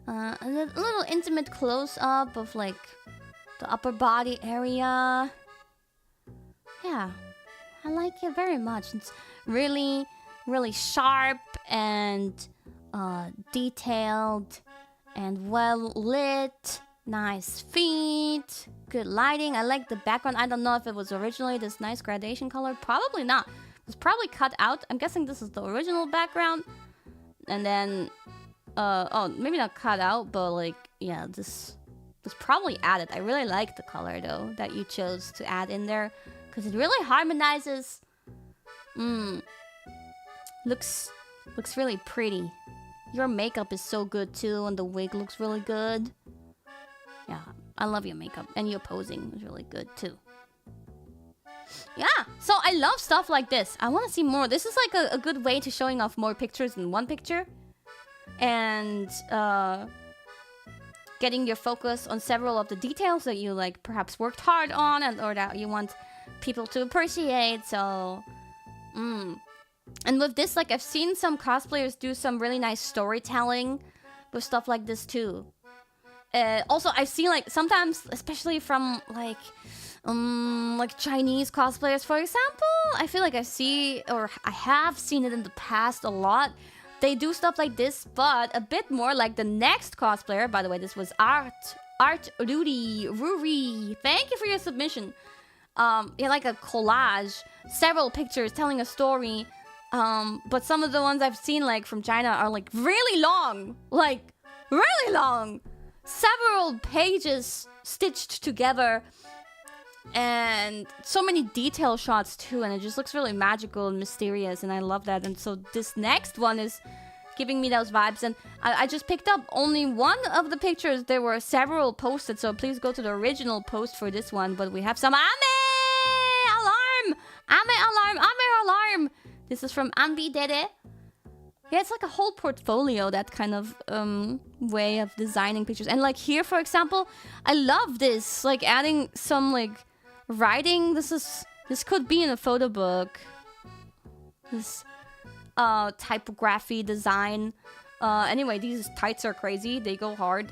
a little intimate close-up of like the upper body area. Yeah, I like it very much. It's really, really sharp and detailed and well lit. Nice feet, good lighting. I like the background. I don't know if it was originally this nice gradation color. Probably not. It was probably cut out. I'm guessing this is the original background. And then, oh, maybe not cut out, but like, yeah, this was probably added. I really like the color though that you chose to add in there because it really harmonizes. Looks really pretty. Your makeup is so good too, and the wig looks really good. Yeah, I love your makeup, and your posing is really good too. Yeah, so I love stuff like this. I want to see more. This is like a good way to showing off more pictures in one picture. And getting your focus on several of the details that you like perhaps worked hard on and or that you want people to appreciate. So, and with this, like I've seen some cosplayers do some really nice storytelling with stuff like this too. Also, I've seen like sometimes, especially from like Chinese cosplayers, for example, I feel like I have seen it in the past a lot. They do stuff like this, but a bit more like the next cosplayer. By the way, this was Art Ruri. Thank you for your submission. Yeah, like a collage, several pictures telling a story. But some of the ones I've seen like from China are like really long, several pages stitched together. And so many detail shots too, and it just looks really magical and mysterious, and I love that. And so this next one is giving me those vibes, and I just picked up only one of the pictures. There were several posted, so please go to the original post for this one. But we have some Ame alarm. This is from Anbi Dede. Yeah, it's like a whole portfolio, that kind of way of designing pictures. And like here, for example, I love this, like adding some like writing. This could be in a photo book. This typography design. Anyway, these tights are crazy. They go hard.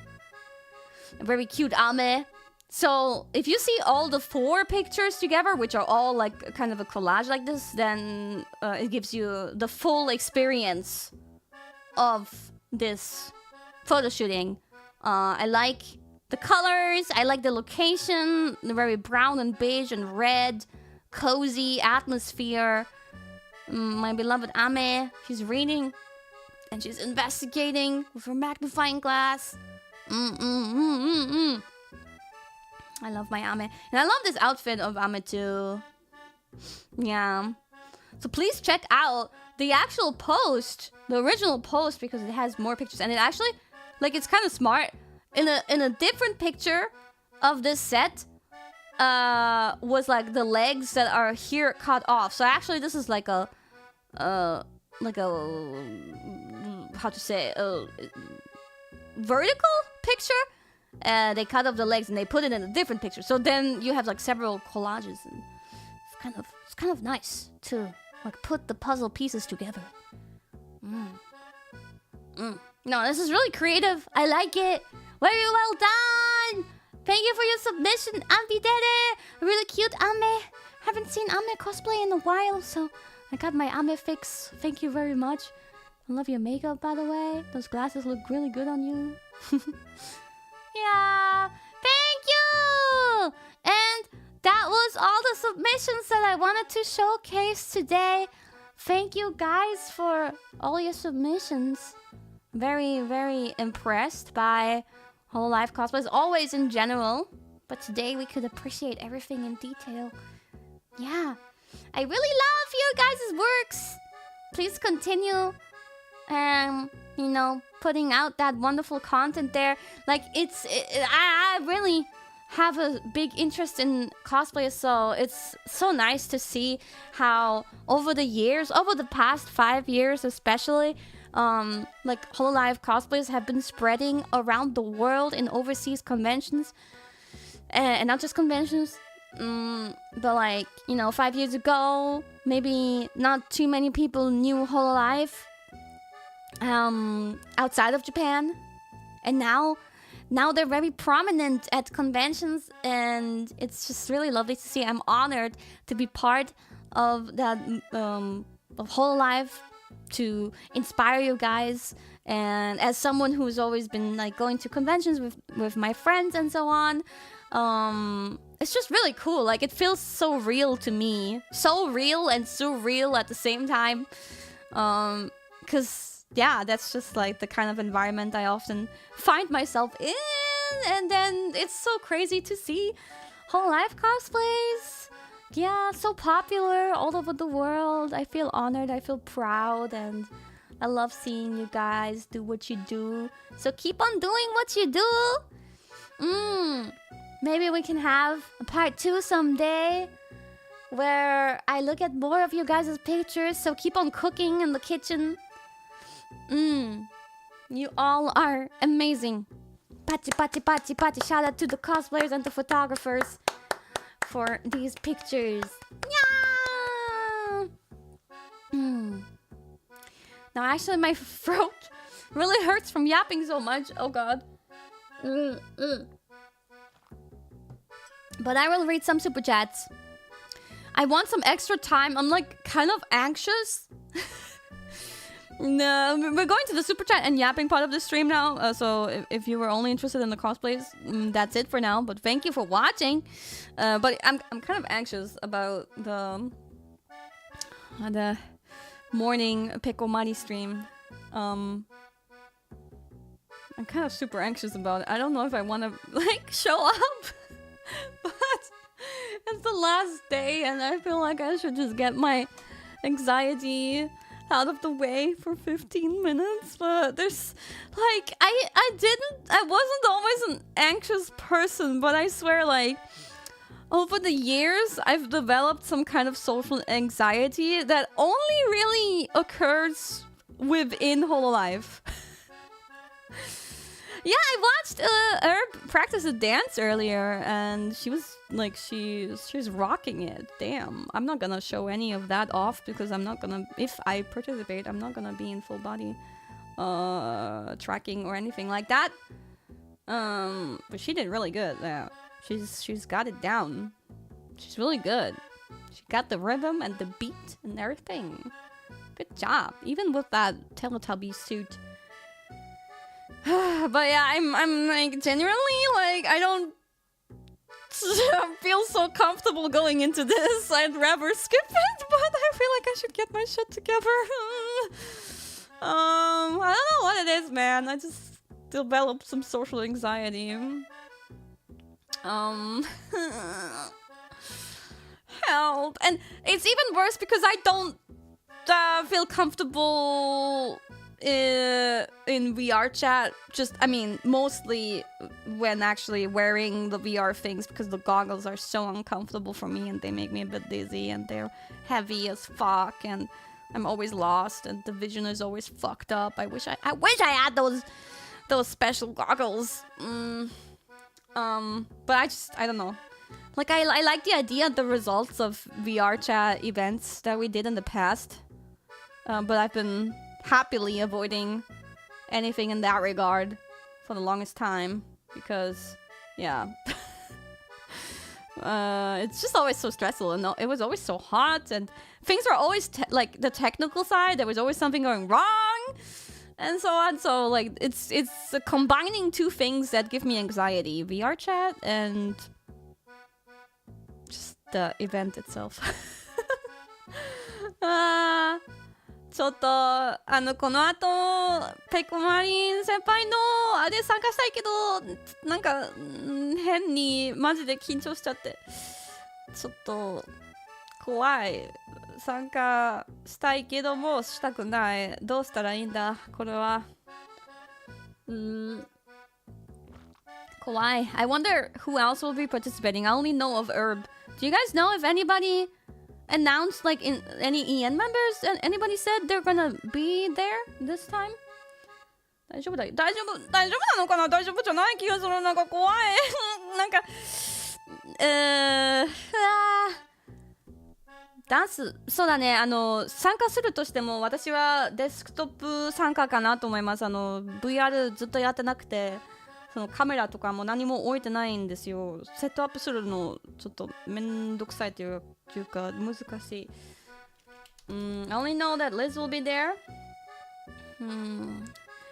A very cute Ame. So if you see all the 4 pictures together, which are all like kind of a collage like this, then it gives you the full experience of this photo shooting. I like the colors, I like the location, the very brown and beige and red, cozy atmosphere. My beloved Ame, she's reading and she's investigating with her magnifying glass. I love my Ame. And I love this outfit of Ame too. Yeah. So please check out the actual post, the original post, because it has more pictures. And it actually, like, it's kind of smart. In a different picture of this set, was like the legs that are here cut off. So actually this is like a, how to say, a vertical picture. They cut off the legs and they put it in a different picture. So then you have like several collages, and it's kind of nice to like put the puzzle pieces together. No, this is really creative. I like it. Very well done. Thank you for your submission, Ambidere. Really cute Ame. Haven't seen Ame cosplay in a while, so I got my Ame fix. Thank you very much. I love your makeup, by the way. Those glasses look really good on you. Yeah, thank you! And that was all the submissions that I wanted to showcase today. Thank you guys for all your submissions. Very, very impressed by Hololive cosplays, always in general. But today we could appreciate everything in detail. Yeah, I really love your guys' works. Please continue, you know, putting out that wonderful content there. Like, I really have a big interest in cosplay, so it's so nice to see how over the years, over the past 5 years especially, like Hololive cosplays have been spreading around the world in overseas conventions, and not just conventions, but like, you know, 5 years ago, maybe not too many people knew Hololive outside of Japan, and now they're very prominent at conventions, and it's just really lovely to see. I'm honored to be part of that of Hololive, to inspire you guys, and as someone who's always been like going to conventions with my friends and so on, it's just really cool. Like, it feels so real to me, so real and surreal at the same time, because yeah, that's just like the kind of environment I often find myself in, and then it's so crazy to see Hololive cosplays. Yeah, so popular all over the world. I feel honored, I feel proud, and I love seeing you guys do what you do. So keep on doing what you do. Maybe we can have a part 2 someday, where I look at more of you guys' pictures. So keep on cooking in the kitchen. You all are amazing. Pachi, pachi, pachi, pachi. Shout out to the cosplayers and the photographers for these pictures. Yeah! Now, actually, my throat really hurts from yapping so much. Oh, God. But I will read some super chats. I want some extra time. I'm, like, kind of anxious. No, we're going to the super chat and yapping part of the stream now. So if you were only interested in the cosplays, that's it for now. But thank you for watching. But I'm kind of anxious about the morning Pekomari stream. I'm kind of super anxious about it. I don't know if I want to like show up, but it's the last day, and I feel like I should just get my anxiety out of the way for 15 minutes. But there's like I wasn't always an anxious person, but I swear, like, over the years I've developed some kind of social anxiety that only really occurs within Hololive. Yeah, I watched her practice a dance earlier, and she was like, she's rocking it. Damn, I'm not gonna show any of that off, because I'm not gonna, if I participate, I'm not gonna be in full body tracking or anything like that. But she did really good. Yeah, she's got it down. She's really good. She got the rhythm and the beat and everything. Good job, even with that Teletubby suit. But yeah, I'm like, genuinely, like, I don't feel so comfortable going into this. I'd rather skip it, but I feel like I should get my shit together. I don't know what it is, man. I just developed some social anxiety. Help. And it's even worse because I don't feel comfortable in VR chat. Just, I mean, mostly when actually wearing the VR things, because the goggles are so uncomfortable for me, and they make me a bit dizzy, and they're heavy as fuck, and I'm always lost, and the vision is always fucked up. I wish I had those special goggles. But I don't know. Like, I like the idea of the results of VR chat events that we did in the past. But I've been happily avoiding anything in that regard for the longest time, because, yeah. It's just always so stressful, and it was always so hot, and things were always like the technical side. There was always something going wrong, and so on. So like it's combining two things that give me anxiety: VR chat and just the event itself. ちょっとこの後ペコマリン先輩のあれ参加したいけど、なんか変にマジで緊張しちゃって、ちょっと怖い。参加したいけどもしたくない。どうしたらいいんだこれは。怖い。I wonder who else will be participating. I only know of Herb. Do you guys know if anybody announced, like, in any EN members? Anybody said they're gonna be there this time? 大丈夫なのかな。大丈夫じゃない気がする。なんか怖い。なんかダンス、そうだね。参加するとしても私はデスクトップ参加かなと思います。VR ずっとやってなくて、そのカメラとかも何も置いてないんですよ。セットアップするのちょっとめんどくさいというか難しい。I only know that Liz will be there.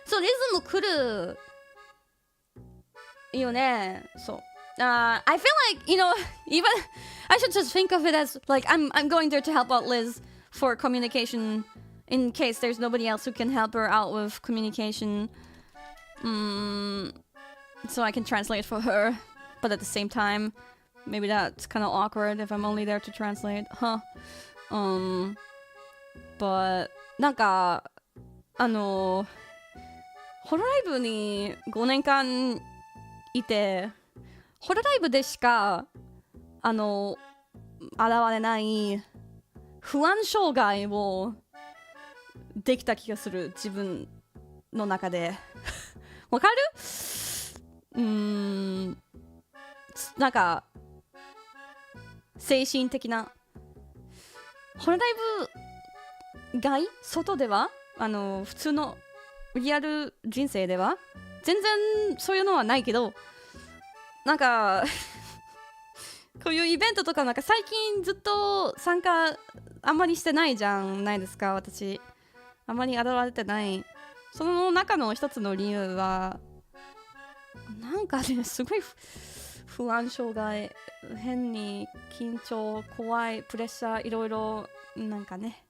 そう、リズも来るよね。そう。I feel like, you know, even I should just think of it as like I'm going there to help out Liz for communication in case there's nobody else who can help her out with communication. So I can translate for her, but at the same time, maybe that's kind of awkward if I'm only there to translate. Huh. But なんかホロライブに5年間いて、ホロライブでしか現れない不安障害をできた気がする、自分の中で。わかる？なんか精神的なホロライブ外、外では普通のリアル人生では全然そういうのはないけど、なんかこういうイベントとかなんか最近ずっと参加あんまりしてないじゃないですか。私あんまり現れてない。その中の一つの理由はなんかね、すごい不安障害、変に緊張、怖い、プレッシャー、いろいろなんかね、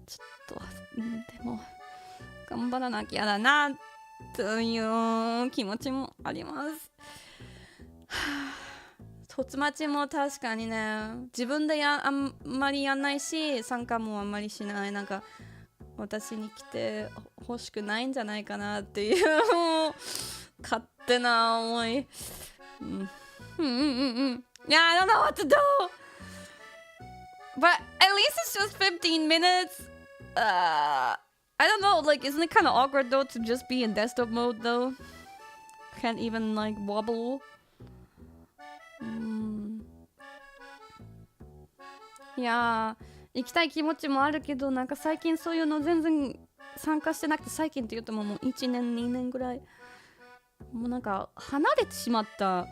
ちょっと、でも頑張らなきゃだなという気持ちもあります。突待ちも確かにね、自分であんまりやんないし、参加もあんまりしない。なんか私に来て欲しくないんじゃないかなっていう勝手な思い。Yeah, I don't know what to do. But at least it's just 15 minutes. I don't know, like, isn't it kind of awkward though to just be in desktop mode though? Can't even like wobble. いやー、行きたい気持ちもあるけど、なんか最近そういうの全然参加してなくて、最近って言ってももう1年2年ぐらいもうなんか離れてしまった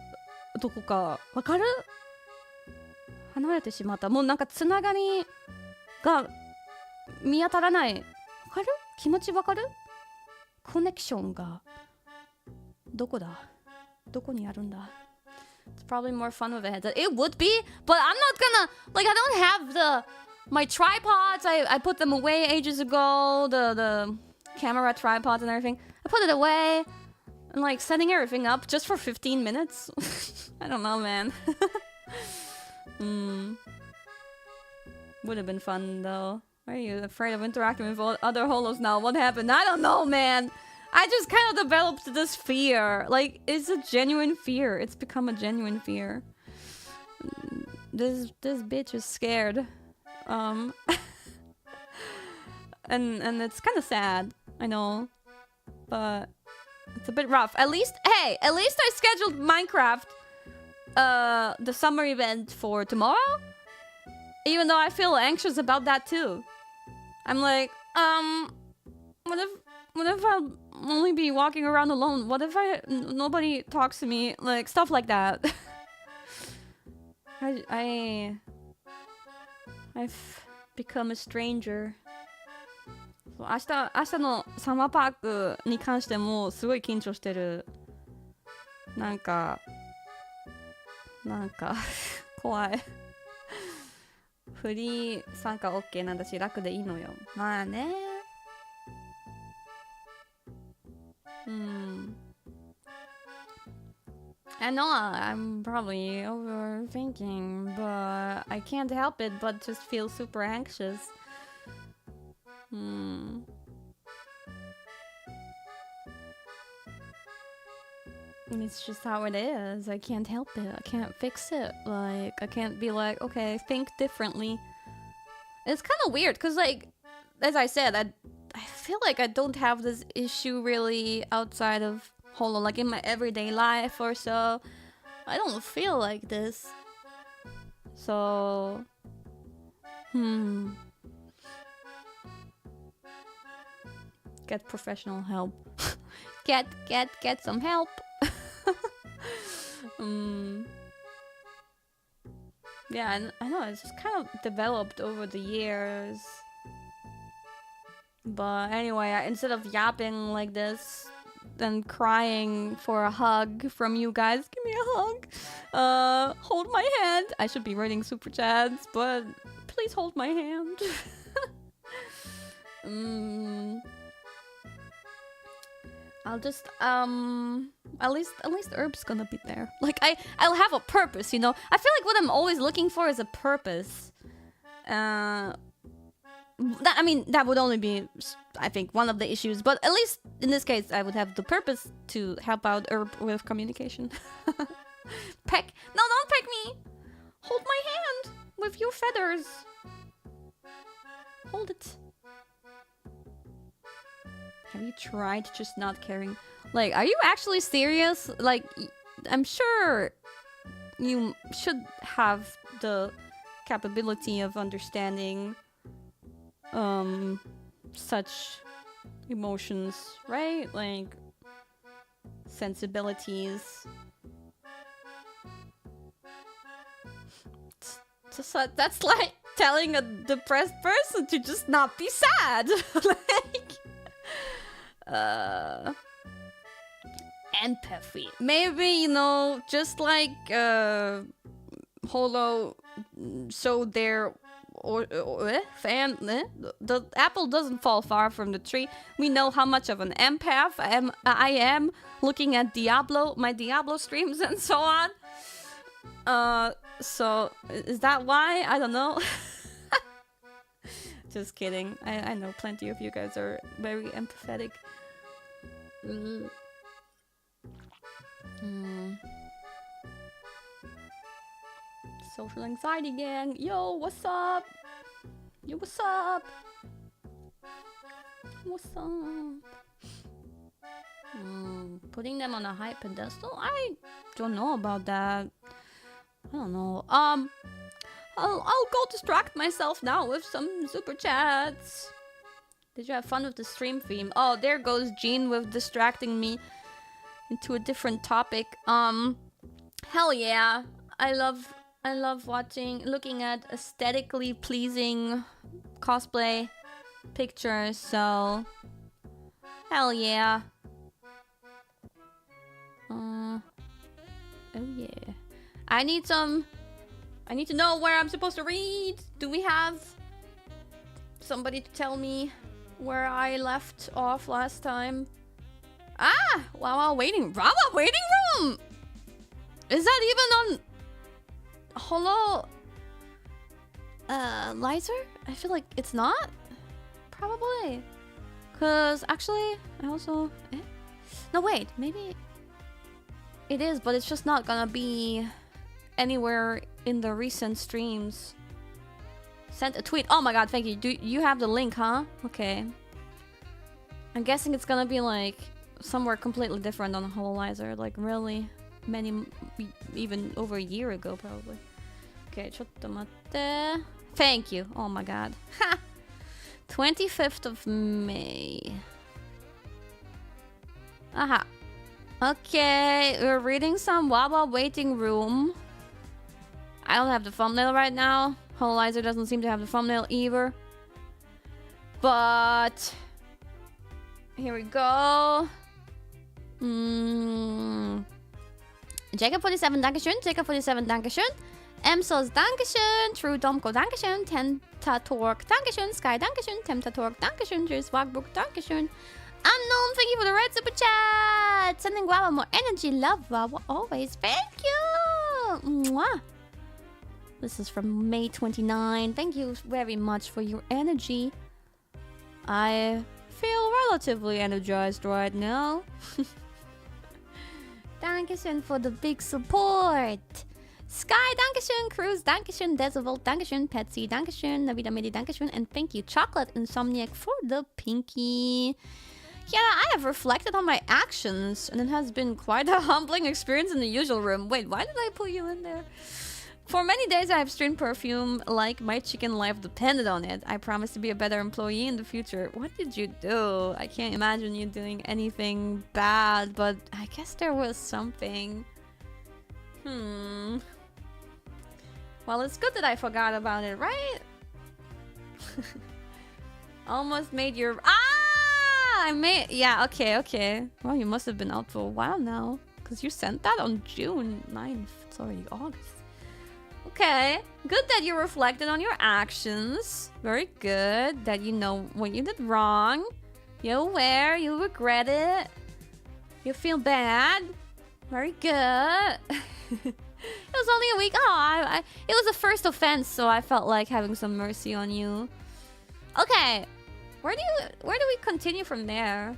どこかわかる？離れてしまった、もうなんかつながりが見当たらない。わかる？気持ちわかる？コネクションがどこだ？どこにあるんだ？It's probably more fun with a headset. It would be, but I'm not gonna, like, I don't have my tripods. I put them away ages ago. The camera tripods and everything. I put it away and like setting everything up just for 15 minutes. I don't know, man. Would have been fun though. Why are you afraid of interacting with other holos now? What happened? I don't know, man. I just kind of developed this fear. Like, it's a genuine fear. It's become a genuine fear. This bitch is scared. And it's kind of sad. I know. But it's a bit rough. At least I scheduled Minecraft the summer event for tomorrow. Even though I feel anxious about that too. I'm like, what if I'll only be walking around alone? What if nobody talks to me? Like, stuff like that. I've become a stranger. 明日のサマーパークに関してもすごい緊張してる。なんか怖い。フリー参加 OK なんだし楽でいいのよ。まあね。I know I'm probably overthinking, but I can't help it but just feel super anxious. It's just how it is. I can't help it. I can't fix it. Like, I can't be like, okay, think differently. It's kind of weird, because, like, as I said, I feel like I don't have this issue really outside of Holo, like in my everyday life or so. I don't feel like this. So, get professional help. get some help. Yeah, and I know it's just kind of developed over the years. But anyway, instead of yapping like this and crying for a hug from you guys, give me a hug. Hold my hand. I should be writing super chats, but please hold my hand. I'll just at least Herb's gonna be there. Like I'll have a purpose, you know. I feel like what I'm always looking for is a purpose. I mean, that would only be, I think, one of the issues. But at least in this case, I would have the purpose to help out Herb with communication. Peck? No, don't peck me! Hold my hand with your feathers. Hold it. Have you tried just not caring? Like, are you actually serious? Like, I'm sure you should have the capability of understanding such emotions, right? Like sensibilities. That's like telling a depressed person to just not be sad. Like empathy. Maybe, you know, just like Holo showed their the apple doesn't fall far from the tree. We know how much of an empath I am looking at my Diablo streams and so on. So is that why? I don't know. Just kidding. I know plenty of you guys are very empathetic. Social anxiety gang. Yo, what's up? Yo, what's up? What's up? Putting them on a high pedestal? I don't know about that. I don't know. I'll go distract myself now with some super chats. Did you have fun with the stream theme? Oh, there goes Jean with distracting me into a different topic. Hell yeah. I love looking at aesthetically pleasing cosplay pictures, so hell yeah. Oh yeah. I need to know where I'm supposed to read. Do we have somebody to tell me where I left off last time? Ah! Wow, waiting room! Is that even on Holo Lizer? I feel like it's not. Probably. Cause actually I also no wait, maybe it is, but it's just not gonna be anywhere in the recent streams. Sent a tweet. Oh my god, thank you. Do you have the link, huh? Okay. I'm guessing it's gonna be like somewhere completely different on Hololizer, like really even over a year ago probably. Okay, ちょっと待って. Thank you. Oh my god. Ha! 25th of May. Aha. Okay, we're reading some Wawa Waiting Room. I don't have the thumbnail right now. Hololive doesn't seem to have the thumbnail either. But here we go. Jacob47, Dankeschön. Jacob47, Dankeschön. Emsos, Dankeschön. True Domko, Dankeschön. Tentatork, Dankeschön. Sky, Dankeschön. Temptatork, Dankeschön. Cheers, Wagbook, Dankeschön. Unknown, thank you for the red super chat. Sending Wawa more energy. Love Wawa always. Thank you. Mwah. This is from May 29. Thank you very much for your energy. I feel relatively energized right now. Dankeschön for the big support. Sky, Dankeschön. Cruz, Dankeschön. Desavolt, Dankeschön. Petsy, Dankeschön. Navida Medi, Dankeschön. And thank you, Chocolate Insomniac, for the pinky. Yeah, I have reflected on my actions, and it has been quite a humbling experience in the usual room. Wait, why did I put you in there? For many days, I have streamed perfume like my chicken life depended on it. I promise to be a better employee in the future. What did you do? I can't imagine you doing anything bad, but I guess there was something. Well, it's good that I forgot about it, right? Almost made your... I made... Yeah, okay. Well, you must have been out for a while now. Because you sent that on June 9th. It's already August. Okay. Good that you reflected on your actions. Very good that you know what you did wrong. You're aware. You regret it. You feel bad. Very good. It was only a week. Oh, it was a first offense, so I felt like having some mercy on you. Okay. Where do we continue from there?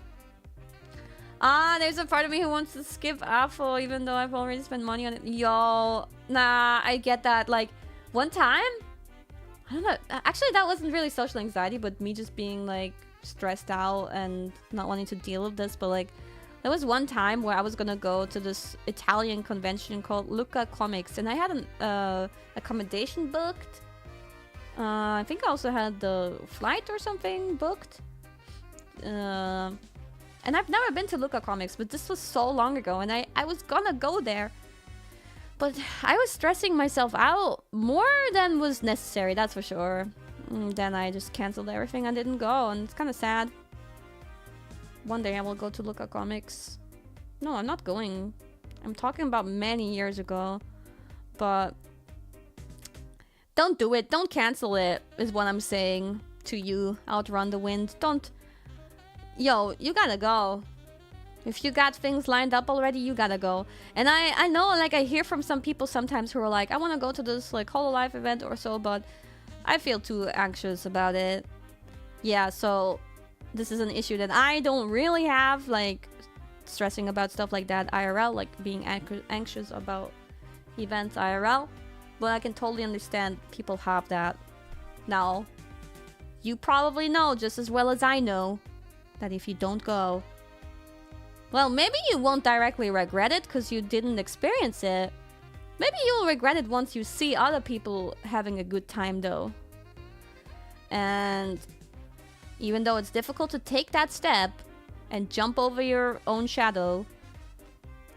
There's a part of me who wants to skip Apple even though I've already spent money on it. Yo, nah, I get that. Like, one time? I don't know. Actually, that wasn't really social anxiety, but me just being, like, stressed out and not wanting to deal with this. But, like, there was one time where I was gonna go to this Italian convention called Lucca Comics, and I had an accommodation booked. I think I also had the flight or something booked. And I've never been to Lucca Comics, but this was so long ago, and I was gonna go there. But I was stressing myself out more than was necessary, that's for sure. Then I just canceled everything and didn't go, and it's kind of sad. One day I will go to Lucca Comics. No, I'm not going. I'm talking about many years ago. But don't do it. Don't cancel it, is what I'm saying to you. Outrun the wind. Don't. Yo, you gotta go. If you got things lined up already, you gotta go. And I know, like, I hear from some people sometimes who are like, I want to go to this, like, Hololive event or so, but I feel too anxious about it. Yeah, so this is an issue that I don't really have, like, stressing about stuff like that IRL, like being anxious about events IRL. But I can totally understand people have that. Now, you probably know just as well as I know that if you don't go, well, maybe you won't directly regret it because you didn't experience it. Maybe you'll regret it once you see other people having a good time, though. And even though it's difficult to take that step and jump over your own shadow,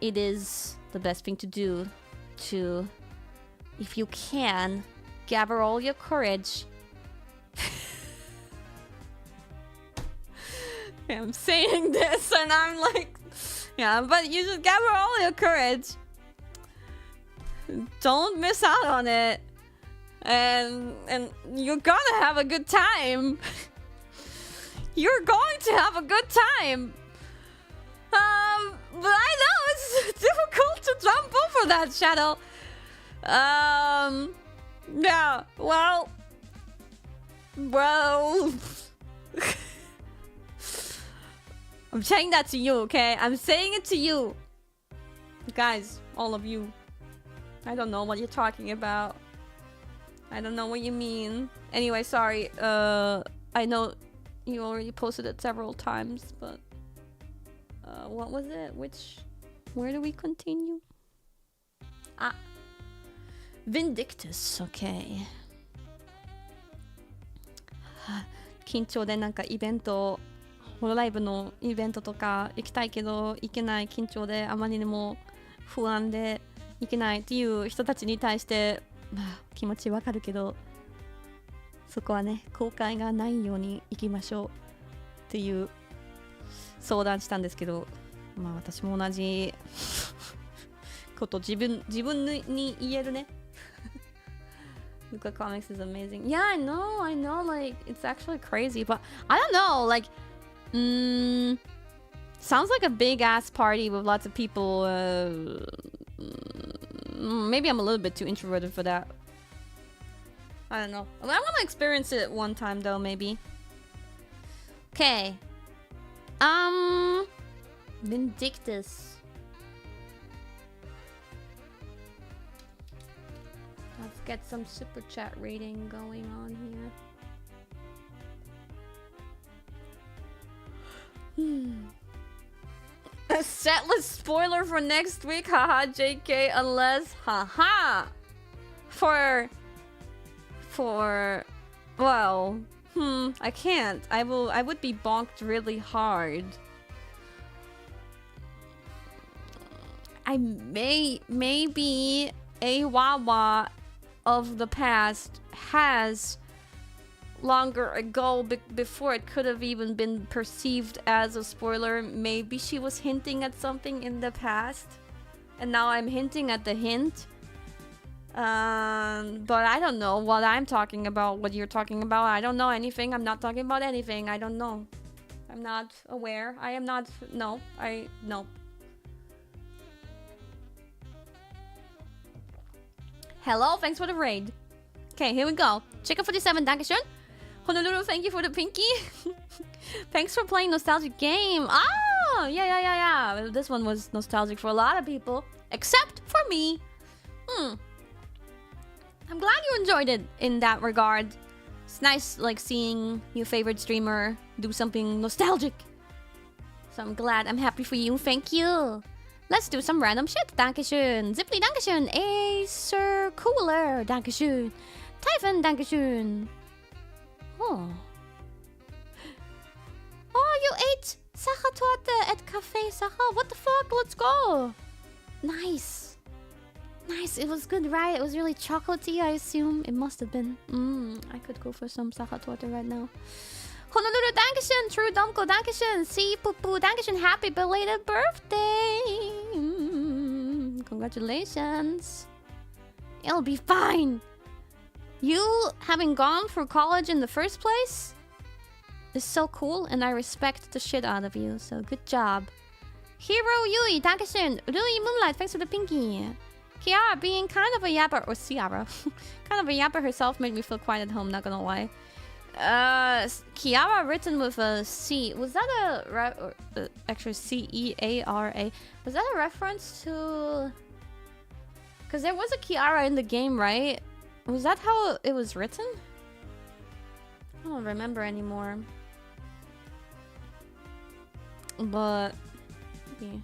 it is the best thing to do to, if you can, gather all your courage. I'm saying this and I'm like, yeah, but you should gather all your courage. Don't miss out on it. And you're gonna have a good time. You're going to have a good time. But I know it's difficult to jump over that shadow. Yeah, well. I'm saying that to you, okay? I'm saying it to you. Guys, all of you. I don't know what you're talking about. I don't know what you mean. Anyway, sorry. I know you already posted it several times, but what was it? Where do we continue? Vindictus, okay. 緊張でなんかイベント、ホロライブのイベントとか行きたいけど行けない緊張であまりにも不安で行けないっていう人たちに対してまあ気持ちわかるけど、そこはね後悔がないようにいきましょうっていう相談したんですけど、まあ私も同じこと自分に言えるね。Luca Comics is amazing. Yeah, I know, like it's actually crazy, but I don't know, like sounds like a big ass party with lots of people. Maybe I'm a little bit too introverted for that. I don't know. I want to experience it one time though, maybe. Okay. Vindictus. Let's get some super chat rating going on here. A setless spoiler for next week, haha, JK, unless, haha, for, well, I can't. I would be bonked really hard. Maybe a Wawa of the past has longer ago before it could have even been perceived as a spoiler. Maybe she was hinting at something in the past and now I'm hinting at the hint. But I don't know what I'm talking about, what you're talking about. I don't know anything. I'm not talking about anything. I don't know. I'm not aware. I am not. No. No. Hello, thanks for the raid. Okay, here we go. Chicken47, dankeschön. Honolulu, thank you for the pinky. Thanks for playing nostalgic game. Ah, yeah. This one was nostalgic for a lot of people, except for me. I'm glad you enjoyed it in that regard. It's nice, like, seeing your favorite streamer do something nostalgic. So I'm glad. I'm happy for you. Thank you. Let's do some random shit. Dankeschön. Ziply, dankeschön. Acer Cooler, dankeschön. Typhon, dankeschön. Oh, you ate Sachertorte at Café Sacher. What the fuck? Let's go. Nice. It was good, right? It was really chocolatey, I assume. It must have been. I could go for some Sachertorte right now. Honolulu, dankeschön. True Domko, dankeschön. See, Pupu, dankeschön. Happy belated birthday. Congratulations. It'll be fine. You having gone through college in the first place is so cool, and I respect the shit out of you, so good job. Hero Yui, dankeschön. Rui Moonlight, thanks for the pinky. Kiara being kind of a yapper, or Ciara, kind of a yapper herself made me feel quite at home, not gonna lie. Kiara written with a C. Was that actually C-E-A-R-A? Was that a reference to... Because there was a Kiara in the game, right? Was that how it was written? I don't remember anymore. But... yeah.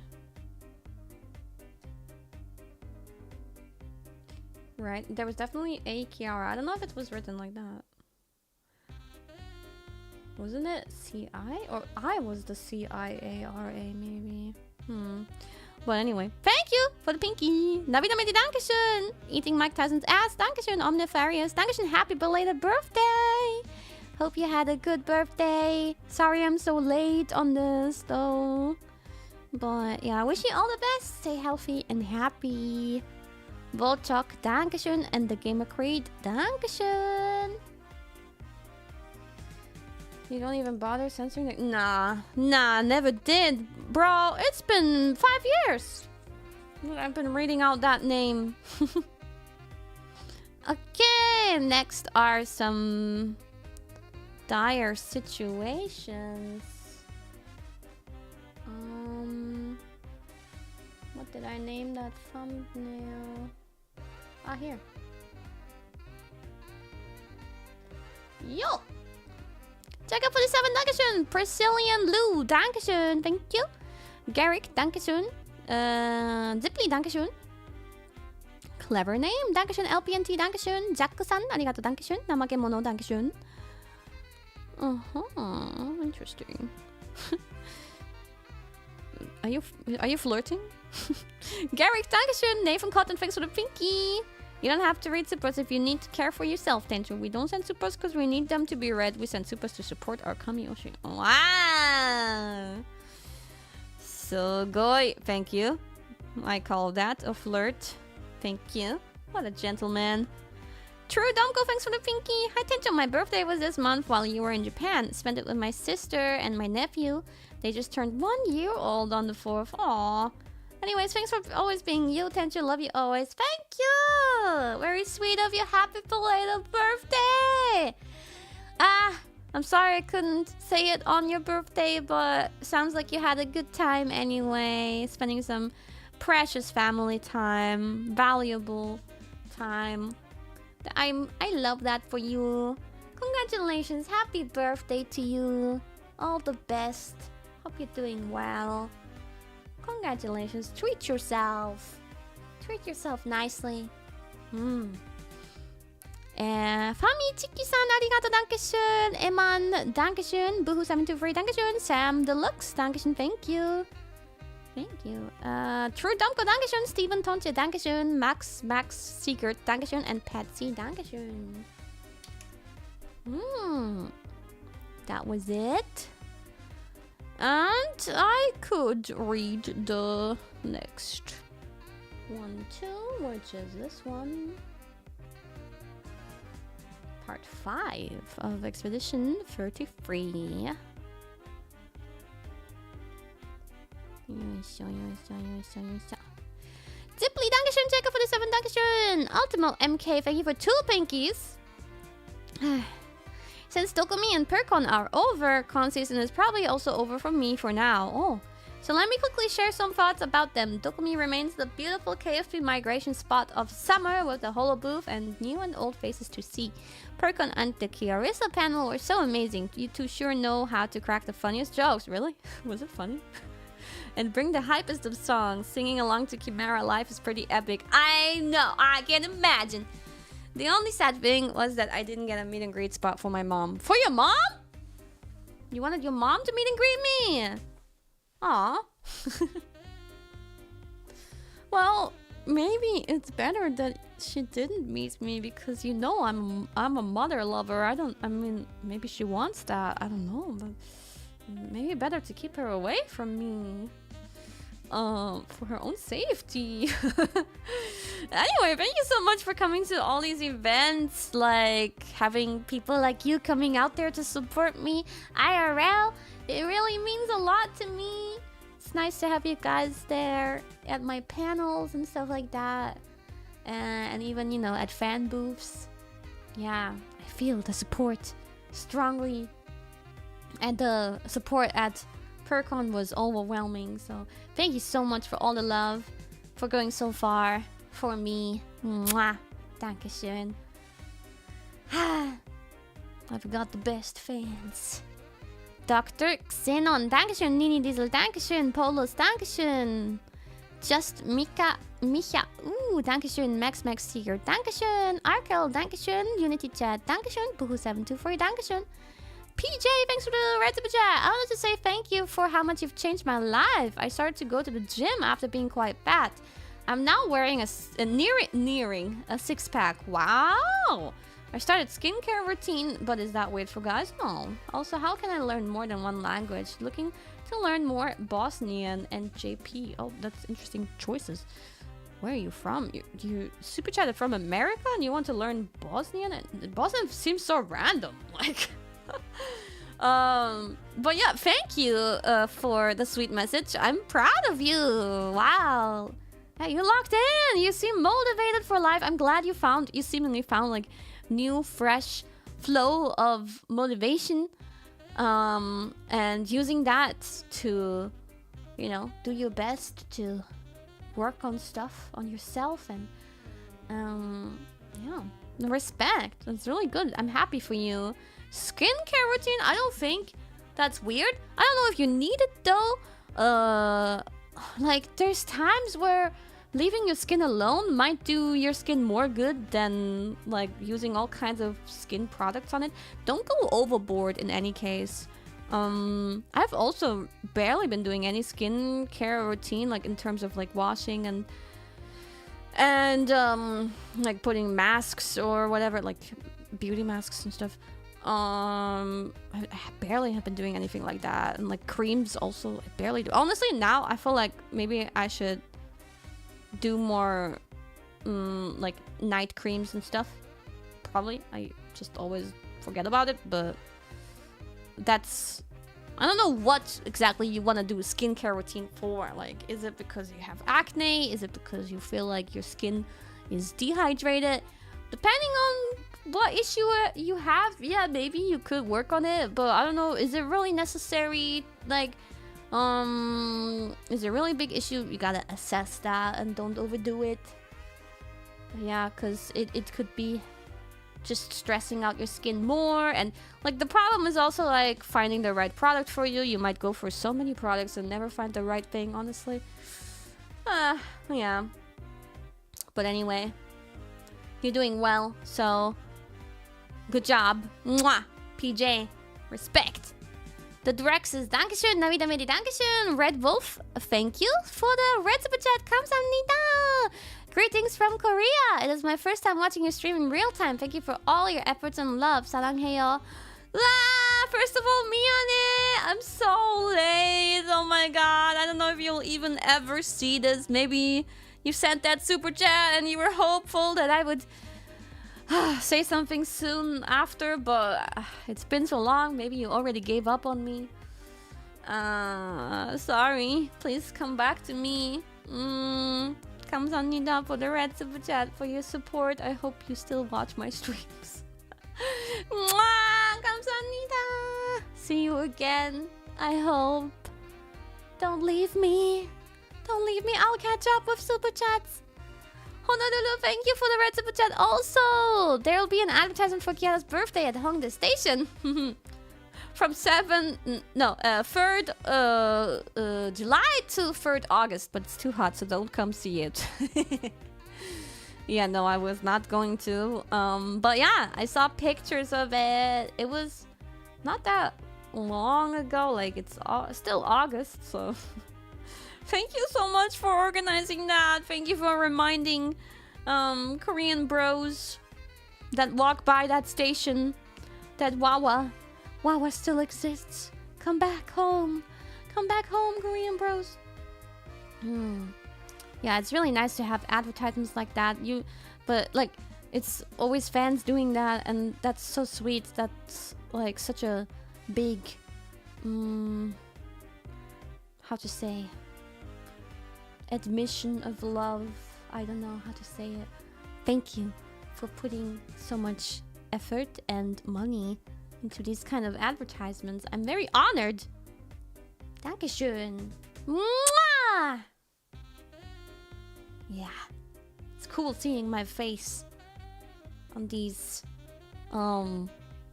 Right, there was definitely a Kiara. I don't know if it was written like that. Wasn't it C-I? Or I was the C-I-A-R-A, maybe. But anyway, thank you for the pinky. Navidamedi, dankeschön. Eating Mike Tyson's ass, dankeschön. Omnifarious, dankeschön. Happy belated birthday. Hope you had a good birthday. Sorry I'm so late on this, though. But yeah, I wish you all the best. Stay healthy and happy. Volchok, dankeschön. And the Gamer Creed, dankeschön. You don't even bother censoring it? Nah, never did. Bro, it's been 5 years. I've been reading out that name. Okay, next are some dire situations. What did I name that thumbnail? Ah, here. Yo! Check out 47, dankeschön. Brazilian Lou, dankeschön. Thank you. Garrick, dankeschön. Ziply, dankeschön. Clever name, dankeschön. LPNT, dankeschön. Jack-san, arigato, dankeschön. Namakemono, dankeschön. Interesting. Are you flirting? Garrick, dankeschön. Nathan Cotton, thanks for the pinky. You don't have to read supers if you need to care for yourself, Tenchu. We don't send supers because we need them to be read. We send supers to support our Kamiyoshi. Wow! Sugoi. Thank you. I call that a flirt. Thank you. What a gentleman. True, Domko, thanks for the pinky. Hi, Tencho. My birthday was this month while you were in Japan. Spent it with my sister and my nephew. They just turned 1 year old on the 4th. Aww. Anyways, thanks for always being you, Tencho. Love you always. Thank you! Very sweet of you. Happy belated birthday! I'm sorry I couldn't say it on your birthday, but sounds like you had a good time anyway. Spending some precious family time. Valuable time. I love that for you. Congratulations. Happy birthday to you. All the best. Hope you're doing well. Congratulations. Treat yourself. Treat yourself nicely. Fami Chiki-san, arigato, dankeschön. Eman, dankeschön. Boohoo723, dankeschön. Sam Deluxe, dankeschön. Thank you. Thank you. True Domko, dankeschön. Steven Tonche, dankeschön. Max Secret, dankeschön. And Patsy, dankeschön. That was it. And I could read the next one too, which is this one. Part 5 of Expedition 33. Zipply, dankeschön, Jacob for the 7, dankeschön. Ultimo MK, thank you for 2 pinkies. Since Dokumi and Perkon are over, con season is probably also over for me for now. Oh, so let me quickly share some thoughts about them. Dokumi remains the beautiful KFP migration spot of summer with the holo booth and new and old faces to see. Perkon and the Kiarisa panel were so amazing. You two sure know how to crack the funniest jokes. Really? Was it funny? And bring the hypest of songs. Singing along to Chimera Life is pretty epic. I know, I can imagine. The only sad thing was that I didn't get a meet and greet spot for my mom. For your mom? You wanted your mom to meet and greet me? Aw. Well, maybe it's better that she didn't meet me because you know I'm a mother lover. I mean, maybe she wants that. I don't know, but maybe better to keep her away from me. For her own safety. Anyway, thank you so much for coming to all these events, like having people like you coming out there to support me IRL. It really means a lot to me. It's nice to have you guys there at my panels and stuff like that, and even, you know, at fan booths. Yeah, I feel the support strongly, and the support at Perkon was overwhelming, so thank you so much for all the love, for going so far for me. Mwah. Dankeschön. I've got the best fans. Dr. Xenon, dankeschön. Nini Diesel, dankeschön. Polos, dankeschön. Just Micha, dankeschön. Max Seeker, dankeschön. Arkel, dankeschön. Unity Chat, dankeschön. Boohoo724, dankeschön. PJ, thanks for the red super chat. I wanted to say thank you for how much you've changed my life. I started to go to the gym after being quite fat. I'm now wearing nearing a 6-pack. Wow! I started skincare routine, but is that weird for guys? No. Also, how can I learn more than one language? Looking to learn more Bosnian and JP. Oh, that's interesting choices. Where are you from? You super chatted from America and you want to learn Bosnian? Bosnian seems so random. Like... but yeah, thank you for the sweet message. I'm proud of you. Wow. Hey, you locked in. You seem motivated for life. I'm glad you seemingly found like new fresh flow of motivation, and using that to, you know, do your best to work on stuff on yourself, and yeah, respect. That's really good. I'm happy for you. Skincare routine, I don't think that's weird. I don't know if you need it though. Like there's times where leaving your skin alone might do your skin more good than like using all kinds of skin products on it. Don't go overboard in any case. I've also barely been doing any skincare routine, like in terms of like washing and And like putting masks or whatever, like beauty masks and stuff. I barely have been doing anything like that. And like creams also, I barely do. Honestly, now I feel like maybe I should do more like night creams and stuff. Probably. I just always forget about it, but that's... I don't know what exactly you want to do a skincare routine for. Like, is it because you have acne? Is it because you feel like your skin is dehydrated? Depending on what issue you have, yeah, maybe you could work on it. But I don't know, is it really necessary? Like, is it a really big issue? You gotta assess that and don't overdo it. Yeah, because it could be just stressing out your skin more. And like the problem is also like finding the right product for you. You might go for so many products and never find the right thing, honestly. Yeah. But anyway, you're doing well, so good job. Mwah! PJ, respect. The Drex says, Dankeschön, Navida Medi, Dankeschön. Red Wolf, thank you for the red super chat. 감사합니다. Greetings from Korea. It is my first time watching your stream in real time. Thank you for all your efforts and love. 사랑해요. First of all, 미안해. I'm so late. Oh my god. I don't know if you'll even ever see this. Maybe you sent that super chat and you were hopeful that I would say something soon after, but it's been so long. Maybe you already gave up on me. Sorry. Please come back to me. 감사합니다 for the red super chat, for your support. I hope you still watch my streams. 감사합니다. See you again. I hope. Don't leave me. Don't leave me. I'll catch up with super chats. Honolulu, thank you for the red super chat. Also, there will be an advertisement for Kiara's birthday at Hongdae Station. From 3rd July to 3rd August, but it's too hot, so don't come see it. Yeah, no, I was not going to. But yeah, I saw pictures of it. It was not that long ago. Like, it's still August, so... Thank you so much for organizing that. Thank you for reminding Korean bros that walk by that station that Wawa still exists. Come back home. Come back home, Korean bros. Yeah, it's really nice to have advertisements like that. But like, it's always fans doing that, and that's so sweet. That's like such a big, how to say, admission of love. I don't know how to say it. Thank you for putting so much effort and money into these kind of advertisements. I'm very honored. Dankeschön. Mwah! Yeah. It's cool seeing my face on these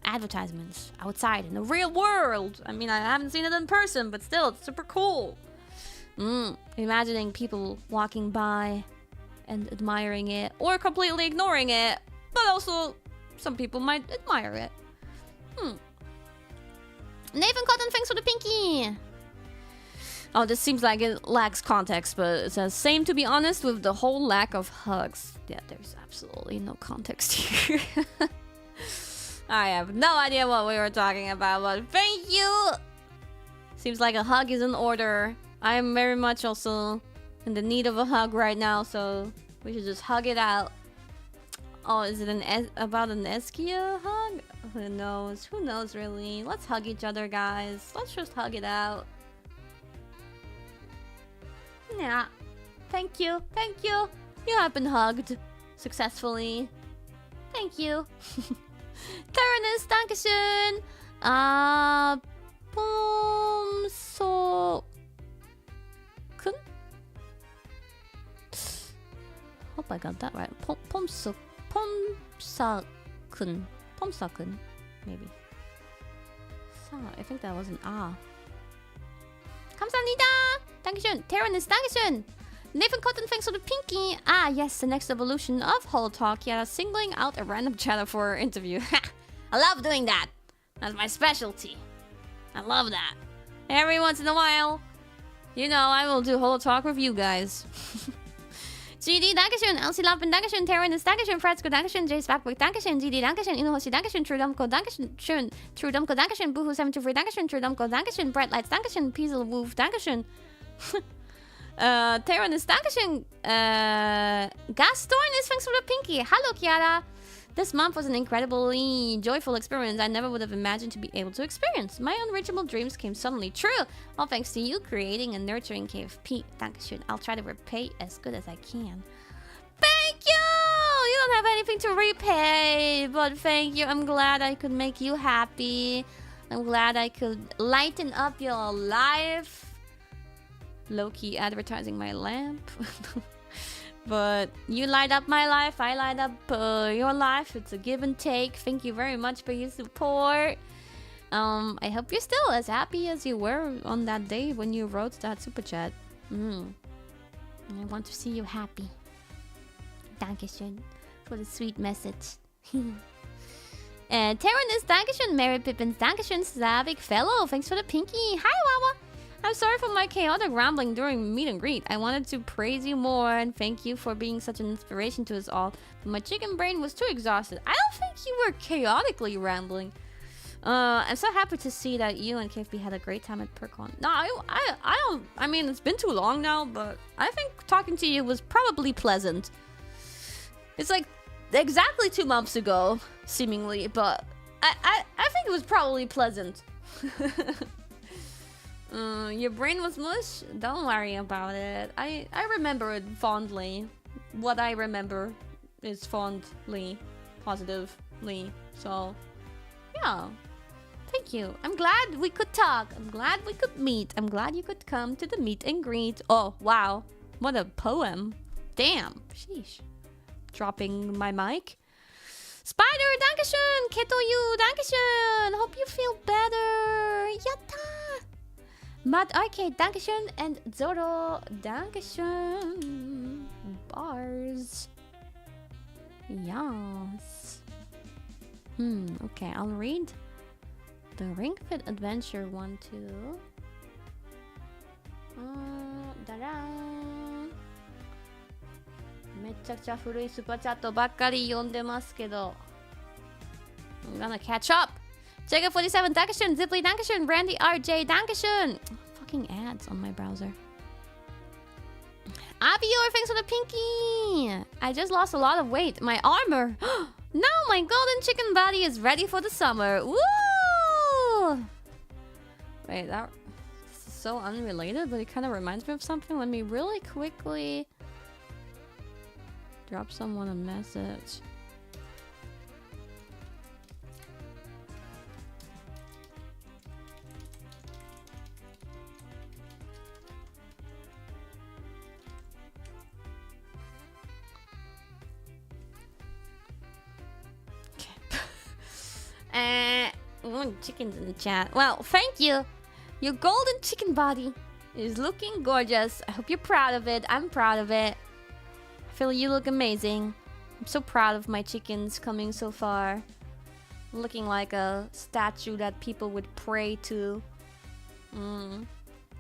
advertisements outside in the real world. I mean, I haven't seen it in person, but still, it's super cool. Imagining people walking by and admiring it, or completely ignoring it, but also some people might admire it. Nathan Cotton, thanks for the pinky. Oh, this seems like it lacks context, but it says, same to be honest with the whole lack of hugs. Yeah, there's absolutely no context here. I have no idea what we were talking about, but thank you! Seems like a hug is in order. I'm very much also in the need of a hug right now, so we should just hug it out. Oh, is it about an Eskia hug? Who knows? Who knows, really? Let's hug each other, guys. Let's just hug it out. Yeah. Thank you. Thank you. You have been hugged successfully. Thank you. Tyrannus, dankeschön. Hope I got that right. Pomsakun, maybe. I think that was an ah. 감사합니다. Dankeschön. Tyrannus, dankeschön. Nathan Cotton, thanks for the pinky. Ah, yes, the next evolution of Holotalk. Kiara singling out a random chatter for her interview. I love doing that. That's my specialty. I love that. Every once in a while, you know, I will do Holotalk with you guys. GD, Dankeschön. Elsie Lappen, Dankeschön. Terranus, Dankeschön. Fredsko, Dankeschön. Jace Backbook, Dankeschön. GD, Dankeschön. Inuhoshi, Dankeschön. Trudumko, Dankeschön. Trudumko, Dankeschön. Boohoo723, Dankeschön. Trudumko, Dankeschön. Bright Lights, Dankeschön. Peasel Wolf, Dankeschön. Terranus, Dankeschön. Gastorn is thanks for the pinky. Hello, Kiara. This month was an incredibly joyful experience I never would have imagined to be able to experience. My unreachable dreams came suddenly true, all thanks to you creating and nurturing KFP. Dankeschön. I'll try to repay as good as I can. Thank you! You don't have anything to repay, but thank you. I'm glad I could make you happy. I'm glad I could lighten up your life. Low-key advertising my lamp. But you light up my life, I light up your life. It's a give and take. Thank you very much for your support. I hope you're still as happy as you were on that day when you wrote that super chat. I want to see you happy. Dankeschön for the sweet message. Terranus, Dankeschön. Mary Pippins, Dankeschön. Slavic Fellow, thanks for the pinky. Hi, Wawa. I'm sorry for my chaotic rambling during meet and greet. I wanted to praise you more and thank you for being such an inspiration to us all, but my chicken brain was too exhausted. I don't think you were chaotically rambling. I'm so happy to see that you and KFB had a great time at PerCon. No, I mean, it's been too long now, but I think talking to you was probably pleasant. It's like exactly 2 months ago, seemingly, but I think it was probably pleasant. Your brain was mush? Don't worry about it. I remember it fondly. What I remember is fondly, positively. So, yeah. Thank you. I'm glad we could talk. I'm glad we could meet. I'm glad you could come to the meet and greet. Oh, wow. What a poem. Damn. Sheesh. Dropping my mic. Spider, Dankeschön. KetoYu, Dankeschön. Hope you feel better. Yatta. Mad Arcade, Dankeschön, and Zoro, Dankeschön. Bars. Yes. Okay, I'll read the Ring Fit Adventure 1, 2. Da-da. めちゃくちゃ古いスーパーチャットばっかり読んでますけど I'm gonna catch up. Jacob47, Dankeschön. Ziply, Dankeschön. Brandy RJ, Dankeschön. Fucking ads on my browser. Abior, thanks for the pinky. I just lost a lot of weight. My armor. Now my golden chicken body is ready for the summer. Woo! Wait, that is so unrelated, but it kind of reminds me of something. Let me really quickly drop someone a message. Chickens in the chat. Well, thank you. Your golden chicken body is looking gorgeous. I hope you're proud of it. I'm proud of it. I feel you look amazing. I'm so proud of my chickens coming so far. Looking like a statue that people would pray to.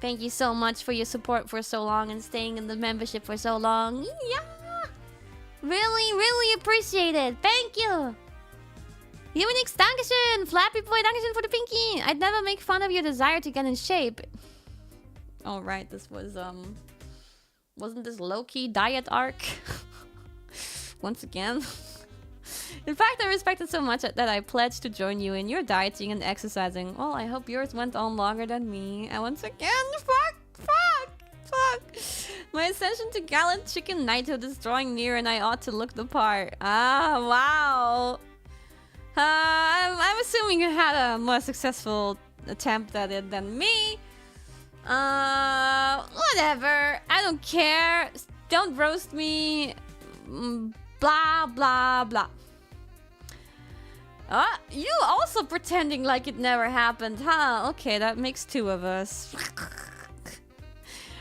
Thank you so much for your support for so long and staying in the membership for so long. Yeah! Really, really appreciate it. Thank you. Unix, Dankeschön! Flappy Boy, Dankeschön for the pinky! I'd never make fun of your desire to get in shape. Alright, this was, wasn't this low-key diet arc? Once again. In fact, I respect it so much that I pledged to join you in your dieting and exercising. Well, I hope yours went on longer than me. And once again, fuck! My ascension to gallant chicken knighthood is drawing near and I ought to look the part. Ah, wow! I'm assuming you had a more successful attempt at it than me. Whatever. I don't care. Don't roast me. Blah, blah, blah. You also pretending like it never happened, huh? Okay, that makes 2 of us.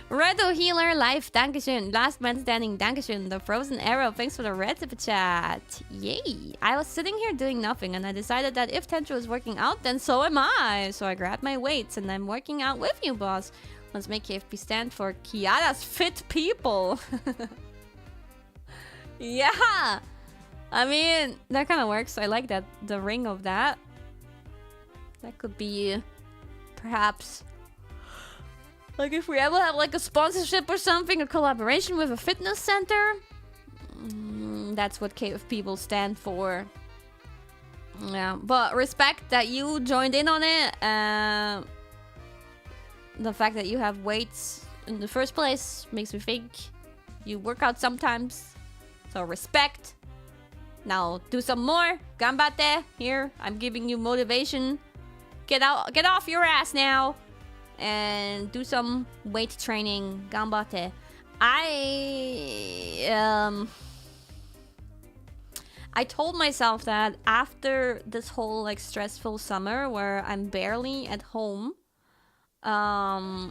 Redo Healer Life, Dankeschön. Last Man Standing, Dankeschön. The Frozen Arrow, thanks for the red super chat. Yay. I was sitting here doing nothing and I decided that if Tencho is working out, then so am I. So I grabbed my weights and I'm working out with you, boss. Let's make KFP stand for Kiara's Fit People. Yeah! I mean, that kind of works. I like that. The ring of that. That could be... perhaps... like if we ever have like a sponsorship or something, a collaboration with a fitness center. That's what KFP will stand for. Yeah, but respect that you joined in on it. The fact that you have weights in the first place makes me think you work out sometimes. So respect. Now do some more. Ganbatte. Here, I'm giving you motivation. Get off your ass now. And do some weight training. Ganbatte. I told myself that after this whole like stressful summer where I'm barely at home, now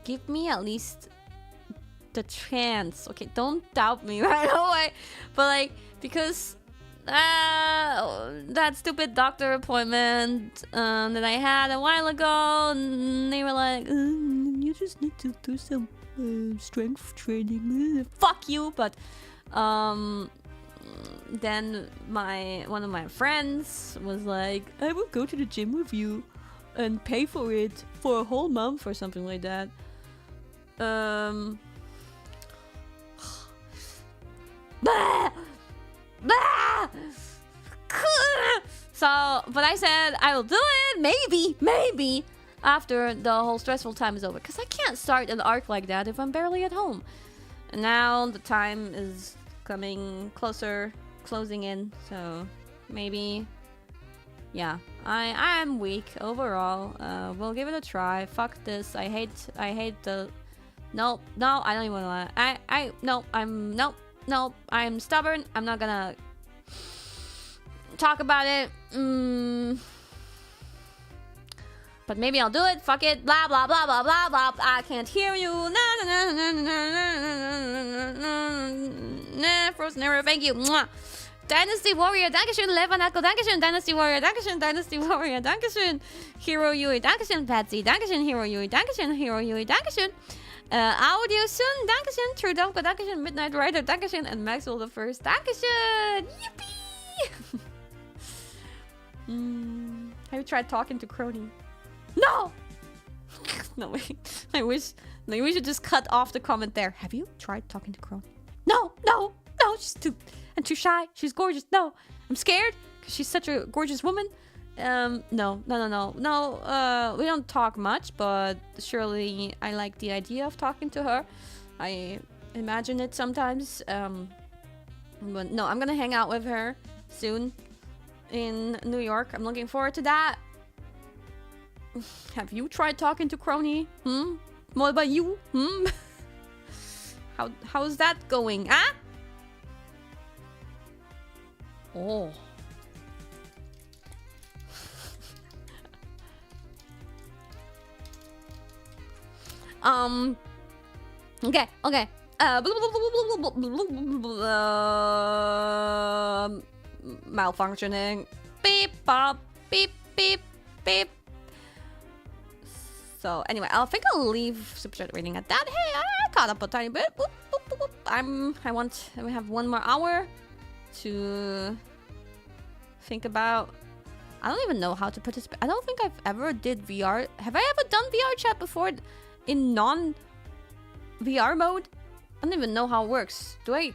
give me at least the chance. Okay, don't doubt me right away, but like because that stupid doctor appointment that I had a while ago, and they were like, you just need to do some strength training. Fuck you, but then one of my friends was like, I will go to the gym with you and pay for it for a whole month or something like that. So, but I said I will do it, maybe after the whole stressful time is over, because I can't start an arc like that if I'm barely at home. And now the time is coming closer, closing in, so maybe, yeah, I'm weak overall. We'll give it a try. Fuck this. I hate the, no, I don't even want to, no, I'm stubborn. I'm not gonna talk about it. But maybe I'll do it. Fuck it. Blah, blah, blah, blah, blah, blah. I can't hear you. Frozen error. Thank you. Mwah. Dynasty Warrior. Dankeschön. Levanako. Dankeschön. Dynasty Warrior. Dankeschön. Dynasty Warrior. Dankeschön. Hero Yui. Dankeschön. Patsy. Dankeschön. Hero Yui. Dankeschön. Hero Yui. Dankeschön. Audio Sun. Dankeschön. True Domko. Dankeschön. Midnight Rider. Dankeschön. And Maxwell the First. Dankeschön. Yippee. Have you tried talking to Crony? No! No, wait. I wish we should just cut off the comment there. Have you tried talking to Crony? No! She's too shy. She's gorgeous. No. I'm scared because she's such a gorgeous woman. No. We don't talk much, but surely I like the idea of talking to her. I imagine it sometimes. But no, I'm gonna hang out with her soon in New York. I'm looking forward to that. Have you tried talking to Crony? What about you? How's that going? Huh? Oh. Okay. Malfunctioning. Beep, bop, beep, beep, beep. So anyway, I think I'll leave super chat rating at that. Hey, I caught up a tiny bit. Whoop, whoop, whoop, whoop. We have 1 more hour to think about. I don't even know how to participate. I don't think I've ever did VR. Have I ever done VR chat before in non-VR mode? I don't even know how it works. Do I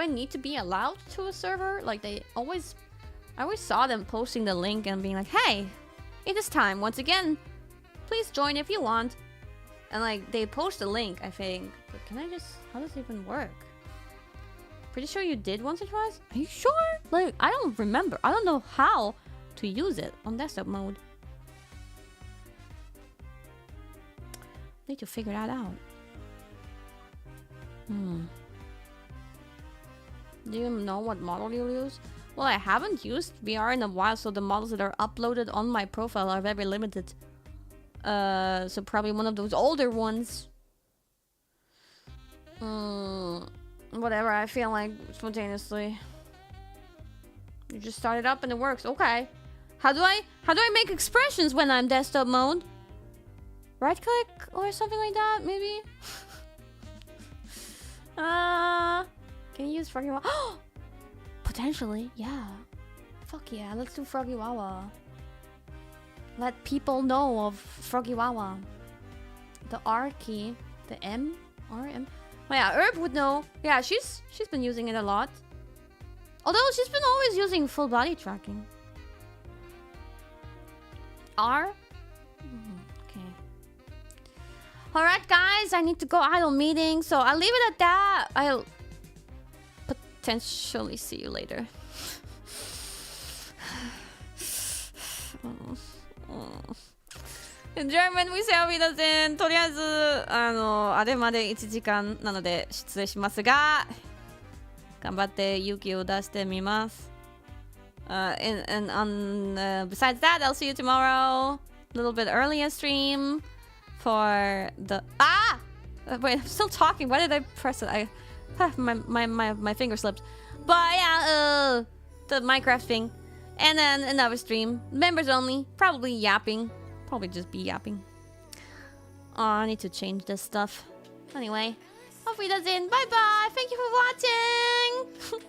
need to be allowed to a server? Like I always saw them posting the link and being like, hey, it is time once again. Please join if you want. And like they post a link, I think. But can I just, how does it even work? Pretty sure you did once or twice. Are you sure? Like I don't remember. I don't know how to use it on desktop mode. Need to figure that out. Do you know what model you'll use? Well, I haven't used VR in a while, so the models that are uploaded on my profile are very limited. So probably one of those older ones. Whatever, I feel like spontaneously. You just start it up and it works. Okay. How do I make expressions when I'm desktop mode? Right click or something like that, maybe? Can you use Froggy Wawa? Potentially, yeah. Fuck yeah, let's do Froggy Wawa. Let people know of Froggy Wawa. The R key, the M, R M. Oh yeah, Herb would know. Yeah, she's been using it a lot. Although she's been always using full body tracking. R. Okay. All right, guys, I need to go idle meeting, so I'll leave it at that. I'll potentially see you later. In German, we say auf Wiedersehen. とりあえずあれまで1時間なので失礼しますが、頑張って勇気を出してみます。And besides that, I'll see you tomorrow. A little bit earlier stream for the wait, I'm still talking. Why did I press it? My finger slipped. But yeah, the Minecraft thing, and then another stream, members only. Probably yapping. Probably just be yapping. Oh, I need to change this stuff. Anyway, auf Wiedersehen. Bye bye. Thank you for watching.